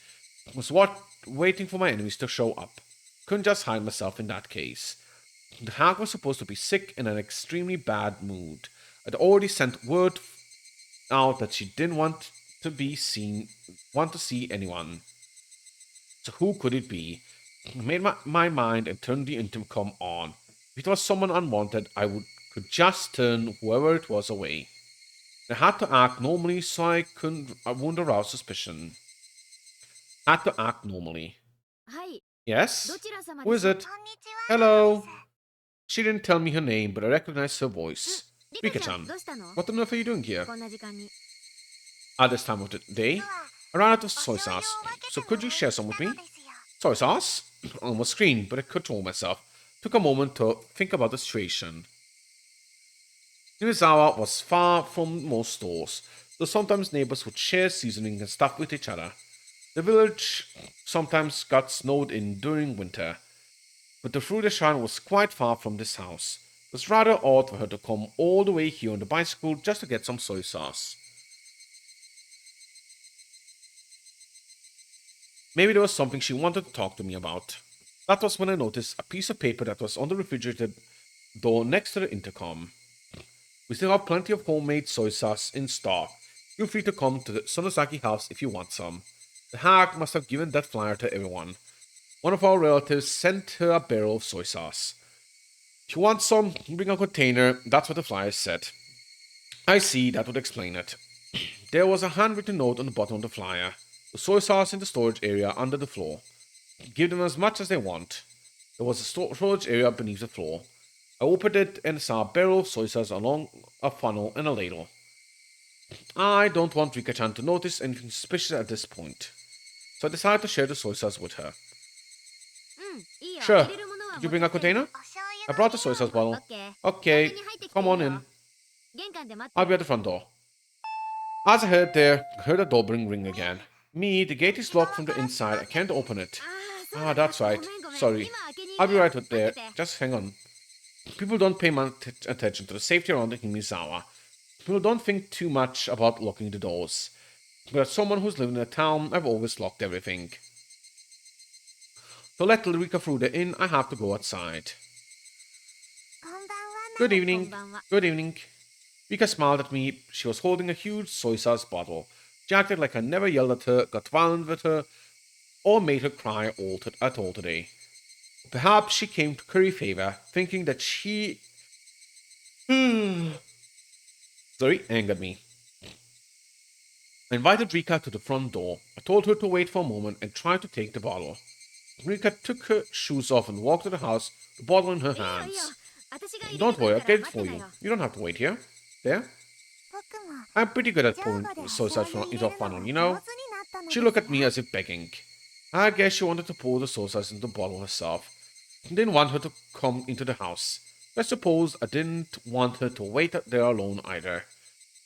I was waiting for my enemies to show up. Couldn't just hide myself in that case. The hag was supposed to be sick and in an extremely bad mood. I'd already sent word out that she didn't want to see anyone. So who could it be? I made my mind and turned the intercom on. If it was someone unwanted, could just turn whoever it was away. I had to act normally so I wouldn't arouse suspicion. Had to act normally. Yes? Who is it? Hello? She didn't tell me her name, but I recognized her voice. Rika-chan, what on earth are you doing here? At this time of the day, I ran out of soy sauce, so could you share some with me? Soy sauce? I almost screamed, but I controlled myself. Took a moment to think about the situation. Niizawa was far from most stores, though sometimes neighbors would share seasoning and stuff with each other. The village sometimes got snowed in during winter, but the Fruita Shrine was quite far from this house. It was rather odd for her to come all the way here on the bicycle just to get some soy sauce. Maybe there was something she wanted to talk to me about. That was when I noticed a piece of paper that was on the refrigerator door next to the intercom. We still have plenty of homemade soy sauce in stock. Feel free to come to the Sonosaki house if you want some. The hag must have given that flyer to everyone. One of our relatives sent her a barrel of soy sauce. If you want some, bring a container, that's what the flyer said. I see, that would explain it. There was a handwritten note on the bottom of the flyer. The soy sauce in the storage area under the floor. Give them as much as they want. There was a storage area beneath the floor. I opened it and saw a barrel of soy sauce along a funnel and a ladle. I don't want Rika-chan to notice anything suspicious at this point, so I decided to share the soy sauce with her. Sure. Did you bring a container? I brought the soy sauce bottle. Okay, come on in. I'll be at the front door. As I heard the doorbell ring again. Me, the gate is locked from the inside. I can't open it. Ah, that's right. Sorry. I'll be right there. Just hang on. People don't pay much attention to the safety around the Himizawa. People don't think too much about locking the doors. But as someone who's lived in a town, I've always locked everything. To let Rika Fruda in, I have to go outside. Good evening. Good evening. Rika smiled at me. She was holding a huge soy sauce bottle. She acted like I never yelled at her, got violent with her, or made her cry at all today. Perhaps she came to curry favor, thinking that she flurry angered me. I invited Rika to the front door. I told her to wait for a moment and try to take the bottle. Rika took her shoes off and walked to the house, the bottle in her hands. Don't worry, I'll get it for you. You don't have to wait here. There. I'm pretty good at pulling soy sauce into a funnel, you know? She looked at me as if begging. I guess she wanted to pour the soy sauce into the bottle herself. I didn't want her to come into the house. I suppose I didn't want her to wait there alone either.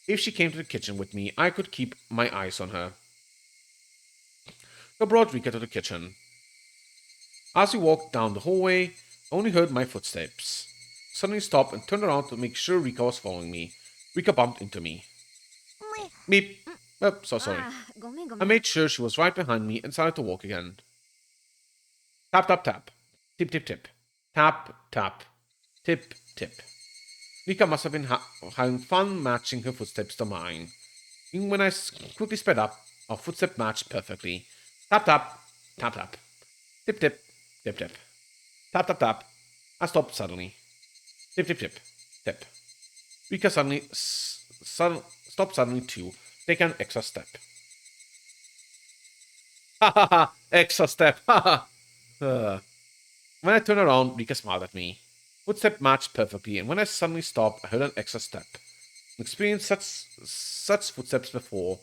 If she came to the kitchen with me, I could keep my eyes on her. I brought Rika to the kitchen. As we walked down the hallway, I only heard my footsteps. Suddenly stopped and turned around to make sure Rika was following me. Rika bumped into me. Meep. Oh, so sorry. I made sure she was right behind me and started to walk again. Tap, tap, tap. Tip, tip, tip. Tap, tap. Tip, tip. Rika must have been having fun matching her footsteps to mine. Even when I quickly sped up, our footsteps matched perfectly. Tap, tap. Tap, tap. Tip, tip. Tip, tip. Tap, tap, tap. I stopped suddenly. Tip, tip, tip. Tip. Rika suddenly stopped suddenly too. Take an extra step. Ha ha ha! Extra step! Ha ha! When I turned around, Rika smiled at me. Footstep matched perfectly, and when I suddenly stopped, I heard an extra step. Experienced such footsteps before.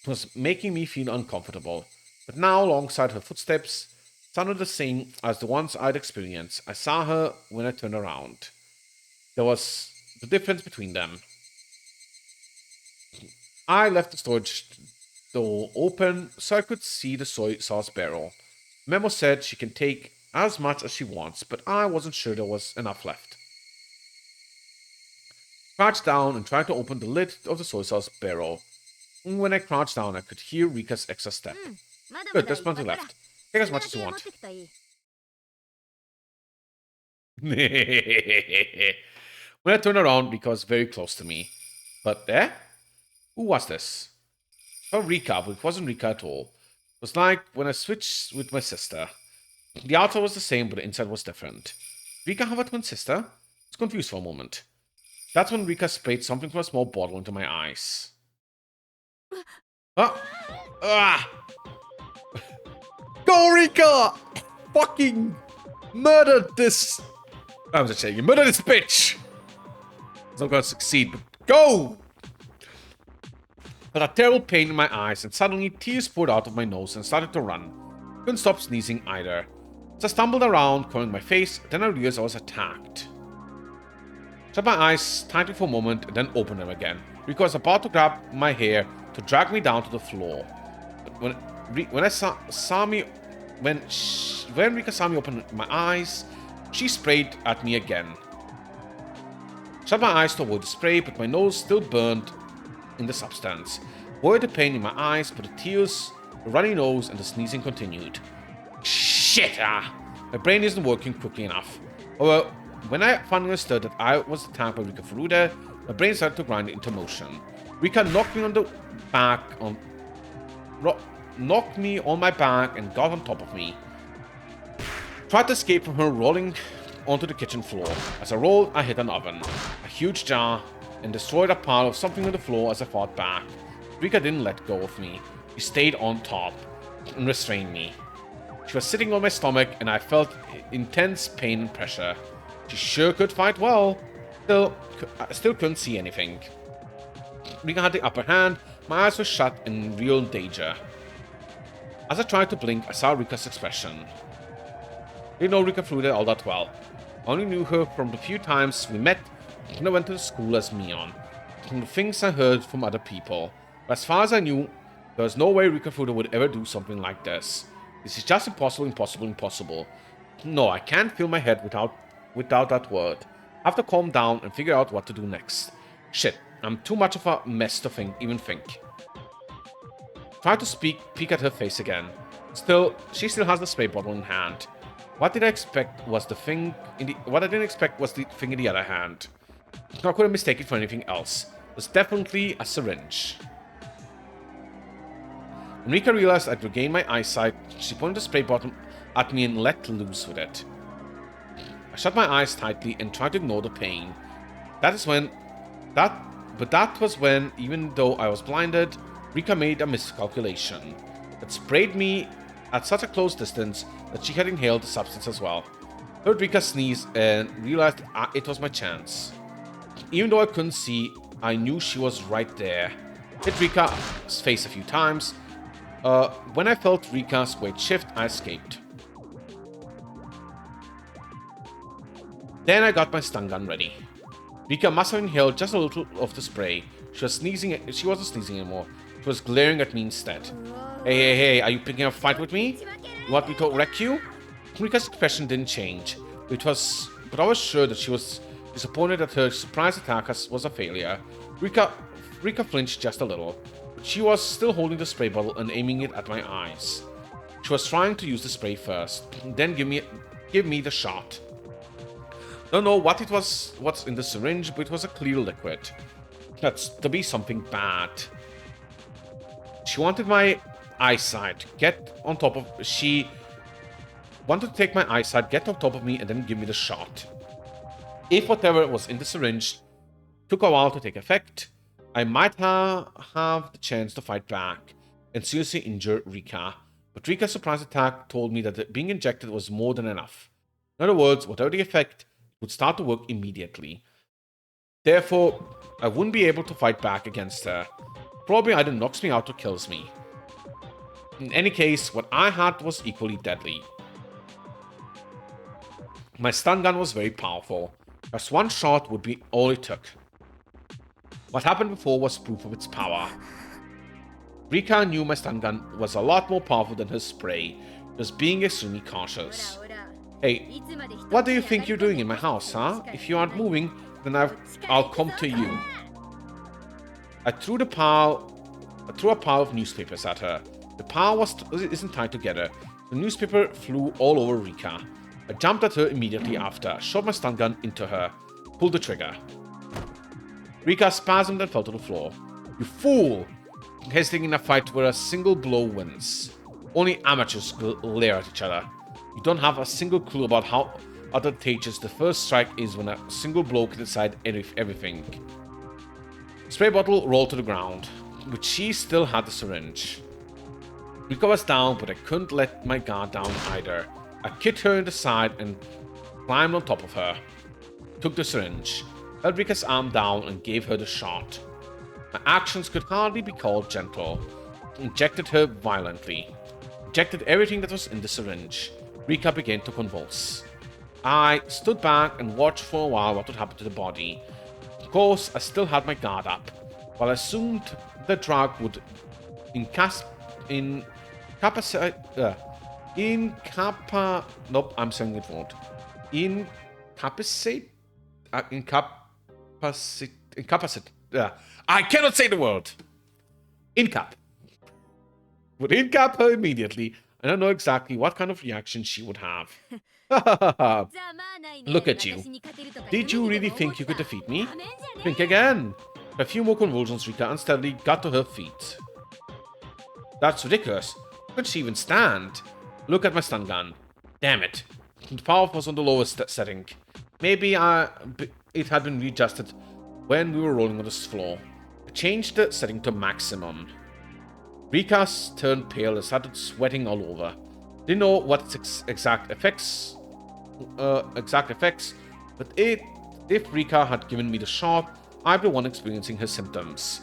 It was making me feel uncomfortable. But now, alongside her footsteps, sounded the same as the ones I'd experienced. I saw her when I turned around. There was the difference between them. I left the storage door open so I could see the soy sauce barrel. Memo said she can take as much as she wants, but I wasn't sure there was enough left. Crouched down and tried to open the lid of the soy sauce barrel. When I crouched down, I could hear Rika's extra step. Good, there's plenty left. Take as much as you want. When I turned around, Rika was very close to me. But who was this? Oh, Rika, but it wasn't Rika at all. It was like when I switched with my sister. The outside was the same, but the inside was different. Rika have a twin sister? I was confused for a moment. That's when Rika sprayed something from a small bottle into my eyes. Ah! Go, Rika! Fucking murder this... I was just saying, you murder this bitch! It's not gonna succeed, but go! But a terrible pain in my eyes, and suddenly tears poured out of my nose and started to run. Couldn't stop sneezing either. As I stumbled around, covering my face, then I realized I was attacked. Shut my eyes tightly for a moment and then opened them again. Rika was about to grab my hair to drag me down to the floor. But when Rika saw me open my eyes, she sprayed at me again. Shut my eyes to avoid the spray, but my nose still burned in the substance. Avoided the pain in my eyes, but the tears, the runny nose, and the sneezing continued. Shit! My brain isn't working quickly enough. However, when I finally understood that I was attacked by Rika Furuta, my brain started to grind into motion. Rika knocked me on my back and got on top of me. Tried to escape from her, rolling onto the kitchen floor. As I rolled, I hit an oven, a huge jar, and destroyed a pile of something on the floor as I fought back. Rika didn't let go of me. She stayed on top and restrained me. She was sitting on my stomach, and I felt intense pain and pressure. She sure could fight well. I still couldn't see anything. Rika had the upper hand. My eyes were shut in real danger. As I tried to blink, I saw Rika's expression. I didn't know Rika Furuta all that well. I only knew her from the few times we met when I went to school as Mion, from the things I heard from other people. But as far as I knew, there was no way Rika Furuta would ever do something like this. This is just impossible, impossible, impossible. No, I can't fill my head without that word. I have to calm down and figure out what to do next. Shit, I'm too much of a mess to even think. Try to peek at her face again. She still has the spray bottle in hand. What I didn't expect was the thing in the other hand. I couldn't mistake it for anything else. It was definitely a syringe. When Rika realized I'd regained my eyesight, she pointed the spray bottle at me and let loose with it. I shut my eyes tightly and tried to ignore the pain. That But that was when, even though I was blinded, Rika made a miscalculation that sprayed me at such a close distance that she had inhaled the substance as well. Heard Rika sneeze and realized it was my chance. Even though I couldn't see, I knew she was right there. Hit Rika's face a few times. When I felt Rika's weight shift, I escaped. Then I got my stun gun ready. Rika must have inhaled just a little of the spray. She wasn't sneezing anymore. She was glaring at me instead. Hey, are you picking up a fight with me? You want me to wreck you? Rika's expression didn't change, but I was sure that she was disappointed that her surprise attack was a failure. Rika flinched just a little, but she was still holding the spray bottle and aiming it at my eyes. She was trying to use the spray first, then give me the shot. Don't know what's in the syringe, but it was a clear liquid. That's to be something bad. She wanted my eyesight, she wanted to take my eyesight, get on top of me, and then give me the shot. If whatever was in the syringe took a while to take effect, I might have the chance to fight back and seriously injure Rika. But Rika's surprise attack told me that being injected was more than enough. In other words, whatever the effect, would start to work immediately. Therefore, I wouldn't be able to fight back against her. Probably either knocks me out or kills me. In any case, what I had was equally deadly. My stun gun was very powerful. Just one shot would be all it took. What happened before was proof of its power. Rika knew my stun gun was a lot more powerful than her spray, just being extremely cautious. Hey, what do you think you're doing in my house, huh? If you aren't moving, then I'll come to you. I threw a pile of newspapers at her. The pile isn't tied together. The newspaper flew all over Rika. I jumped at her immediately after, shot my stun gun into her, pulled the trigger. Rika spasmed and fell to the floor. You fool! Hesitating in a fight where a single blow wins. Only amateurs glare at each other. You don't have a single clue about how advantageous the first strike is when a single blow can decide everything. Spray bottle rolled to the ground, but she still had the syringe. Rika was down, but I couldn't let my guard down either. I kicked her in the side and climbed on top of her. Took the syringe, held Rika's arm down and gave her the shot. My actions could hardly be called gentle. Injected her violently. Injected everything that was in the syringe. Rika began to convulse. I stood back and watched for a while what would happen to the body. Of course, I still had my guard up, but I assumed the drug would nope, I'm saying it wrong. I cannot say the word. Would incap her immediately. I don't know exactly what kind of reaction she would have. Look at you. Did you really think you could defeat me? Think again. A few more convulsions, Rika unsteadily got to her feet. That's ridiculous. How could she even stand? Look at my stun gun. Damn it. The power was on the lowest setting. Maybe it had been readjusted when we were rolling on the floor. I changed the setting to maximum. Rika turned pale and started sweating all over. Didn't know what its exact effects, but if Rika had given me the shot, I'd be the one experiencing her symptoms.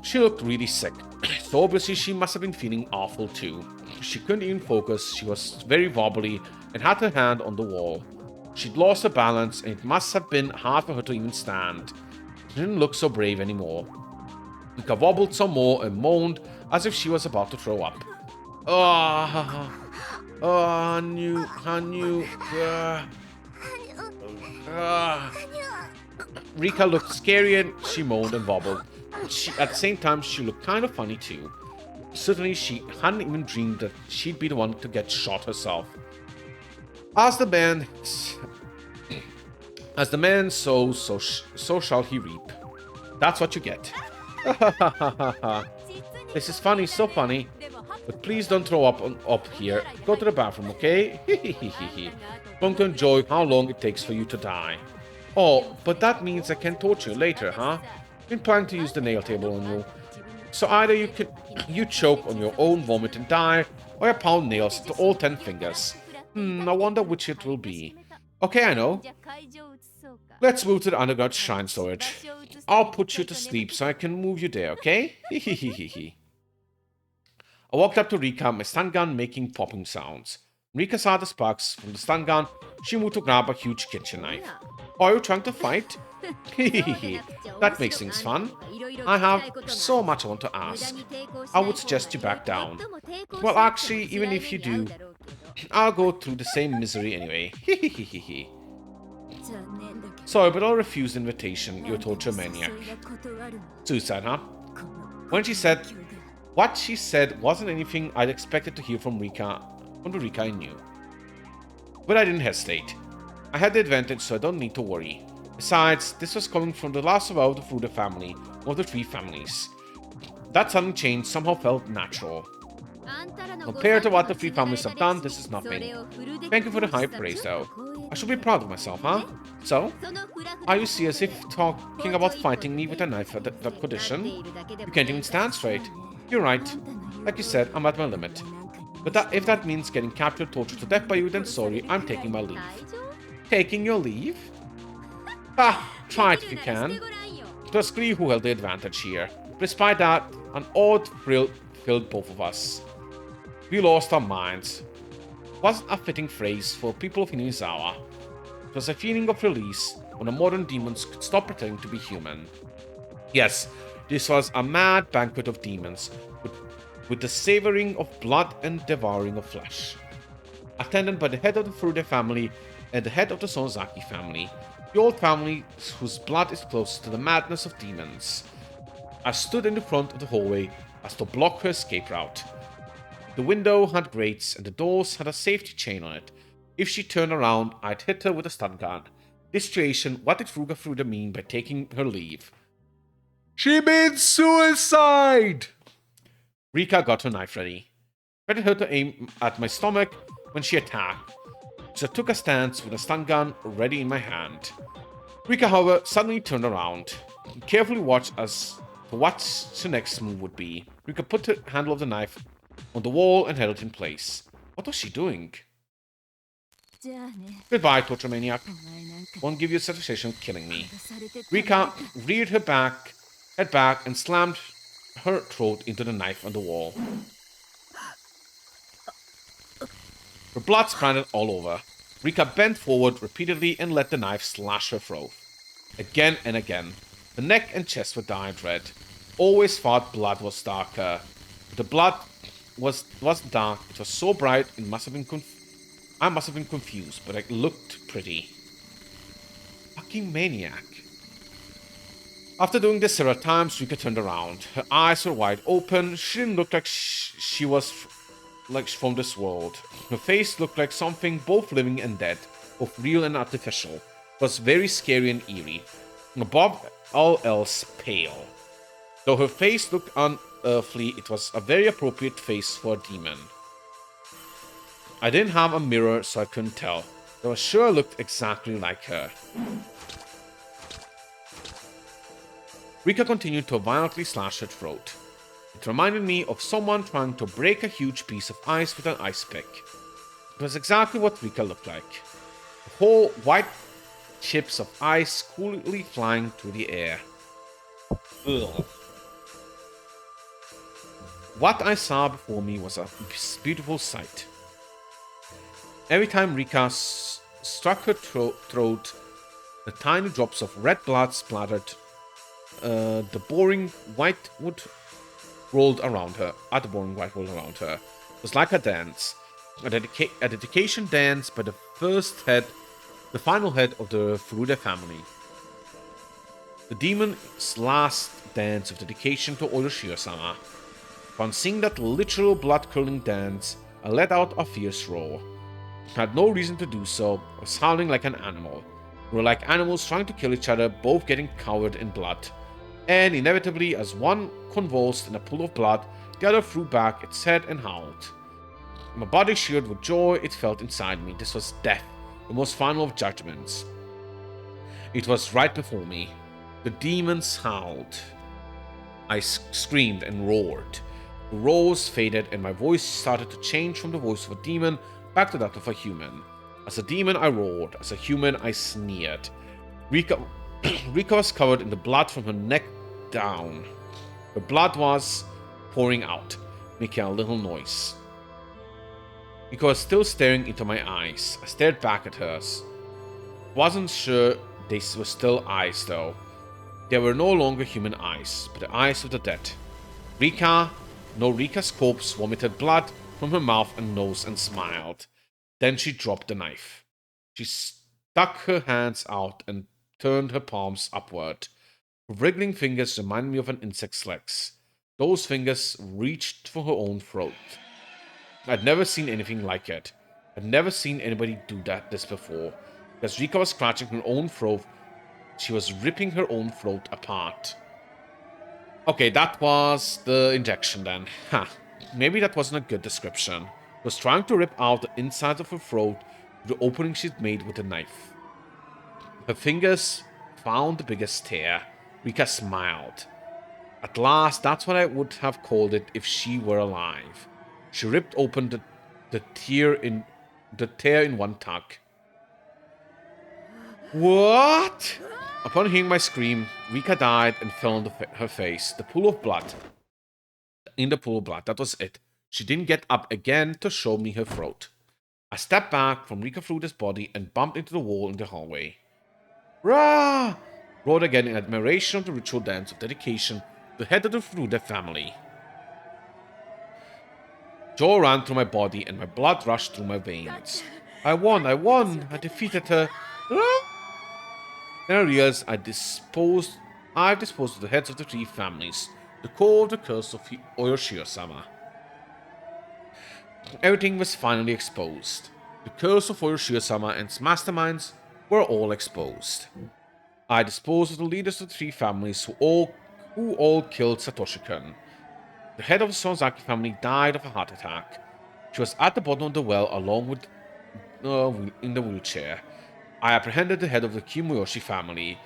She looked really sick, so obviously she must have been feeling awful too. She couldn't even focus, she was very wobbly and had her hand on the wall. She'd lost her balance and it must have been hard for her to even stand. She didn't look so brave anymore. Rika wobbled some more and moaned as if she was about to throw up. Rika looked scary and she moaned and wobbled. At the same time, she looked kind of funny too. Certainly, she hadn't even dreamed that she'd be the one to get shot herself. As the man sows, so shall he reap. That's what you get. This is funny, so funny. But please don't throw up here. Go to the bathroom, okay? Going to enjoy how long it takes for you to die. Oh, but that means I can torture you later, huh? Been planning to use the nail table on you. So either you choke on your own vomit and die, or you pound nails to all 10 fingers. I wonder which it will be. Okay, I know. Let's move to the underground shrine storage. I'll put you to sleep so I can move you there, okay? Hehehehe. I walked up to Rika, my stun gun making popping sounds. Rika saw the sparks from the stun gun. She moved to grab a huge kitchen knife. Are you trying to fight? Hehehe. That makes things fun. I have so much I want to ask. I would suggest you back down. Well, actually, even if you do, I'll go through the same misery anyway. Hehehehe. Sorry, but I'll refuse the invitation, you torture maniac. Suicide, huh? What she said wasn't anything I'd expected to hear from the Rika I knew. But I didn't hesitate. I had the advantage, so I don't need to worry. Besides, this was coming from the last survivor of the Furuta family, one of the 3 families. That sudden change somehow felt natural. Compared to what the 3 families have done, this is nothing. Thank you for the high praise, though. I should be proud of myself, huh? So, are you serious if talking about fighting me with a knife at that condition? You can't even stand straight. You're right. Like you said, I'm at my limit. But if that means getting captured, tortured to death by you, then sorry, I'm taking my leave. Taking your leave? Try it if you can. It was Kree who held the advantage here. Despite that, an odd thrill filled both of us. We lost our minds. It wasn't a fitting phrase for people of Inizawa. It was a feeling of release when the modern demons could stop pretending to be human. Yes, this was a mad banquet of demons, with the savoring of blood and devouring of flesh. Attended by the head of the Furuta family and the head of the Sonozaki family, the old family whose blood is closest to the madness of demons. I stood in the front of the hallway as to block her escape route. The window had grates and the doors had a safety chain on it. If she turned around, I'd hit her with a stun gun. This situation, what did Furuta mean by taking her leave? She means suicide! Rika got her knife ready. Ready her to aim at my stomach when she attacked, so I took a stance with a stun gun ready in my hand. Rika, however, suddenly turned around. Carefully watched as to what her next move would be. Rika put the handle of the knife on the wall and held it in place. What was she doing? Goodbye, torture maniac. Won't give you satisfaction killing me. Rika reared her head back, and slammed her throat into the knife on the wall. Her blood splattered all over. Rika bent forward repeatedly and let the knife slash her throat. Again and again. The neck and chest were dyed red. Always thought blood was darker. The blood wasn't dark. It was so bright it must have been I must have been confused, but it looked pretty. Fucking maniac. After doing this several times, Rika turned around. Her eyes were wide open. She didn't look like she was from this world. Her face looked like something both living and dead, both real and artificial. It was very scary and eerie. Above all else, pale. Though her face looked unearthly, it was a very appropriate face for a demon. I didn't have a mirror, so I couldn't tell. Though I sure looked exactly like her. Rika continued to violently slash her throat. It reminded me of someone trying to break a huge piece of ice with an ice pick. It was exactly what Rika looked like. The whole white chips of ice coolly flying through the air. Ugh. What I saw before me was a beautiful sight. Every time Rika struck her throat, the tiny drops of red blood splattered. The boring white wood rolled around her. It was like a dance. A dedication dance by the final head of the Furuta family. The demon's last dance of dedication to Oroshiro-sama. Upon seeing that literal blood-curdling dance, I let out a fierce roar. I had no reason to do so. I was howling like an animal. We were like animals trying to kill each other, both getting covered in blood. And inevitably, as one convulsed in a pool of blood, the other threw back its head and howled. My body shivered with joy it felt inside me. This was death, the most final of judgments. It was right before me. The demons howled. I screamed and roared. The roars faded, and my voice started to change from the voice of a demon back to that of a human. As a demon, I roared. As a human, I sneered. Rika, Rika was covered in the blood from her neck down. Her blood was pouring out, making a little noise. Rika was still staring into my eyes. I stared back at hers. Wasn't sure they were still eyes, though. They were no longer human eyes, but the eyes of the dead. Rika's corpse vomited blood from her mouth and nose and smiled. Then she dropped the knife. She stuck her hands out and turned her palms upward. Her wriggling fingers reminded me of an insect's legs. Those fingers reached for her own throat. I'd never seen anything like it. I'd never seen anybody do this before. As Rika was scratching her own throat, she was ripping her own throat apart. Okay, that was the injection then. Ha. Maybe that wasn't a good description. She was trying to rip out the inside of her throat through the opening she'd made with the knife. Her fingers found the biggest tear. Rika smiled. At last, that's what I would have called it if she were alive. She ripped open the tear in one tug. What? Upon hearing my scream, Rika died and fell on her face. In the pool of blood. That was it. She didn't get up again to show me her throat. I stepped back from Rika Fruita's body and bumped into the wall in the hallway. Rah! Roared again in admiration of the ritual dance of dedication to the head of the Fruita family. Joy ran through my body and my blood rushed through my veins. I won! I defeated her. Then I realized I've disposed of the heads of the 3 families, the core of the curse of Oyoshiro-sama. Everything was finally exposed. The curse of Oyoshiro-sama and its masterminds were all exposed. I disposed of the leaders of the 3 families who all killed Satoshi-kun. The head of the Sonozaki family died of a heart attack. She was at the bottom of the well along with in the wheelchair. I apprehended the head of the Kimoyoshi family.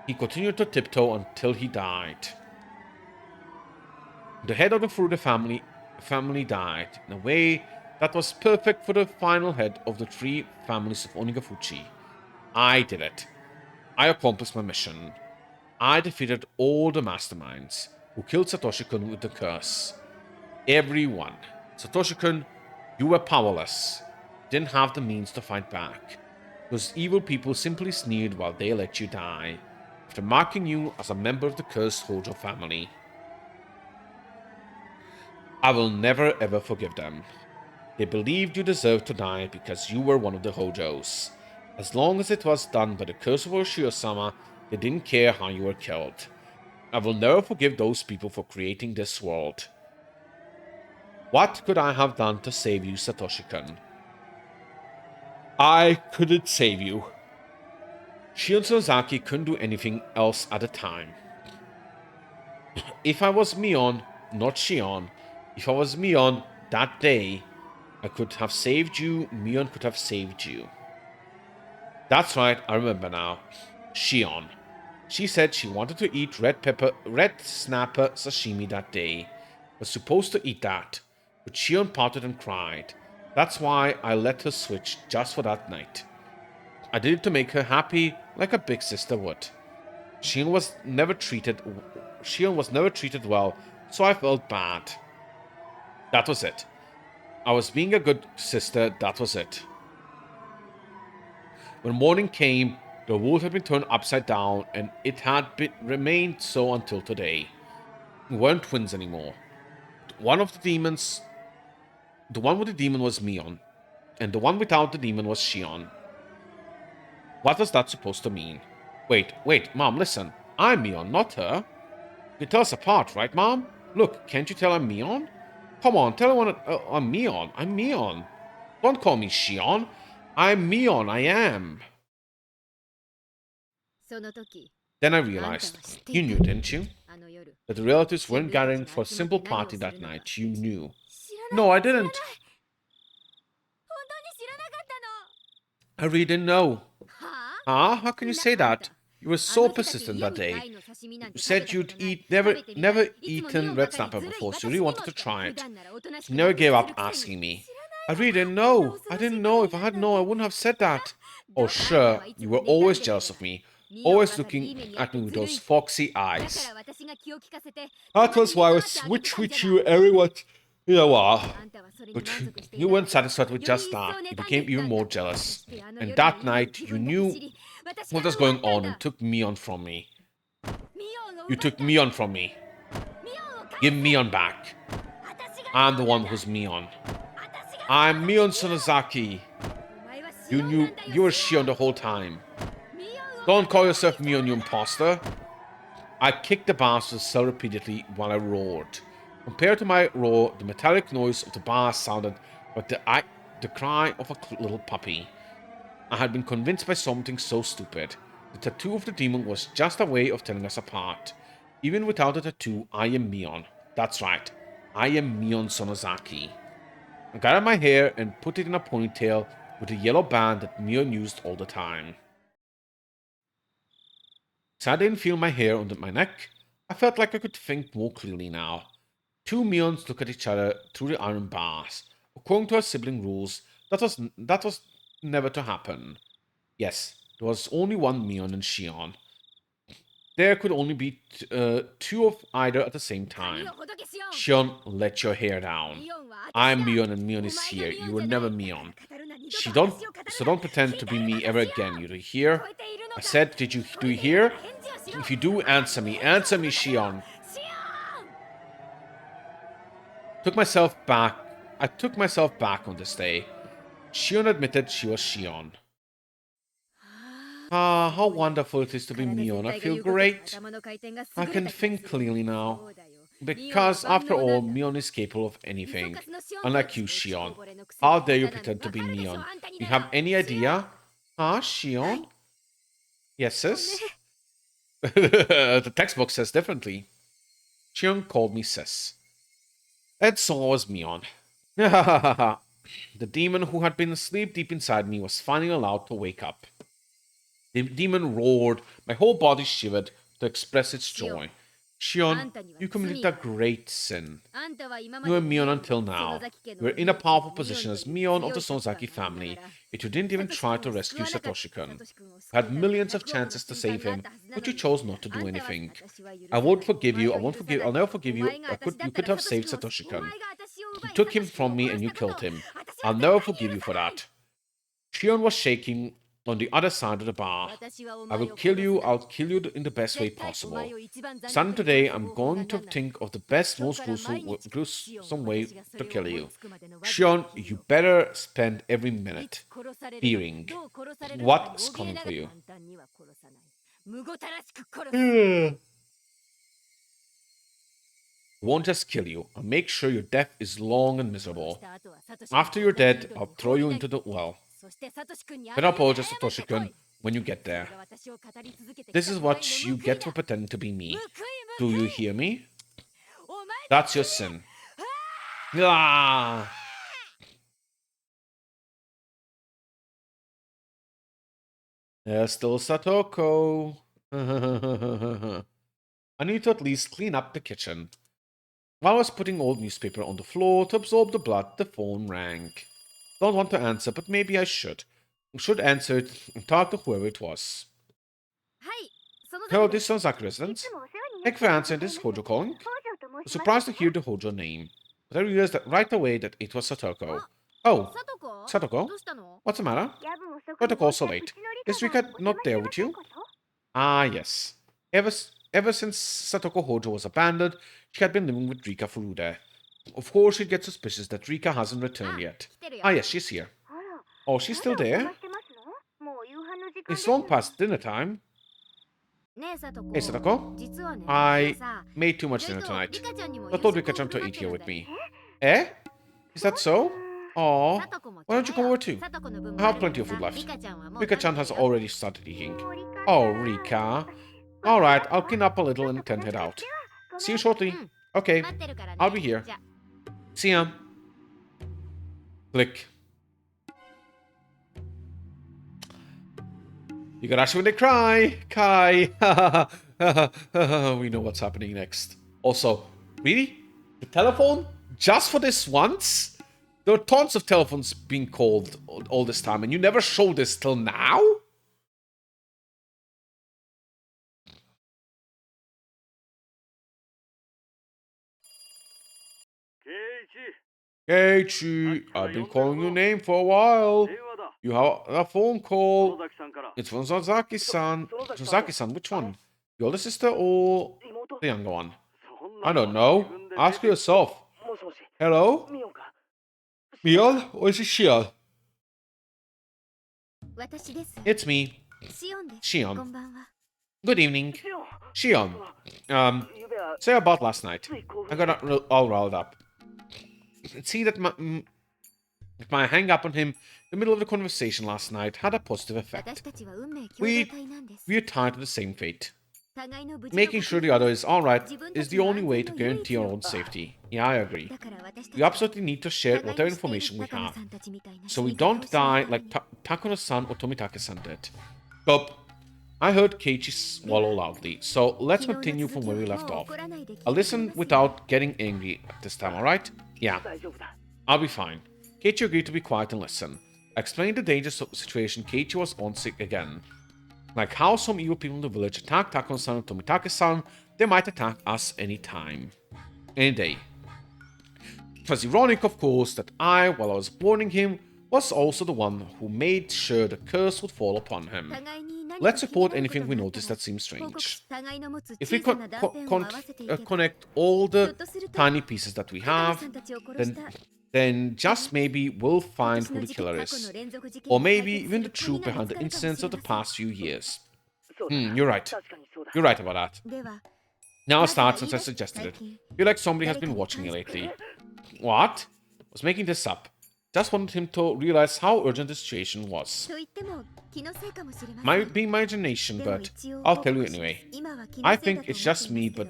He continued to tiptoe until he died. The head of the Furuta family died in a way that was perfect for the final head of the 3 families of Onigafuchi. I did it. I accomplished my mission. I defeated all the masterminds who killed Satoshi-kun with the curse. Everyone. Satoshi-kun, you were powerless. Didn't have the means to fight back. Those evil people simply sneered while they let you die, after marking you as a member of the cursed Hojo family. I will never ever forgive them. They believed you deserved to die because you were one of the Hojos. As long as it was done by the curse of Oshiro-sama, they didn't care how you were killed. I will never forgive those people for creating this world. What could I have done to save you, Satoshi-kun? I couldn't save you. Shion Sonozaki couldn't do anything else at the time. If I was Mion, not Shion, if I was Mion that day, I could have saved you, Mion could have saved you. That's right, I remember now. Shion. She said she wanted to eat red snapper sashimi that day. Was supposed to eat that, but Shion pouted and cried. That's why I let her switch just for that night. I did it to make her happy, like a big sister would. Shion was never treated well, so I felt bad. That was it. I was being a good sister, that was it. When morning came, the world had been turned upside down, and it had remained so until today. We weren't twins anymore. The one with the demon was Mion, and the one without the demon was Shion. What was that supposed to mean? Wait, Mom, listen. I'm Mion, not her. You tell us apart, right, Mom? Look, can't you tell I'm Mion? Come on, tell everyone I'm Mion. I'm Mion. Don't call me Shion. I'm Mion, I am. Then I realized, you knew, didn't you? That the relatives weren't gathering for a simple party that night. You knew. No, I didn't. I really didn't know. Huh? How can you say that? You were so persistent that day. You said you'd never eaten red snapper before, so you really wanted to try it. You never gave up asking me. I really didn't know. I didn't know. If I had known, I wouldn't have said that. Oh, sure. You were always jealous of me. Always looking at me with those foxy eyes. That was why I was switched with you, everyone. You know what? But you weren't satisfied with just that. You became even more jealous. And that night, you knew what was going on and took Mion from me. You took Mion from me. Give Mion back. I'm the one who's Mion. I'm Mion Sonozaki. You knew you were Shion the whole time. Don't call yourself Mion, you imposter. I kicked the bastard's cell repeatedly while I roared. Compared to my roar, the metallic noise of the bars sounded like the cry of a little puppy. I had been convinced by something so stupid. The tattoo of the demon was just a way of telling us apart. Even without the tattoo, I am Mion. That's right. I am Mion Sonozaki. I gathered my hair and put it in a ponytail with a yellow band that Mion used all the time. So I didn't feel my hair under my neck. I felt like I could think more clearly now. Two Mions look at each other through the iron bars. According to our sibling rules, that was never to happen. Yes, there was only one Mion and Shion. There could only be two of either at the same time. Shion, let your hair down. I'm Mion and Mion is here. You were never Mion. So don't pretend to be me ever again. You do you hear? I said, do you hear? If you do, answer me. Answer me, Shion. I took myself back on this day. Shion admitted she was Shion. Ah, how wonderful it is to be Mion. I feel great. I can think clearly now. Because, after all, Mion is capable of anything. Unlike you, Shion. How dare you pretend to be Mion? You have any idea? Huh, Shion? Yes, sis? The textbook says differently. Shion called me sis. And so was Mion. The demon who had been asleep deep inside me was finally allowed to wake up. The demon roared, my whole body shivered to express its joy. Shion, you committed a great sin. You were Mion until now. You were in a powerful position as Mion of the Sonozaki family, yet you didn't even try to rescue Satoshi-kun. You had millions of chances to save him, but you chose not to do anything. I won't forgive you, I'll never forgive you. You could have saved Satoshi-kun. You took him from me and you killed him. I'll never forgive you for that. Shion was shaking on the other side of the bar. I'll kill you in the best way possible. Starting today, I'm going to think of the best, most gruesome way to kill you. Shion, you better spend every minute fearing what's coming for you. Won't just kill you. I'll make sure your death is long and miserable. After you're dead, I'll throw you into the well. Then I'll apologize to Satoshi-kun when you get there. This is what you get for pretending to be me. Do you hear me? That's your sin. Ah! There's still Satoko. I need to at least clean up the kitchen. While I was putting old newspaper on the floor to absorb the blood, the phone rang. Don't want to answer, but maybe I should. I should answer it and talk to whoever it was. Hello, this is Sonozaki residence. Thank you for answering. This is Hojo calling. I was surprised to hear the Hojo name, but I realized that right away that it was Satoko. Oh, Satoko? What's the matter? Why the call so late? Is Rika not there with you? Ah, yes. Ever since Satoko Hojo was abandoned, she had been living with Rika Furude. Of course, she'd get suspicious that Rika hasn't returned yet. Ah, yes, she's here. Oh, she's still there? It's long past dinner time. Hey, Satoko. I made too much dinner tonight. I told Rika-chan to eat here with me. Eh? Is that so? Aw. Why don't you come over too? I have plenty of food left. Rika-chan has already started eating. Oh, Rika. Alright, I'll clean up a little and then head out. See you shortly. Okay, I'll be here. See ya. Click. Higurashi when they cry. Kai. We know what's happening next. Also, really? The telephone? Just for this once? There are tons of telephones being called all this time, and you never showed this till now? Keiichi, I've been calling your name for a while. You have a phone call. It's from Sozaki-san. Sozaki-san, which one? The older sister or the younger one? I don't know. Ask yourself. Hello? Mion or is it Shion? It's me, Shion. Good evening. Shion. Say about last night. I got all riled up. See that my hang up on him in the middle of the conversation last night had a positive effect. We're tied to the same fate. Making sure the other is alright is the only way to guarantee our own safety. Yeah, I agree. We absolutely need to share whatever information we have, so we don't die like Takuno-san or Tomitake-san did. But I heard Keiichi swallow loudly, so let's continue from where we left off. I'll listen without getting angry this time, alright? Yeah. I'll be fine. Keiichi agreed to be quiet and listen. I explained the dangerous situation Keiichi was on sick again. Like how some evil people in the village attacked Takuno-san and Tomitake-san, they might attack us any time. Any day. It was ironic, of course, that I, while I was warning him, was also the one who made sure the curse would fall upon him. Let's report anything we notice that seems strange. If we connect all the tiny pieces that we have, then just maybe we'll find who the killer is. Or maybe even the truth behind the incidents of the past few years. You're right. You're right about that. Now I'll start since I suggested it. Feel like somebody has been watching me lately. What? Was making this up. Just wanted him to realize how urgent the situation was. Might be my imagination, but I'll tell you anyway. I think it's just me, but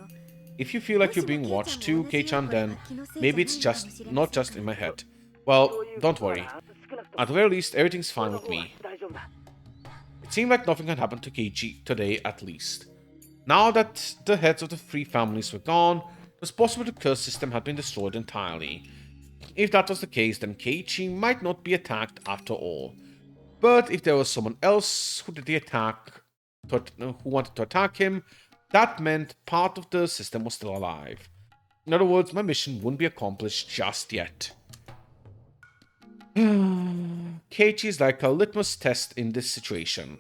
if you feel like you're being watched too, Kei-chan, then maybe it's just not just in my head. Well, don't worry. At the very least, everything's fine with me. It seemed like nothing had happened to Keiichi today, at least. Now that the heads of the three families were gone, it was possible the curse system had been destroyed entirely. If that was the case, then Keiichi might not be attacked after all. But if there was someone else who did the attack, who wanted to attack him, that meant part of the system was still alive. In other words, my mission wouldn't be accomplished just yet. Keiichi is like a litmus test in this situation.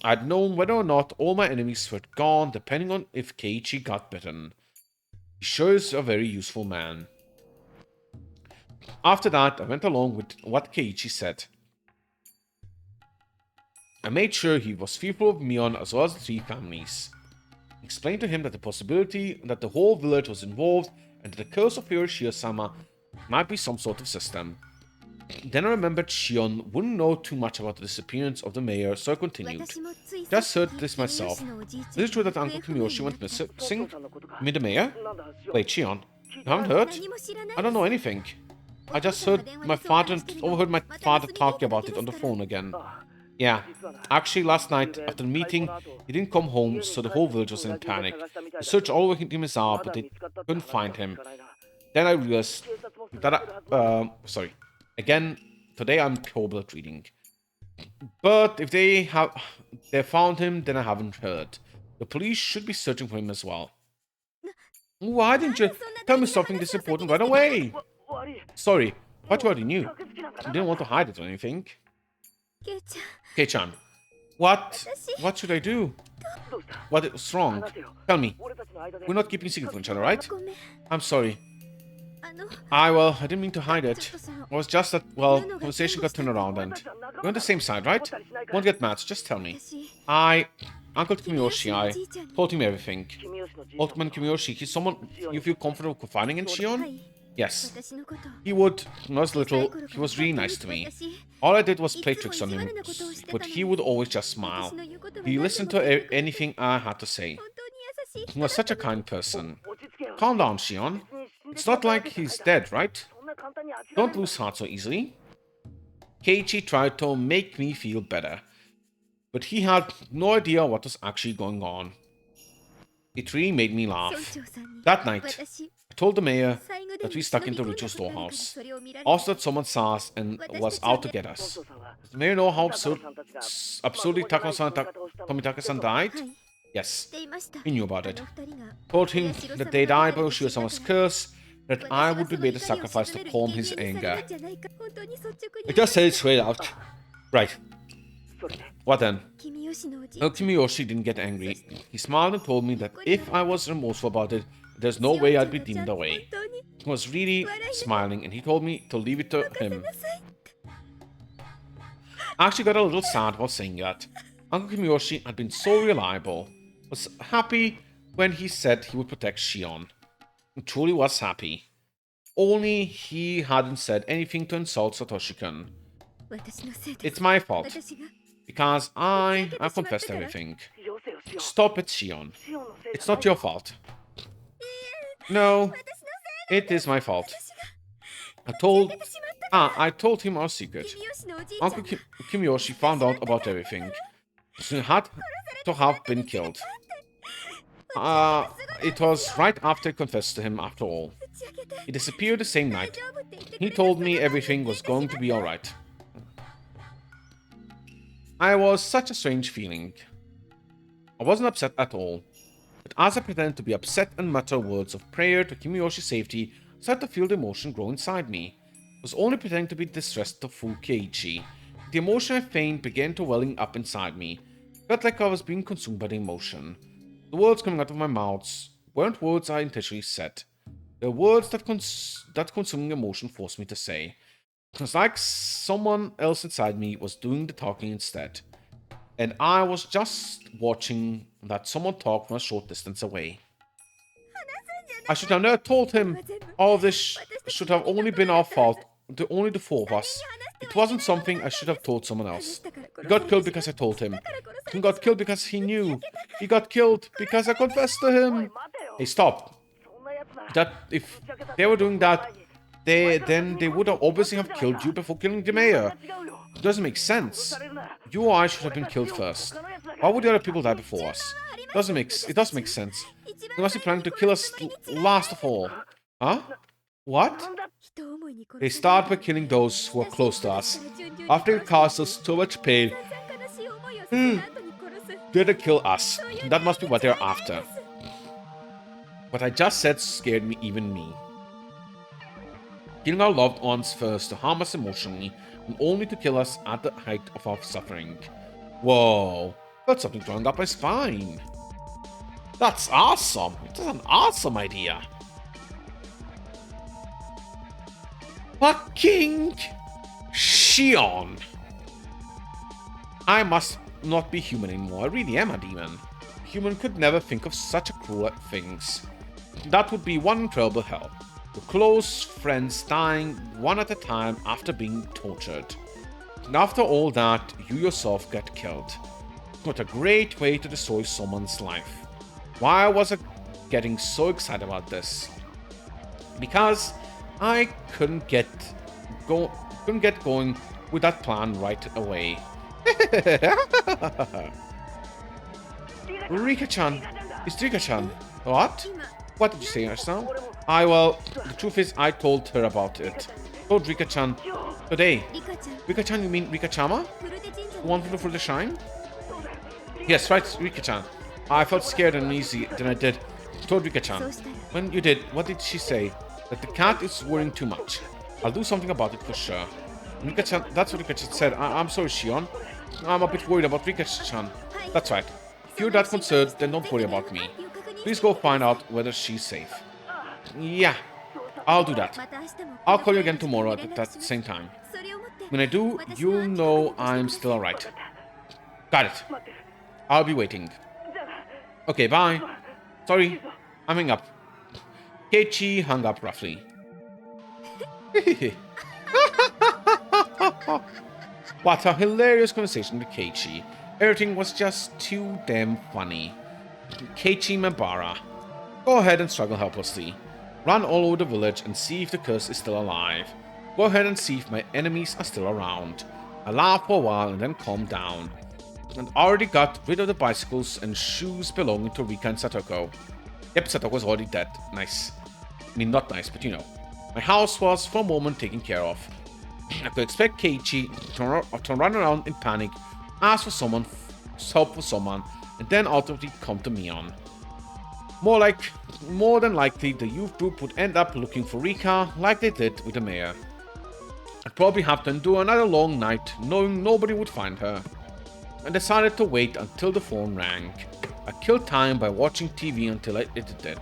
I'd known whether or not all my enemies were gone, depending on if Keiichi got bitten. He sure is a very useful man. After that, I went along with what Keiichi said. I made sure he was fearful of Mion as well as the three families. Explained to him that the possibility that the whole village was involved and that the curse of Hiroshima might be some sort of system. Then I remembered Shion wouldn't know too much about the disappearance of the mayor, so I continued. Just heard this myself. Is it true that Uncle Kiyoshi went missing? You mean the mayor? Wait, Shion, you haven't heard? I don't know anything. I just overheard my father talking about it on the phone again. Yeah, actually last night, after the meeting, he didn't come home, so the whole village was in panic. They searched all over Himizar, but they couldn't find him. Then I realized that Again, today I'm horrible at reading. But if they found him, then I haven't heard. The police should be searching for him as well. Why didn't you tell me something this important right away? Sorry, but you already knew. You didn't want to hide it or anything. Kei-chan, what should I do? What's wrong? Tell me. We're not keeping secret from each other, right? I'm sorry. I didn't mean to hide it. It was just that, conversation got turned around and... We're on the same side, right? Won't get mad, so just tell me. Uncle Kiyoshi, I told him everything. Old man Kiyoshi, he's someone you feel comfortable confiding in, Shion? Yes. He would. When I was little, he was really nice to me. All I did was play tricks on him, but he would always just smile. He listened to anything I had to say. He was such a kind person. Calm down, Shion. It's not like he's dead, right? Don't lose heart so easily. Keiichi tried to make me feel better. but he had no idea what was actually going on. It really made me laugh. That night, I told the mayor that we stuck into Richo's storehouse. Also that someone saw us and was out to get us. Does the mayor know how absurdly Tomitaka-san died? Yes, he knew about it. Told him that they died by Ushio-sama's curse, that I would be made a sacrifice to calm his anger. I just said it straight out. Right. What then? Well, Kimiyoshi didn't get angry. He smiled and told me that if I was remorseful about it, there's no way I'd be deemed away. He was really smiling and he told me to leave it to him. I actually got a little sad while saying that. Uncle Kimiyoshi had been so reliable. Was happy when he said he would protect Shion. He truly was happy. Only he hadn't said anything to insult Satoshi-kun. It's my fault. Because I confessed everything. Stop it, Shion. It's not your fault. No, it is my fault. I told him our secret. Uncle Kimiyoshi found out about everything. So he had to have been killed. It was right after I confessed to him, after all. He disappeared the same night. He told me everything was going to be alright. I was such a strange feeling. I wasn't upset at all. But as I pretended to be upset and mutter words of prayer to Kimiyoshi's safety, I started to feel the emotion grow inside me. I was only pretending to be distressed to fool Keiichi. The emotion I feigned began to welling up inside me. It felt like I was being consumed by the emotion. The words coming out of my mouth weren't words I intentionally said. They were words that consuming emotion forced me to say. It was like someone else inside me was doing the talking instead. And I was just watching that someone talk from a short distance away. I should have never told him. All this should have only been our fault. Only the four of us. It wasn't something I should have told someone else. He got killed because I told him. He got killed because he knew. He got killed because I confessed to him. Hey, stop. If they were doing that, then they would have obviously have killed you before killing the mayor. It doesn't make sense. You or I should have been killed first. Why would the other people die before us? It doesn't make sense. They must be planning to kill us last of all. Huh? What? They start by killing those who are close to us. After it caused us so much pain, they're to kill us. That must be what they're after. What I just said scared me, even me. Killing our loved ones first to harm us emotionally, and only to kill us at the height of our suffering. Whoa, that's something growing up my spine. That's awesome. It's an awesome idea. Fucking Shion. I must not be human anymore. I really am a demon. A human could never think of such cruel things. That would be one incredible hell. Your close friends dying one at a time after being tortured. And after all that, you yourself get killed. What a great way to destroy someone's life. Why was I getting so excited about this? Because I couldn't get going with that plan right away. Rika-chan. It's Rika-chan. What? What did you say just now? Well, the truth is I told her about it. Told Rika-chan today. Rika-chan, you mean Rika-chama? The one for the shrine? Yes, right, Rika-chan. I felt scared and uneasy than I did. Told Rika-chan. When you did, what did she say? That the cat is worrying too much. I'll do something about it for sure. Rika-chan, that's what Rika-chan said. I'm sorry, Shion. I'm a bit worried about Rika-chan. That's right. If you're that concerned, then don't worry about me. Please go find out whether she's safe. Yeah, I'll do that. I'll call you again tomorrow at that same time. When I do, you'll know I'm still alright. Got it. I'll be waiting. Okay, bye. Sorry, I'm hanging up. Keiichi hung up roughly. What a hilarious conversation with Keiichi. Everything was just too damn funny. Keiichi Mabara. Go ahead and struggle helplessly. Run all over the village and see if the curse is still alive. Go ahead and see if my enemies are still around. I laugh for a while and then calm down. and already got rid of the bicycles and shoes belonging to Rika and Satoko. Yep, Satoko's already dead. Nice. I mean, not nice, but you know. My house was, for a moment, taken care of. I could expect Keiichi to run around in panic, ask for help for someone, and then ultimately come to me on. More than likely, the youth group would end up looking for Rika like they did with the mayor. I'd probably have to endure another long night knowing nobody would find her. I decided to wait until the phone rang. I killed time by watching TV until it did.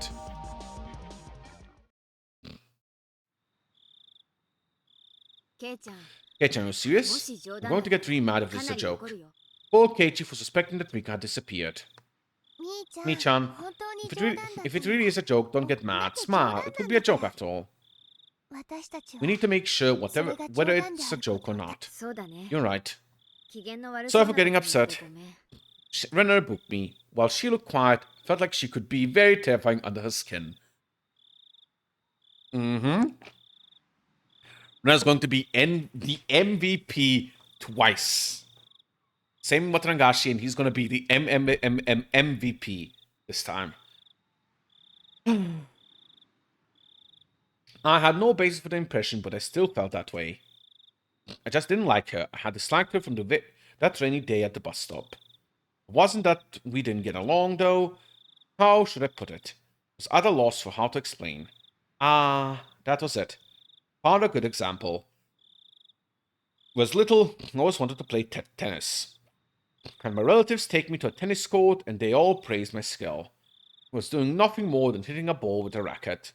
Kei-chan, are you serious? I'm going to get really mad if this is a joke. Poor Keiichi for suspecting that Rika had disappeared. Mi-chan, if it really is a joke, don't get mad. Smile, it could be a joke after all. We need to make sure whether it's a joke or not. You're right. Sorry for getting upset. Renner booked me. While she looked quiet, felt like she could be very terrifying under her skin. Renner's going to be the MVP twice. Same with Rangashi, and he's going to be the MVP this time. I had no basis for the impression, but I still felt that way. I just didn't like her. I had disliked her from that rainy day at the bus stop. It wasn't that we didn't get along, though. How should I put it? I was at a loss for how to explain. That was it. Found a good example. Was little, I always wanted to play tennis. And my relatives take me to a tennis court, and they all praise my skill. I was doing nothing more than hitting a ball with a racket.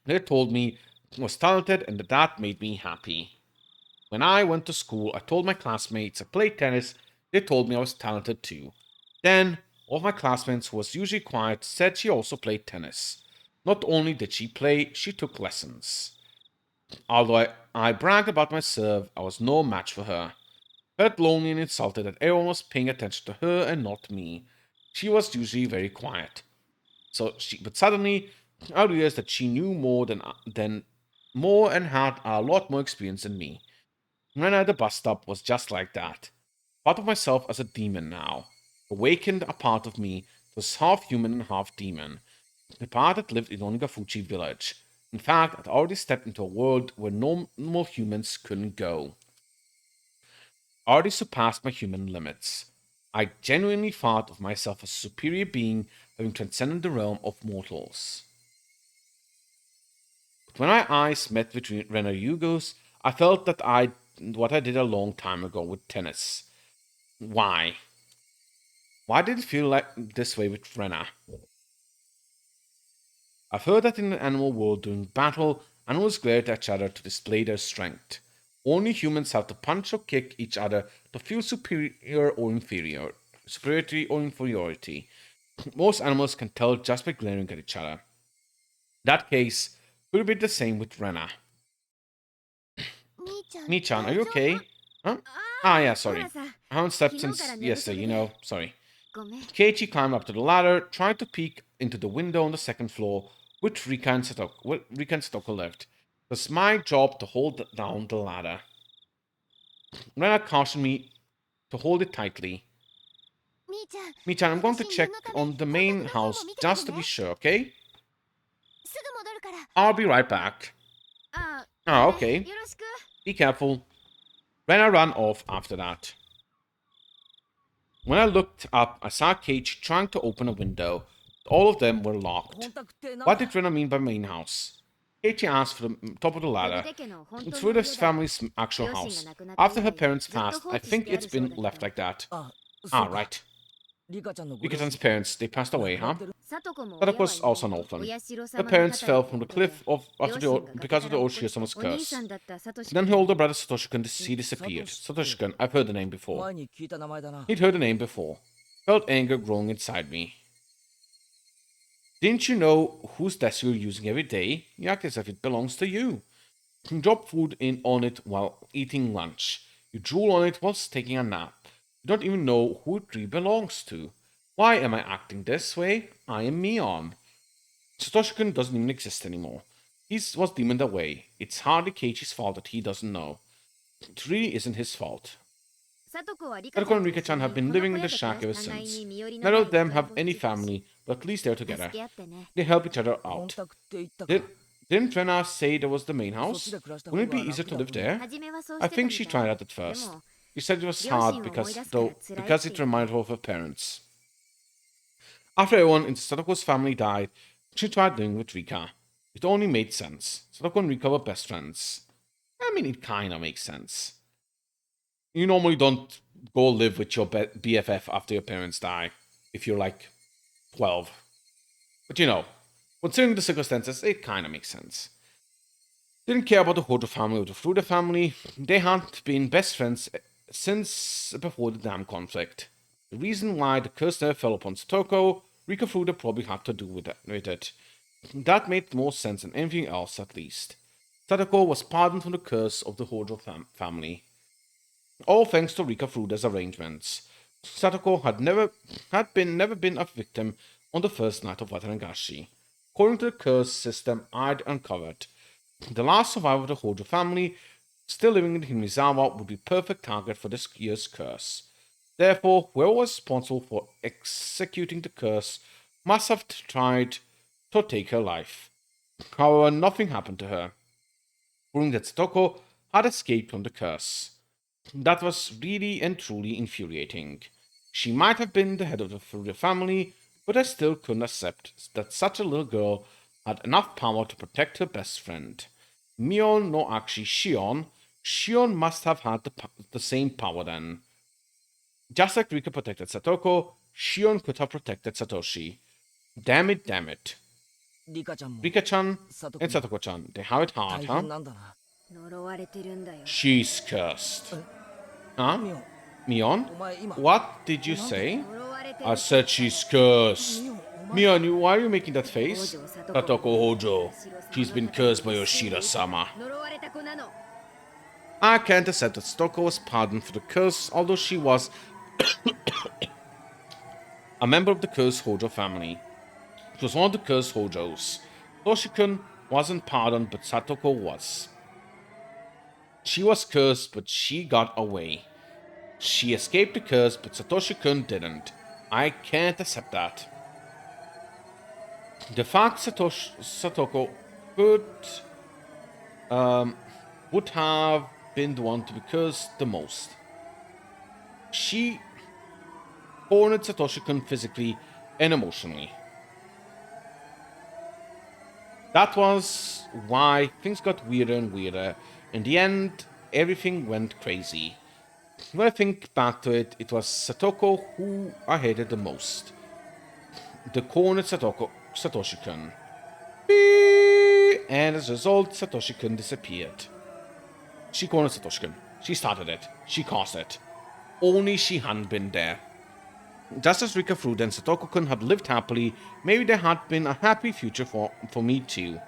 They told me I was talented, and that made me happy. When I went to school, I told my classmates I played tennis. They told me I was talented too. Then, all of my classmates, who was usually quiet, said she also played tennis. Not only did she play, she took lessons. Although I bragged about my serve, I was no match for her. Felt lonely and insulted that everyone was paying attention to her and not me. She was usually very quiet. But suddenly, I realized that she knew more and had a lot more experience than me. When at the bus stop was just like that. Part of myself as a demon now. Awakened a part of me that was half human and half demon. The part that lived in Onigafuchi village. In fact, I'd already stepped into a world where normal humans couldn't go. I already surpassed my human limits. I genuinely thought of myself as a superior being having transcended the realm of mortals. But when my eyes met with Rena Yugo's, I felt that what I did a long time ago with tennis. Why? Why did it feel like this way with Rena? I've heard that in the animal world during battle, animals glare at each other to display their strength. Only humans have to punch or kick each other to feel superiority or inferiority. Most animals can tell just by glaring at each other. In that case, could be the same with Rena. Mi-chan, are you okay? Huh? Yeah, sorry. I haven't slept since yesterday, sorry. Keiichi climbed up to the ladder, tried to peek into the window on the second floor, which Rika and Satoko left. It was my job to hold down the ladder. Rena cautioned me to hold it tightly. Mi-chan, I'm going to check on the main house just to be sure, okay? I'll be right back. Okay. Be careful. Rena ran off after that. When I looked up, I saw Keiichi trying to open a window. All of them were locked. What did Rena mean by main house? Keiichi asked for the top of the ladder. It's Fuda's family's actual house. After her parents passed, I think it's been left like that. Right. Rika-chan's parents, they passed away, huh? That was also an orphan. Her parents fell from the cliff because of the Oshio-sama's curse. Then her older brother Satoshi-kun disappeared. Satoshi-kun, I've heard the name before. He'd heard the name before. Felt anger growing inside me. Didn't you know whose desk you're using every day? You act as if it belongs to you. You drop food on it while eating lunch. You drool on it whilst taking a nap. You don't even know who it really belongs to. Why am I acting this way? I am Mion. Satoshi-kun doesn't even exist anymore. He was demoned away. It's hardly Keiichi's fault that he doesn't know. It really isn't his fault. Satoko and Rika-chan have been living in the shack ever since. None of them have any family, but at least they're together. They help each other out. Didn't Rena say there was the main house? Wouldn't it be easier to live there? I think she tried that at first. She said it was hard because it reminded her of her parents. After everyone in Satoko's family died, she tried living with Rika. It only made sense. Satoko and Rika were best friends. I mean, it kinda makes sense. You normally don't go live with your BFF after your parents die, if you're like 12. But considering the circumstances, it kinda makes sense. Didn't care about the Hojo family or the Fruta family. They had been best friends since before the damn conflict. The reason why the curse never fell upon Satoko, Rika Fruta probably had to do with it. That made more sense than anything else, at least. Satoko was pardoned from the curse of the Hojo family. All thanks to Rika Fruta's arrangements. Satoko had never been a victim on the first night of Watanagashi. According to the curse system I'd uncovered, the last survivor of the Hojo family, still living in Himizawa, would be perfect target for this year's curse. Therefore, whoever was responsible for executing the curse must have tried to take her life. However, nothing happened to her, proving that Satoko had escaped from the curse. That was really and truly infuriating. She might have been the head of the family, but I still couldn't accept that such a little girl had enough power to protect her best friend. Mion no actually Shion must have had the same power then. Just like Rika protected Satoko, Shion could have protected Satoshi. Damn it. Rika-chan and Satoko-chan, they have it hard, huh? She's cursed. Huh? Mion? What did you say? I said she's cursed. Mion, why are you making that face? Satoko Hojo. She's been cursed by Yoshida-sama. I can't accept that Satoko was pardoned for the curse, although she was a member of the cursed Hojo family. She was one of the cursed Hojos. Toshikun wasn't pardoned, but Satoko was. She was cursed, but she got away. She escaped the curse, but Satoshi-kun didn't. I can't accept that. The fact Satoko would have been the one to be cursed the most. She cornered Satoshi-kun physically and emotionally. That was why things got weirder and weirder. In the end, everything went crazy. When I think back to it, it was Satoko who I hated the most. The cornered Satoshi-kun. And as a result, Satoshi-kun disappeared. She cornered Satoshi-kun. She started it. She caused it. Only she hadn't been there. Just as Rika Fruta and Satoko-kun had lived happily, maybe there had been a happy future for me too.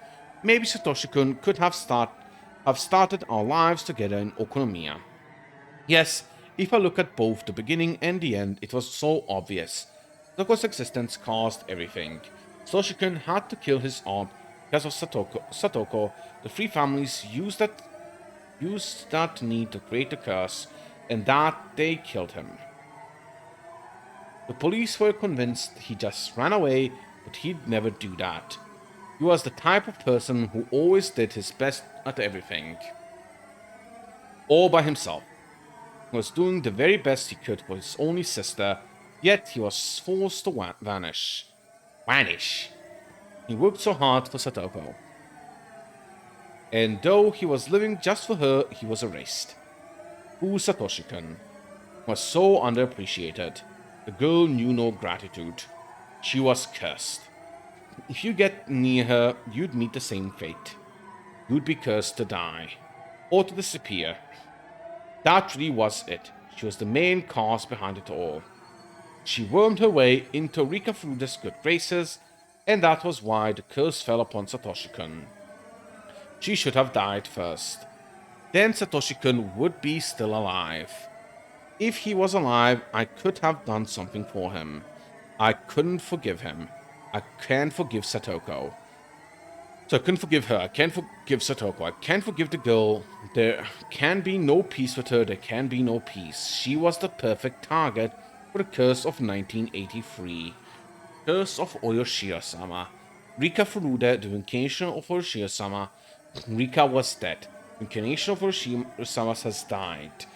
Maybe Satoshi-kun could have started our lives together in Okonomiya. Yes, if I look at both the beginning and the end, it was so obvious. Satoko's existence caused everything. Satoshi-kun had to kill his aunt because of Satoko. The three families used that need to create the curse, and that they killed him. The police were convinced he just ran away, but he'd never do that. He was the type of person who always did his best at everything. All by himself. He was doing the very best he could for his only sister, yet he was forced to vanish. He worked so hard for Satoko. And though he was living just for her, he was erased. Poor Satoshi-kun was so underappreciated. The girl knew no gratitude. She was cursed. If you get near her, you'd meet the same fate. You'd be cursed to die. Or to disappear. That really was it. She was the main cause behind it all. She wormed her way into Rika Fruta's good graces, and that was why the curse fell upon Satoshi-kun. She should have died first. Then Satoshi-kun would be still alive. If he was alive, I could have done something for him. I couldn't forgive him. I can't forgive Satoko. So I couldn't forgive her. I can't forgive Satoko. I can't forgive the girl. There can be no peace with her. There can be no peace. She was the perfect target for the curse of 1983. Curse of Oyoshia-sama. Rika Furuda, the incarnation of Oyoshia-sama. Rika was dead. The incarnation of Oyoshia-sama has died.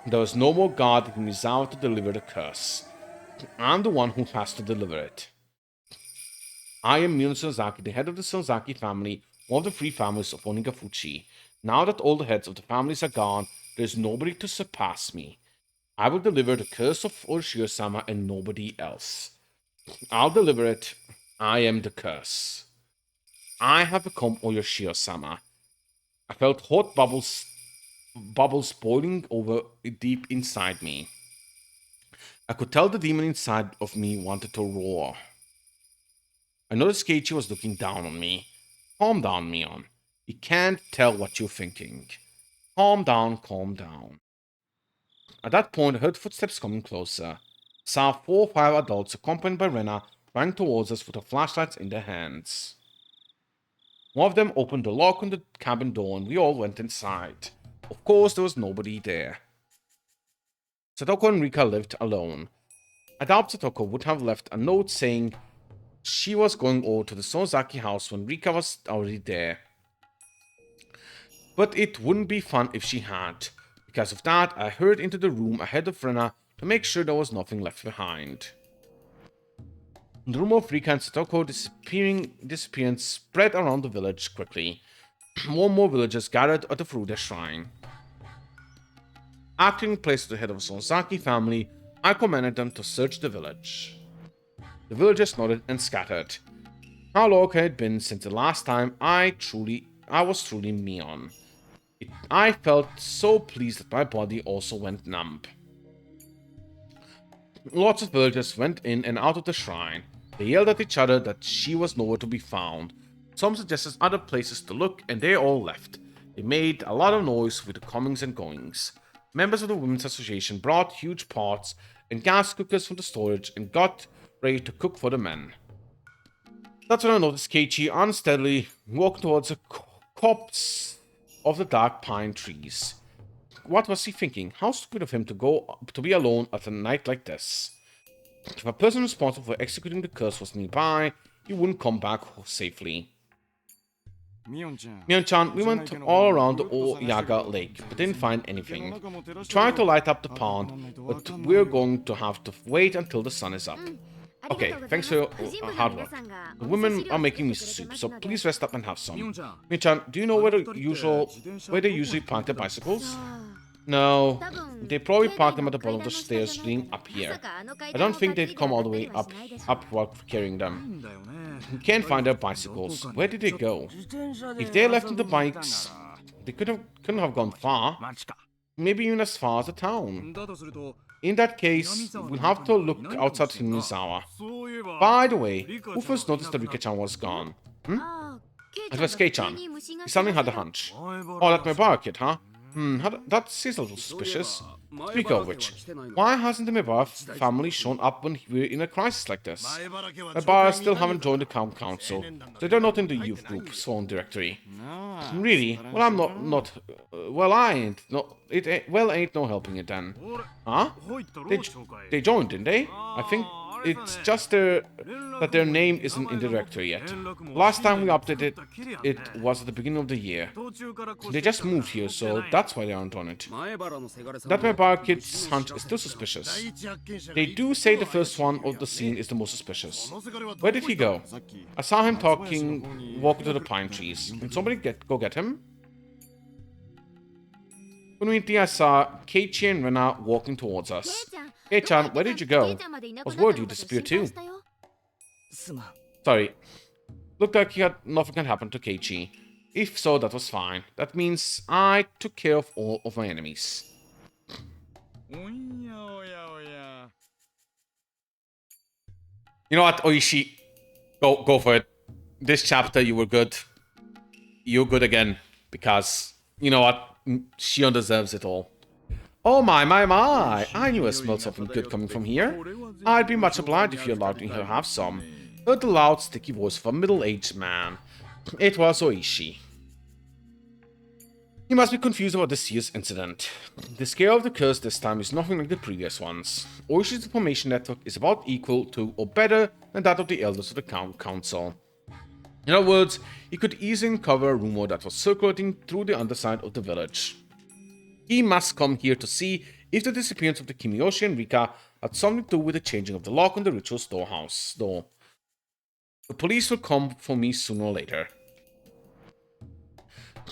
There was no more god in Mizawa to deliver the curse. I'm the one who has to deliver it. I am Mion Sonozaki, the head of the Sonozaki family, one of the three families of Onigafuchi. Now that all the heads of the families are gone, there is nobody to surpass me. I will deliver the curse of Oyoshia-sama and nobody else. I'll deliver it. I am the curse. I have become Oyoshia-sama. I felt hot bubbles boiling over deep inside me. I could tell the demon inside of me wanted to roar. I noticed Keiichi was looking down on me. Calm down, Mion. You can't tell what you're thinking. Calm down, calm down. At that point, I heard footsteps coming closer. Saw 4 or 5 adults accompanied by Rena running towards us with their flashlights in their hands. One of them opened the lock on the cabin door and we all went inside. Of course, there was nobody there. Satoko and Rika lived alone. I doubt Satoko would have left a note saying she was going over to the Sonozaki house when Rika was already there. But it wouldn't be fun if she had. Because of that, I hurried into the room ahead of Rena to make sure there was nothing left behind. The rumor of Rika and Satoko disappearance spread around the village quickly. More and more villagers gathered at the Furuda shrine. Acting in place of the head of the Sonozaki family, I commanded them to search the village. The villagers nodded and scattered. How long had it been since the last time I was truly Mion? I felt so pleased that my body also went numb. Lots of villagers went in and out of the shrine. They yelled at each other that she was nowhere to be found. Some suggested other places to look, and they all left. They made a lot of noise with the comings and goings. Members of the Women's Association brought huge pots and gas cookers from the storage and got ready to cook for the men. That's when I noticed Keiichi unsteadily walking towards the copse of the dark pine trees. What was he thinking? How stupid of him to be alone at a night like this. If a person responsible for executing the curse was nearby, he wouldn't come back safely. Mion-chan, we went all around the Oyaga Lake, but didn't find anything. We tried to light up the pond, but we're going to have to wait until the sun is up. Okay, thanks for your hard work. The women are making miso soup, so please rest up and have some. Mion-chan, do you know where they usually park their bicycles? No, they probably park them at the bottom of the stairs leading up here. I don't think they'd come all the way up while carrying them. We can't find their bicycles. Where did they go? If they left on the bikes, they couldn't have gone far. Maybe even as far as the town. In that case, we'll have to look outside Himizawa. By the way, who first noticed that Rika-chan was gone? It was Kei-chan. He suddenly had a hunch. Oh, that Mebara kid, huh? That seems a little suspicious. Speaking of which, why hasn't the Mebara family shown up when we're in a crisis like this? Mebara still haven't joined the camp council, so they're not in the youth group's phone directory. Really? Well, I'm not. Well, I ain't. No, ain't no helping it then. Huh? They joined, didn't they? I think it's just that their name isn't in the directory yet. Last time we updated it was at the beginning of the year. They just moved here, so that's why they aren't on it. That Mebara kid's hunch is still suspicious. They do say the first one of the scene is the most suspicious. Where did he go? I saw him walking to the pine trees. Can somebody go get him? Conveniently, I saw Keiichi and Rena walking towards us. Kei-chan, where did you go? I was worried you disappeared too. Sorry. Looked like nothing had happened to Keiichi. If so, that was fine. That means I took care of all of my enemies. You know what, Oishi? Go for it. This chapter, you were good. You're good again. Because, you know what? Shion deserves it all. Oh my. I knew I smelled something good coming from here. I'd be much obliged if you allowed me to have some. Heard the loud, sticky voice of a middle-aged man. It was Oishi. He must be confused about this year's incident. The scale of the curse this time is nothing like the previous ones. Oishi's information network is about equal to or better than that of the elders of the council. In other words, he could easily uncover a rumor that was circulating through the underside of the village. He must come here to see if the disappearance of the Kimiyoshi and Rika had something to do with the changing of the lock on the ritual storehouse door. The police will come for me sooner or later.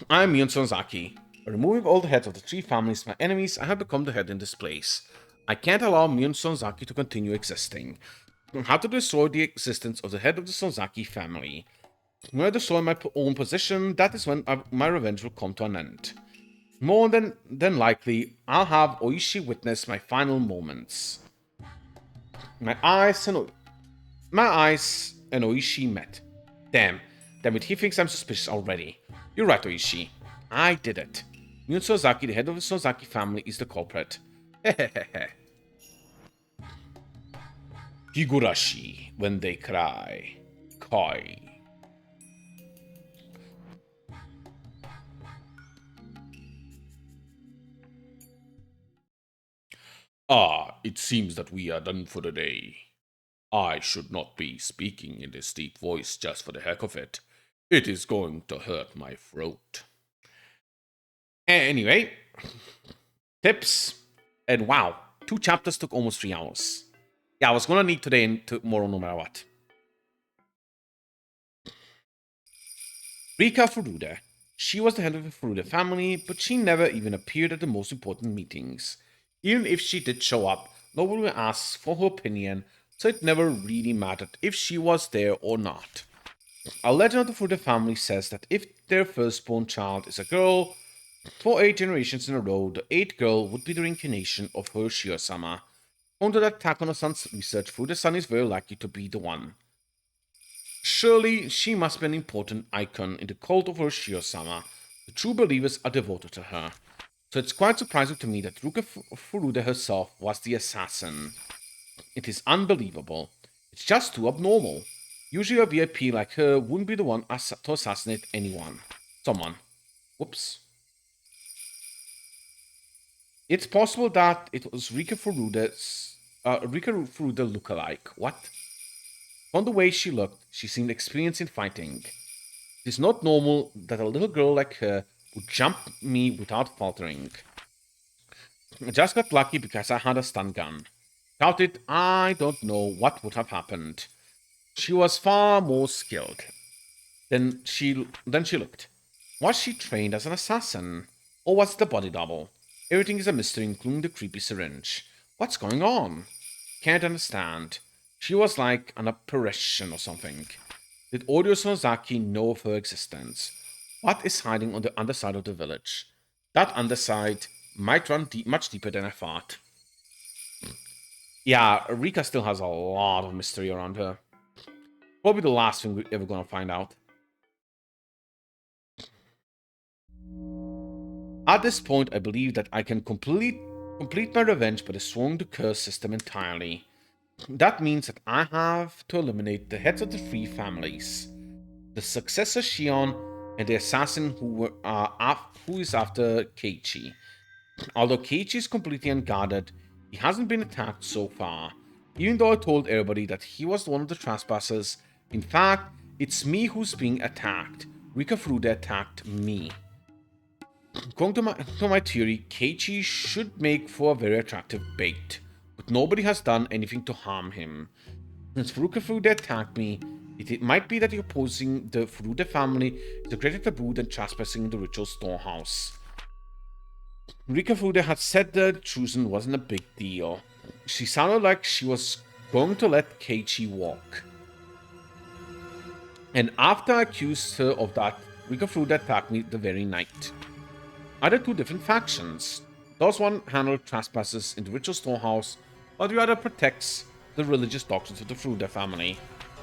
I am Mion Sonzaki. By removing all the heads of the three families, my enemies, I have become the head in this place. I can't allow Mion Sonzaki to continue existing. I have to destroy the existence of the head of the Sonzaki family. When I destroy my own position, that is when my revenge will come to an end. More than likely, I'll have Oishi witness my final moments. My eyes and Oishi met. Damn it, he thinks I'm suspicious already. You're right, Oishi. I did it. Mion Sonzaki, the head of the Sonzaki family, is the culprit. Hehehehe. Higurashi, when they cry. Koi. Ah, it seems that we are done for the day. I should not be speaking in this deep voice just for the heck of it. It is going to hurt my throat. Anyway, tips. And wow, 2 chapters took almost 3 hours. Yeah, I was gonna need today and tomorrow no matter what. Rika Furude. She was the head of the Furude family, but she never even appeared at the most important meetings. Even if she did show up, nobody would ask for her opinion, so it never really mattered if she was there or not. A legend of the Furude family says that if their firstborn child is a girl, for 8 generations in a row, the 8th girl would be the reincarnation of her Shio-sama. According to that Takano-san's research, Furude-san is very likely to be the one. Surely, she must be an important icon in the cult of her Shio-sama. The true believers are devoted to her. So it's quite surprising to me that Ruka Furude herself was the assassin. It is unbelievable. It's just too abnormal. Usually a VIP like her wouldn't be the one to assassinate someone. Whoops. It's possible that it was Rika Furude lookalike. What? From the way she looked, she seemed experienced in fighting. It is not normal that a little girl like her would jump me without faltering. I just got lucky because I had a stun gun. Without it, I don't know what would have happened. She was far more skilled than she looked. Was she trained as an assassin? Or was it a body double? Everything is a mystery, including the creepy syringe. What's going on? Can't understand. She was like an apparition or something. Did Audio Sonozaki know of her existence? What is hiding on the underside of the village? That underside might run much deeper than I thought. Yeah, Rika still has a lot of mystery around her. Probably the last thing we're ever gonna find out. At this point, I believe that I can complete my revenge by destroying the curse system entirely. That means that I have to eliminate the heads of the 3 families. The successor Shion and the assassin who is after Keiichi. Although Keiichi is completely unguarded, he hasn't been attacked so far. Even though I told everybody that he was one of the trespassers, in fact, it's me who's being attacked. Rika Furude attacked me. According to my theory, Keiichi should make for a very attractive bait, but nobody has done anything to harm him. Since Rika Furude attacked me, it might be that opposing the Furude family is a greater taboo than trespassing in the ritual storehouse. Rika Furude had said that Chusen wasn't a big deal. She sounded like she was going to let Keiichi walk. And after I accused her of that, Rika Furude attacked me the very night. Are there 2 different factions? Does one handle trespassers in the ritual storehouse, while the other protects the religious doctrines of the Furude family?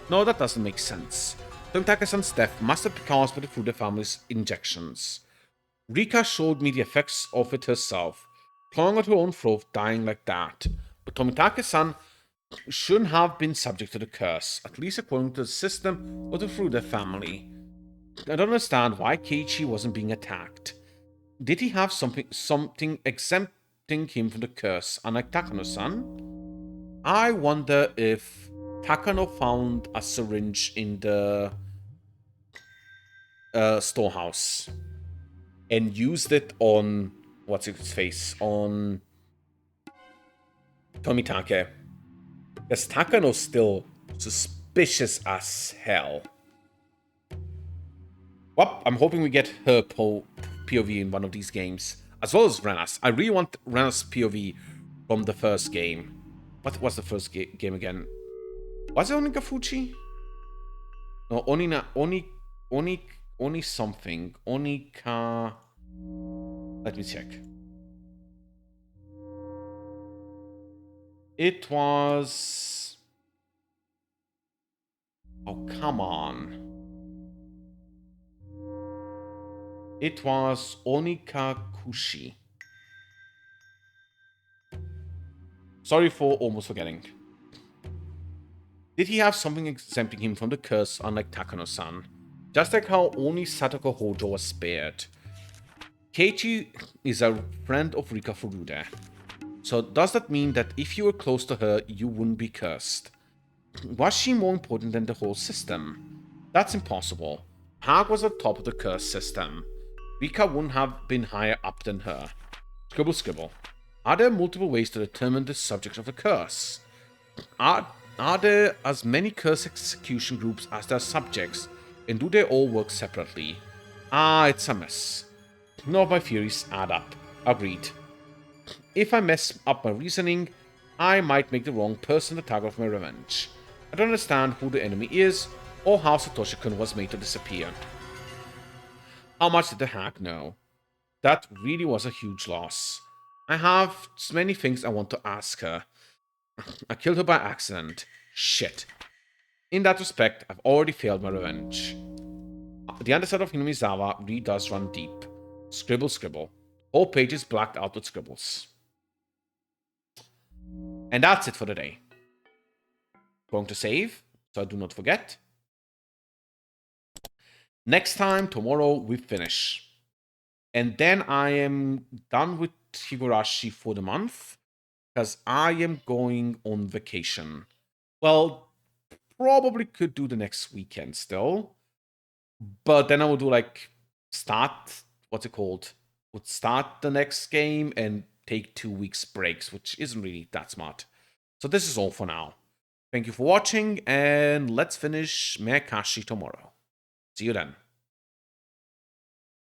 No, that doesn't make sense. Tomitake-san's death must have been caused by the Furude family's injections. Rika showed me the effects of it herself, clawing at her own throat, dying like that. But Tomitake-san shouldn't have been subject to the curse, at least according to the system of the Furude family. I don't understand why Keiichi wasn't being attacked. Did he have something exempting him from the curse, unlike Takano-san? I wonder if Takano found a syringe in the storehouse and used it on what's his face, on Tomitake. Because Takano's still suspicious as hell. Well, I'm hoping we get her POV in one of these games, as well as Rena's. I really want Rena's POV from the first game. What was the first game again? Was it Onigafuchi? No, Oni something. Onika... Let me check. It was... Oh, come on. It was Onikakushi. Sorry for almost forgetting. Did he have something exempting him from the curse, unlike Takano-san? Just like how only Satoko Hojo was spared. Keiichi is a friend of Rika Furude. So does that mean that if you were close to her, you wouldn't be cursed? Was she more important than the whole system? That's impossible. Hag was at the top of the curse system. Rika wouldn't have been higher up than her. Scribble, scribble. Are there multiple ways to determine the subject of the curse? Are there as many curse execution groups as there are subjects, and do they all work separately? It's a mess. None of my theories add up. Agreed. If I mess up my reasoning, I might make the wrong person the target of my revenge. I don't understand who the enemy is, or how Satoshi-kun was made to disappear. How much did the hack know? That really was a huge loss. I have so many things I want to ask her. I killed her by accident. Shit. In that respect, I've already failed my revenge. The underside of Hinamizawa really does run deep. Scribble, scribble. Whole page is blacked out with scribbles. And that's it for the day. Going to save, so I do not forget. Next time, tomorrow, we finish. And then I am done with Higurashi for the month, because I am going on vacation. Well, probably could do the next weekend still. But then I will do like what's it called? Would start the next game and take 2 weeks breaks, which isn't really that smart. So this is all for now. Thank you for watching, and let's finish Meakashi tomorrow. See you then.